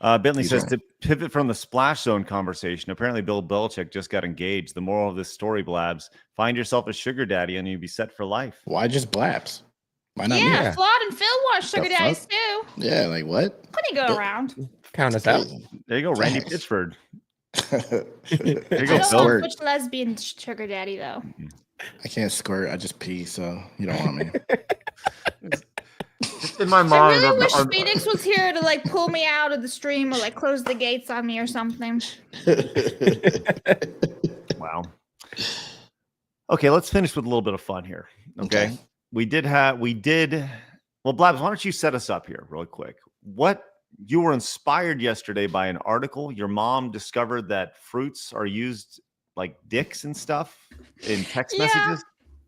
Bentley says, to pivot from the splash zone conversation, apparently Bill Belichick just got engaged. The moral of this story, Blabs, find yourself a sugar daddy and you'll be set for life. Why just Blabs? Why not? Yeah, Flawd and Phil want sugar daddies too. Yeah, like what? Plenty go around. Count us out. There you go, Randy Pitchford. There you go, Phil. Which lesbian sugar daddy though? I can't squirt. I just pee, so you don't want me. in my I mind. really wish Phoenix was here to like pull me out of the stream or like close the gates on me or something. Wow. Okay, let's finish with a little bit of fun here. Okay. We did. Well, Blabs, why don't you set us up here really quick? You were inspired yesterday by an article. Your mom discovered that fruits are used like dicks and stuff in text messages.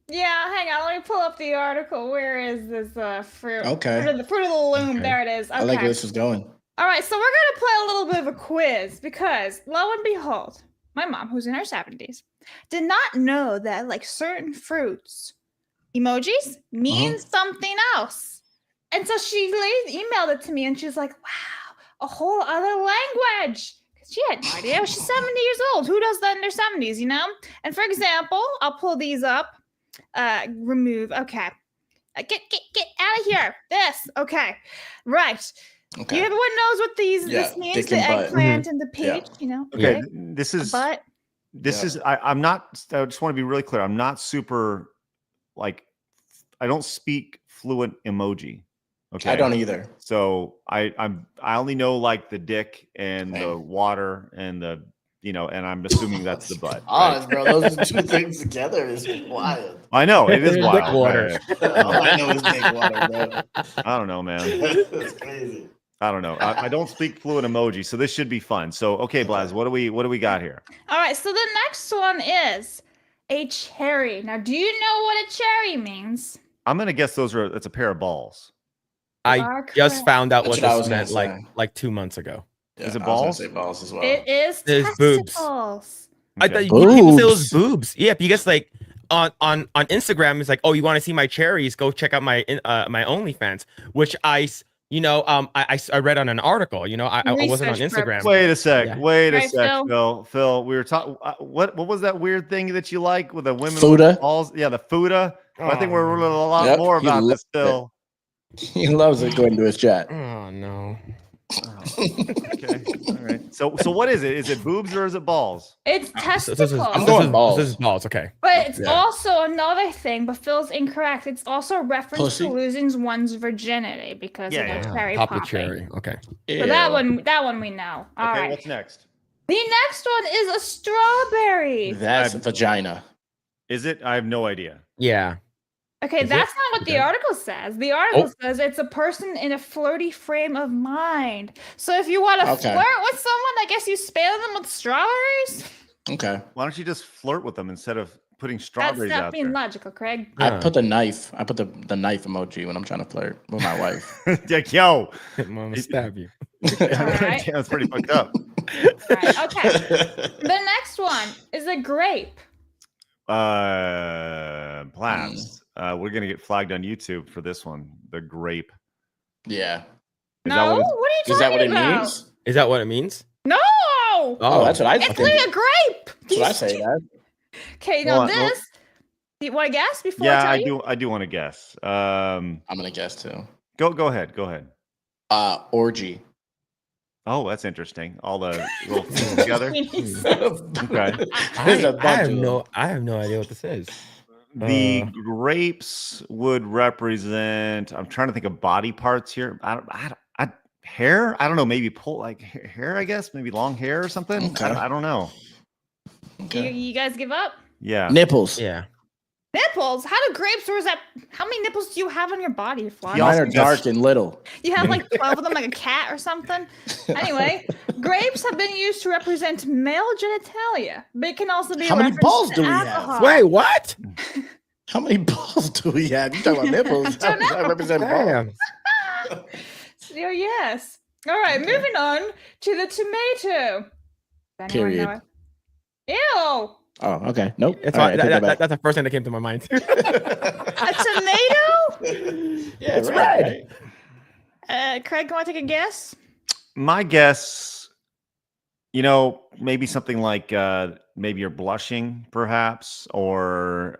Yeah, hang on. Let me pull up the article. Where is this fruit? Okay. Fruit of the loom. There it is. Okay. I like where this is going. All right, so we're going to play a little bit of a quiz because, lo and behold, my mom, who's in her 70s, did not know that like certain fruits, emojis, mean something else. And so she emailed it to me and she's like, wow, a whole other language. Because she had no idea. She's 70 years old. Who does that in their 70s, you know? And for example, I'll pull these up. Remove. Okay. Get out of here. This. Okay. Right. Okay. Everyone knows what this means. The eggplant and the peach, you know? Okay. This is, I just want to be really clear. I'm not super, like, I don't speak fluent emoji. Okay. I don't either. So I only know like the dick and the water and the, and I'm assuming that's the butt. Honest, bro. Those two things together is wild. I know it is wild. Dick water. All I know is dick water, bro. I don't know, man. That's crazy. I don't know. I don't speak fluent emoji, so this should be fun. So, okay, Blaz, what do we got here? All right. So the next one is a cherry. Now, do you know what a cherry means? I'm gonna guess it's a pair of balls. I just found out what That's what I this was meant gonna like 2 months ago. Yeah, is it I was balls? gonna say balls as well. It is There's boobs. testicles. I thought people say it was boobs. Yeah, because like on Instagram, it's like, oh, you want to see my cherries? Go check out my my OnlyFans, which I read on an article. I wasn't on Instagram. Wait a sec. Yeah. Wait a Right, sec, Phil. We were talking. What was that weird thing that you like with the women Futa? with balls? Yeah, the Futa. I think we're learning a lot more he about this, loves Phil. He loves it going to his chat. Oh no. Okay. All right. So what is it? Is it boobs or is it balls? It's testicles. I'm going balls. This is balls. Okay. But it's also another thing, but Phil's incorrect. It's also a reference Pussy? to losing one's virginity because of the cherry Pop the popping. cherry. Okay. So that one we know. All Okay. right. What's next? The next one is a strawberry. That's vagina. Is it? I have no idea. Yeah. Okay, Is that's it? not what the article says. The article says it's a person in a flirty frame of mind. So if you want to flirt with someone, I guess you spare them with strawberries. Okay. Why don't you just flirt with them instead of putting That's strawberries not out being there? logical, Craig. I put the knife. I put the knife emoji when I'm trying to flirt with my wife. Like, yo, I'm gonna stab you. right. That's pretty fucked up. All right, okay. The next one is a grape. Plans. We're gonna get flagged on YouTube for this one. The grape. Yeah. No, what are you Is that what talking it about? means? Is that what it means? No. Oh, that's what I It's think. like a grape. That's what I say. That. Okay, now this. Do you want to guess before I Yeah, tell I you? do. I do want to guess. I'm gonna guess too. Go ahead. Go ahead. Orgy. Oh, that's interesting. All the little things together. Okay. I have no idea what this is. The grapes would represent. I'm trying to think of body parts here. Hair. I don't know. Maybe pull like hair. I guess maybe long hair or something. Okay. I don't know. You guys give up? Yeah. Nipples. Yeah. Nipples? How do grapes? Or is that? How many nipples do you have on your body, Flawd? Mine are dark and little. You have like 12 of them, like a cat or something. Anyway, grapes have been used to represent male genitalia. They can also be. How many balls do we alcohol. have? Wait, what? How many balls do we have? You talking about nipples? I don't know. I represent balls. So, yes. All right, moving on to the tomato. Does anyone Period. know it? Ew. Oh, okay. Nope. It's All fine. right, I take that back. That's the first thing that came to my mind. A tomato? Yeah, It's right. Craig, you want to take a guess? My guess, maybe something like maybe you're blushing, perhaps, or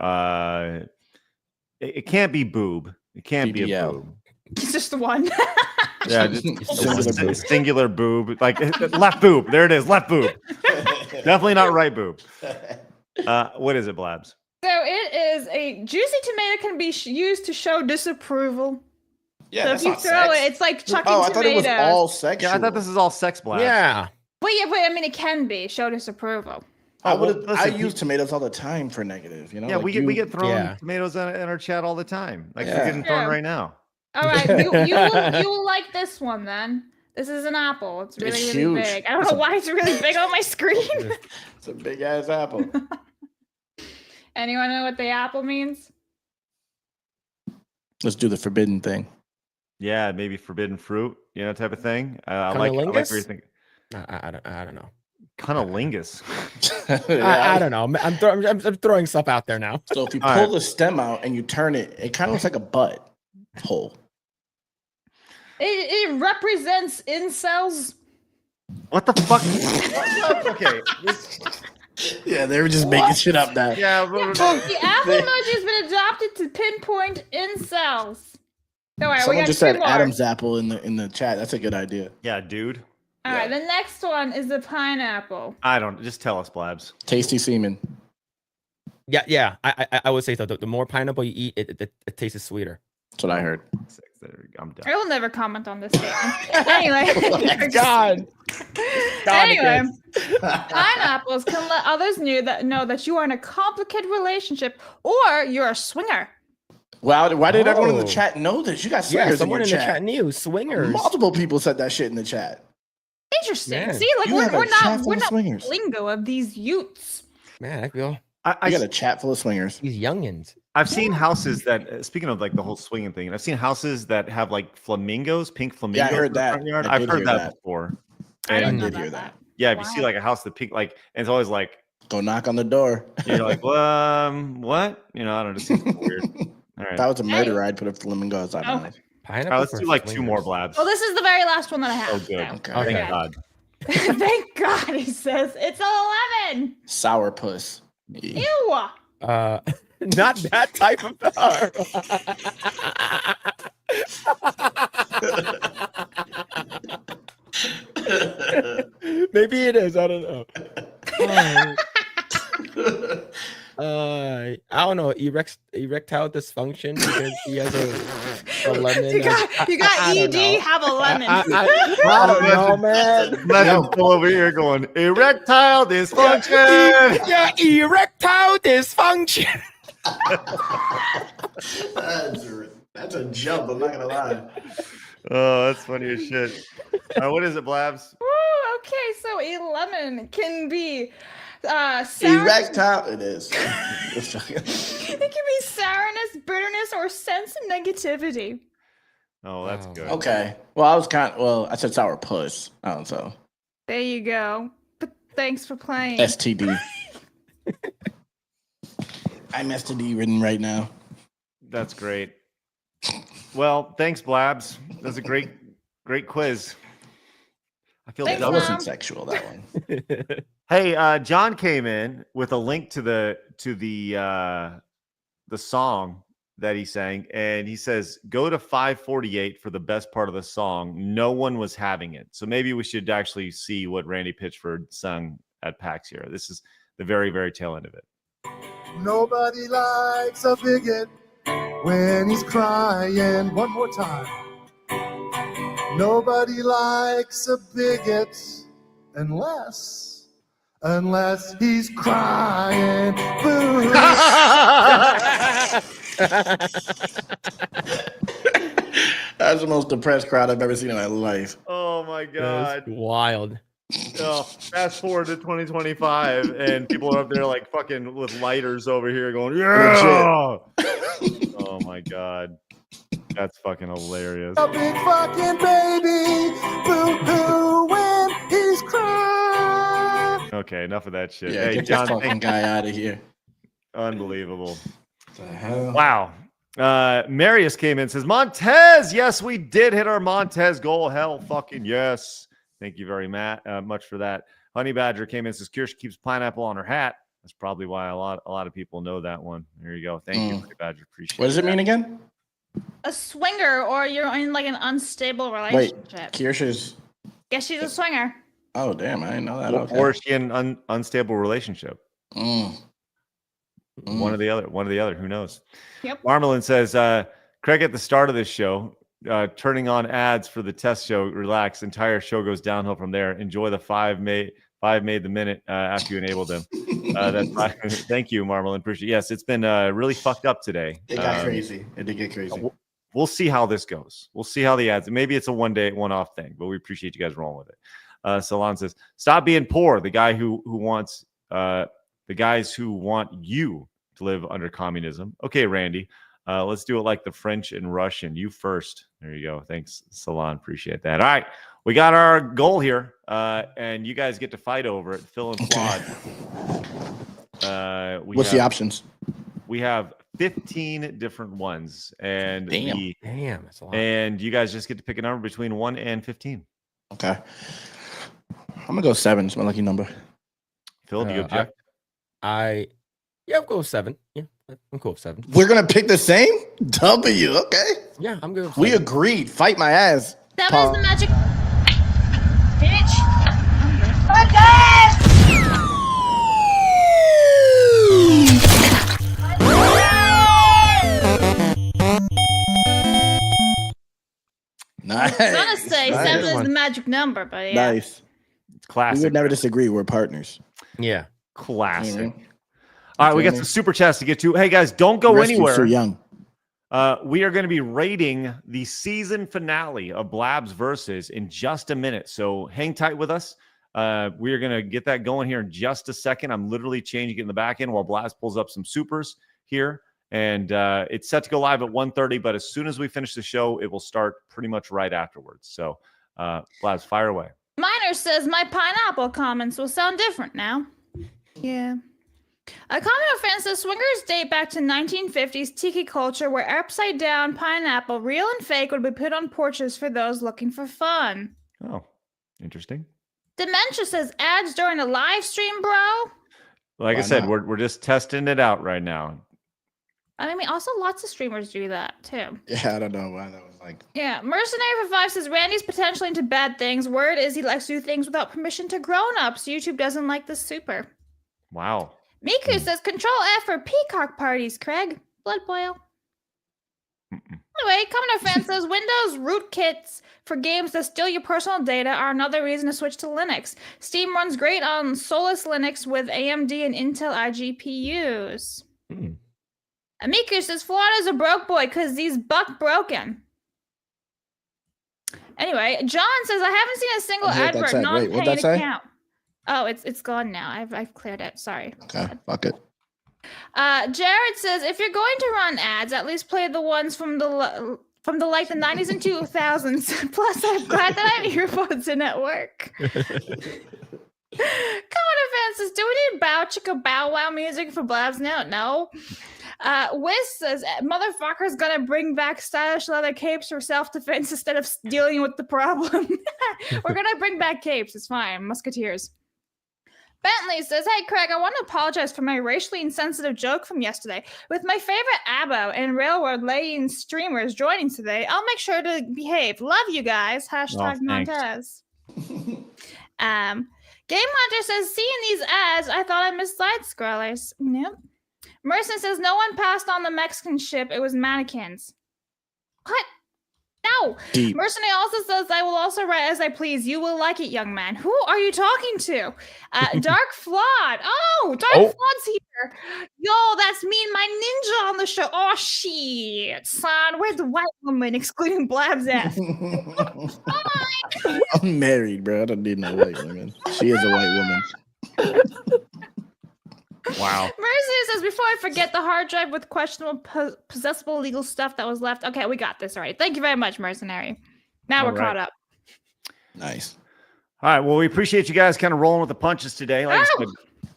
it can't be boob. It can't be a BBL. boob. It's just the one. Yeah, just singular boob. Like left boob. There it is. Left boob. Definitely not right boob. What is it, Blabs? So it is a juicy tomato can be used to show disapproval. Yeah, So that's if you not throw sex. it, it's like chucking Oh, I tomatoes. thought it was all sexual. Yeah, I thought this is all sex blast. Yeah. But yeah, but I mean, it can be. Show disapproval. I well, would. I listen, use tomatoes all the time for negative. You know. Yeah, like we get thrown Yeah. tomatoes in our chat all the time. Like Yeah. we're getting thrown Yeah. right now. All right, you will like this one then. This is an apple. It's really, It's really huge. big. I don't know why it's really big on my screen. It's a big ass apple. Anyone know what the apple means? Let's do the forbidden thing. Yeah, maybe forbidden fruit, type of thing. I like where you Cunnilingus? think. I don't know. Cunnilingus. I don't know. I'm throwing stuff out there now. So if you All pull right. the stem out and you turn it, it kind of looks like a butt hole. It represents incels. What the fuck? Okay. Yeah, they were just making shit up now. Yeah. The apple emoji has been adopted to pinpoint incels. Don't worry, we Someone got just two said more. Adam's apple in the chat. That's a good idea. Yeah, dude. All right, the next one is the pineapple. I don't. Just tell us, Blabs. Tasty semen. Yeah. I would say so. The more pineapple you eat, it tastes sweeter. That's what I heard. I'm done. I will never comment on this statement. Anyway. God. Anyway, pineapples can let others know that you are in a complicated relationship or you're a swinger. Wow, why did everyone in the Oh. chat know this? You got Yeah, swingers someone in in your the chat. chat knew swingers. Multiple people said that shit in the chat. Interesting. Man. See, like You have a we're chat not full of swingers. lingo of these youths. Man, I feel I got a chat full of swingers. these youngins. I've seen houses that, speaking of like the whole swinging thing, I've seen houses that have like flamingos, pink flamingos. heard in the that. front yard. I I've did heard hear that that. before. I And didn't know did about hear that. yeah, if you see like a house that pink, like, and it's always like, Go knock on the door. you're like, what? I don't know. It just seems weird. All right. If I was a murderer, I'd put a flamingo outside my Okay. house. Pineapple. All right, let's for do like two more swingers. Blabs. Well, this is the very last one that I have. Oh, good. so. Okay. Okay. Thank God. Thank God, he says. It's 11. Sour puss. Ew. Not that type of dog. Maybe it is. I don't know. I don't know. Erectile dysfunction because he has a lemon. You got I don't ED, know. have a lemon. I don't know, man. Imagine Phil over here going, erectile dysfunction. Yeah, erectile dysfunction. That's a jump. I'm not gonna lie. Oh, that's funny as shit. What is it, Blabs? Ooh, okay, so 11 can be sourness. Erectile. It is. It can be sourness, bitterness, or sense of negativity. Oh, that's good. Okay. Well, I said sour puss. Oh, so There you go. But thanks for playing. STD. I'm STD ridden right now. That's great. Well, thanks, Blabs. That was a great quiz. I feel Thanks, That dumb. wasn't sexual. That one. Hey, John came in with a link to the song that he sang, and he says, "Go to 548 for the best part of the song. No one was having it." So maybe we should actually see what Randy Pitchford sung at PAX here. This is the very, very tail end of it. Nobody likes a bigot when he's crying. One more time. Nobody likes a bigot unless he's crying. Boo. That's the most depressed crowd I've ever seen in my life. Oh my God. That's wild. Oh, fast forward to 2025, and people are up there like fucking with lighters over here going, yeah. Oh my God. That's fucking hilarious. A big fucking baby. Boo hoo when he's crying. Okay, enough of that shit. Yeah, Hey, get John, this fucking guy out of here. unbelievable. The hell? Wow. Marius came in and says, Montez. Yes, we did hit our Montez goal. Hell fucking yes. Thank you very much for that. Honey Badger came in and says, Kirsch keeps pineapple on her hat. That's probably why a lot of people know that one. There you go. Thank you, Honey Badger. Appreciate it. What does it mean again? A swinger, or you're in like an unstable Wait, relationship. Kirsch is. Guess she's a swinger. Oh damn! I didn't know that. Okay. Or is she in an unstable relationship? One or the other. Who knows? Yep. Marmalin says, Craig, at the start of this show, turning on ads for the test show. Relax. Entire show goes downhill from there. Enjoy the five made the minute after you enable them. That's fine. Thank you, Marmalin. Appreciate it. Yes, it's been really fucked up today. It got crazy. It did get crazy. We'll see how this goes. We'll see how the ads. Maybe it's a one-off thing, but we appreciate you guys rolling with it. Salon says, "Stop being poor." The guy who wants the guys who want you to live under communism. Okay, Randy. Let's do it like the French and Russian. You first. There you go. Thanks, Salon. Appreciate that. All right. We got our goal here, and you guys get to fight over it. Phil and Flawd. What's the options? We have 15 different ones, and damn, that's a lot. And you guys just get to pick a number between 1 and 15. Okay. I'm gonna go 7. It's my lucky number. Phil, do you object? I'll go with 7. Yeah, I'm cool with 7. We're gonna pick the same W. Okay. Yeah, I'm good. We agreed. Fight my ass. That was the magic. Bitch. Nice. I was gonna say Nice. 7 is the magic number, but yeah. Nice. It's classic. We would never disagree. We're partners. Yeah. Classic. All right, we got some super chats to get to. Hey guys, don't go anywhere. So young. We are going to be rating the season finale of Blabs Versus in just a minute. So hang tight with us. We are going to get that going here in just a second. I'm literally changing it in the back end while Blabs pulls up some supers here. And it's set to go live at 1:30, but as soon as we finish the show, it will start pretty much right afterwards. So Blabs, fire away. Miner says my pineapple comments will sound different now. Yeah. A commenter fan says swingers date back to 1950s tiki culture where upside down pineapple, real and fake, would be put on porches for those looking for fun. Oh, interesting. Dementia says ads during a live stream, bro. Like I said, we're just testing it out right now. I mean, also lots of streamers do that too. Yeah, I don't know why that was like. Yeah, Mercenary for 5 says Randy's potentially into bad things. Word is he likes to do things without permission to grown-ups. YouTube doesn't like this super. Wow. Miku says Control F for peacock parties, Craig. Blood boil. Anyway, Commenter fan says Windows rootkits for games that steal your personal data are another reason to switch to Linux. Steam runs great on Solus Linux with AMD and Intel iGPUs. Miku says Flawd is a broke boy because he's buck broken. Anyway, John says I haven't seen a single advert non-paying account. Oh, it's gone now. I've cleared it. Sorry. Okay, fuck it. Jared says if you're going to run ads, at least play the ones from the like the 90s and 2000s. Plus, I'm glad that I have earphones in at work. Common says, do we need Bow Chicka Bow Wow music for Blabs now? No. Wiz says motherfucker's gonna bring back stylish leather capes for self-defense instead of dealing with the problem. We're gonna bring back capes. It's fine. Musketeers. Bentley says, hey, Craig, I want to apologize for my racially insensitive joke from yesterday. With my favorite ABBA and Railroad Lane streamers joining today, I'll make sure to behave. Love you guys. Hashtag Montez. Game Hunter says, seeing these ads, I thought I missed side scrollers. Nope. Merson says, no one passed on the Mexican ship. It was mannequins. What? No. Deep. Mercenary also says, I will also write as I please. You will like it, young man. Who are you talking to? Dark Flawd. Oh, Dark Flawd's here. Yo, that's me and my ninja on the show. Oh, shit. Son, where's the white woman, excluding Blab's ass? I'm married, bro. I don't need no white woman. She is a white woman. Wow. Mercy says, before I forget the hard drive with questionable possessible legal stuff that was left. Okay, we got this. All right. Thank you very much, Mercenary. Now we're caught up. Nice. All right. Well, we appreciate you guys kind of rolling with the punches today. Like I said,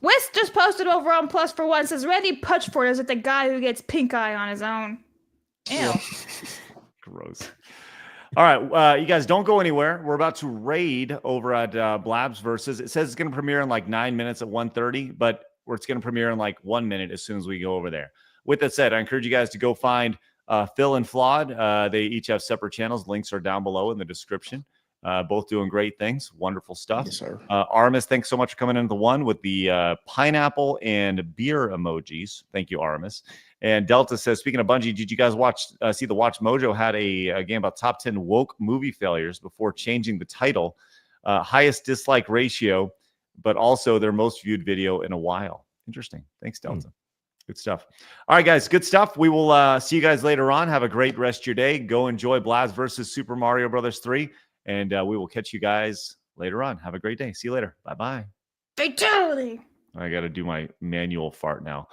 Wes just posted over on Plus for One. Says, Randy Pitchford is the guy who gets pink eye on his own. Ew. Gross. All right, you guys don't go anywhere. We're about to raid over at Blabs Versus. It says it's going to premiere in like 9 minutes at 1:30, but it's going to premiere in like 1 minute as soon as we go over there. With that said, I encourage you guys to go find Phil and Flawd. They each have separate channels. Links are down below in the description. Both doing great things. Wonderful stuff. Yes, sir. Aramis, thanks so much for coming into the one with the pineapple and beer emojis. Thank you, Aramis. And Delta says, speaking of Bungie, did you guys see the Watch Mojo had a game about top 10 woke movie failures before changing the title? Highest dislike ratio, but also their most viewed video in a while. Interesting. Thanks, Delta. Good stuff. All right, guys, good stuff. We will see you guys later on. Have a great rest of your day. Go enjoy Blaz versus Super Mario Brothers 3, and we will catch you guys later on. Have a great day. See you later. Bye-bye. Fatality. I got to do my manual fart now.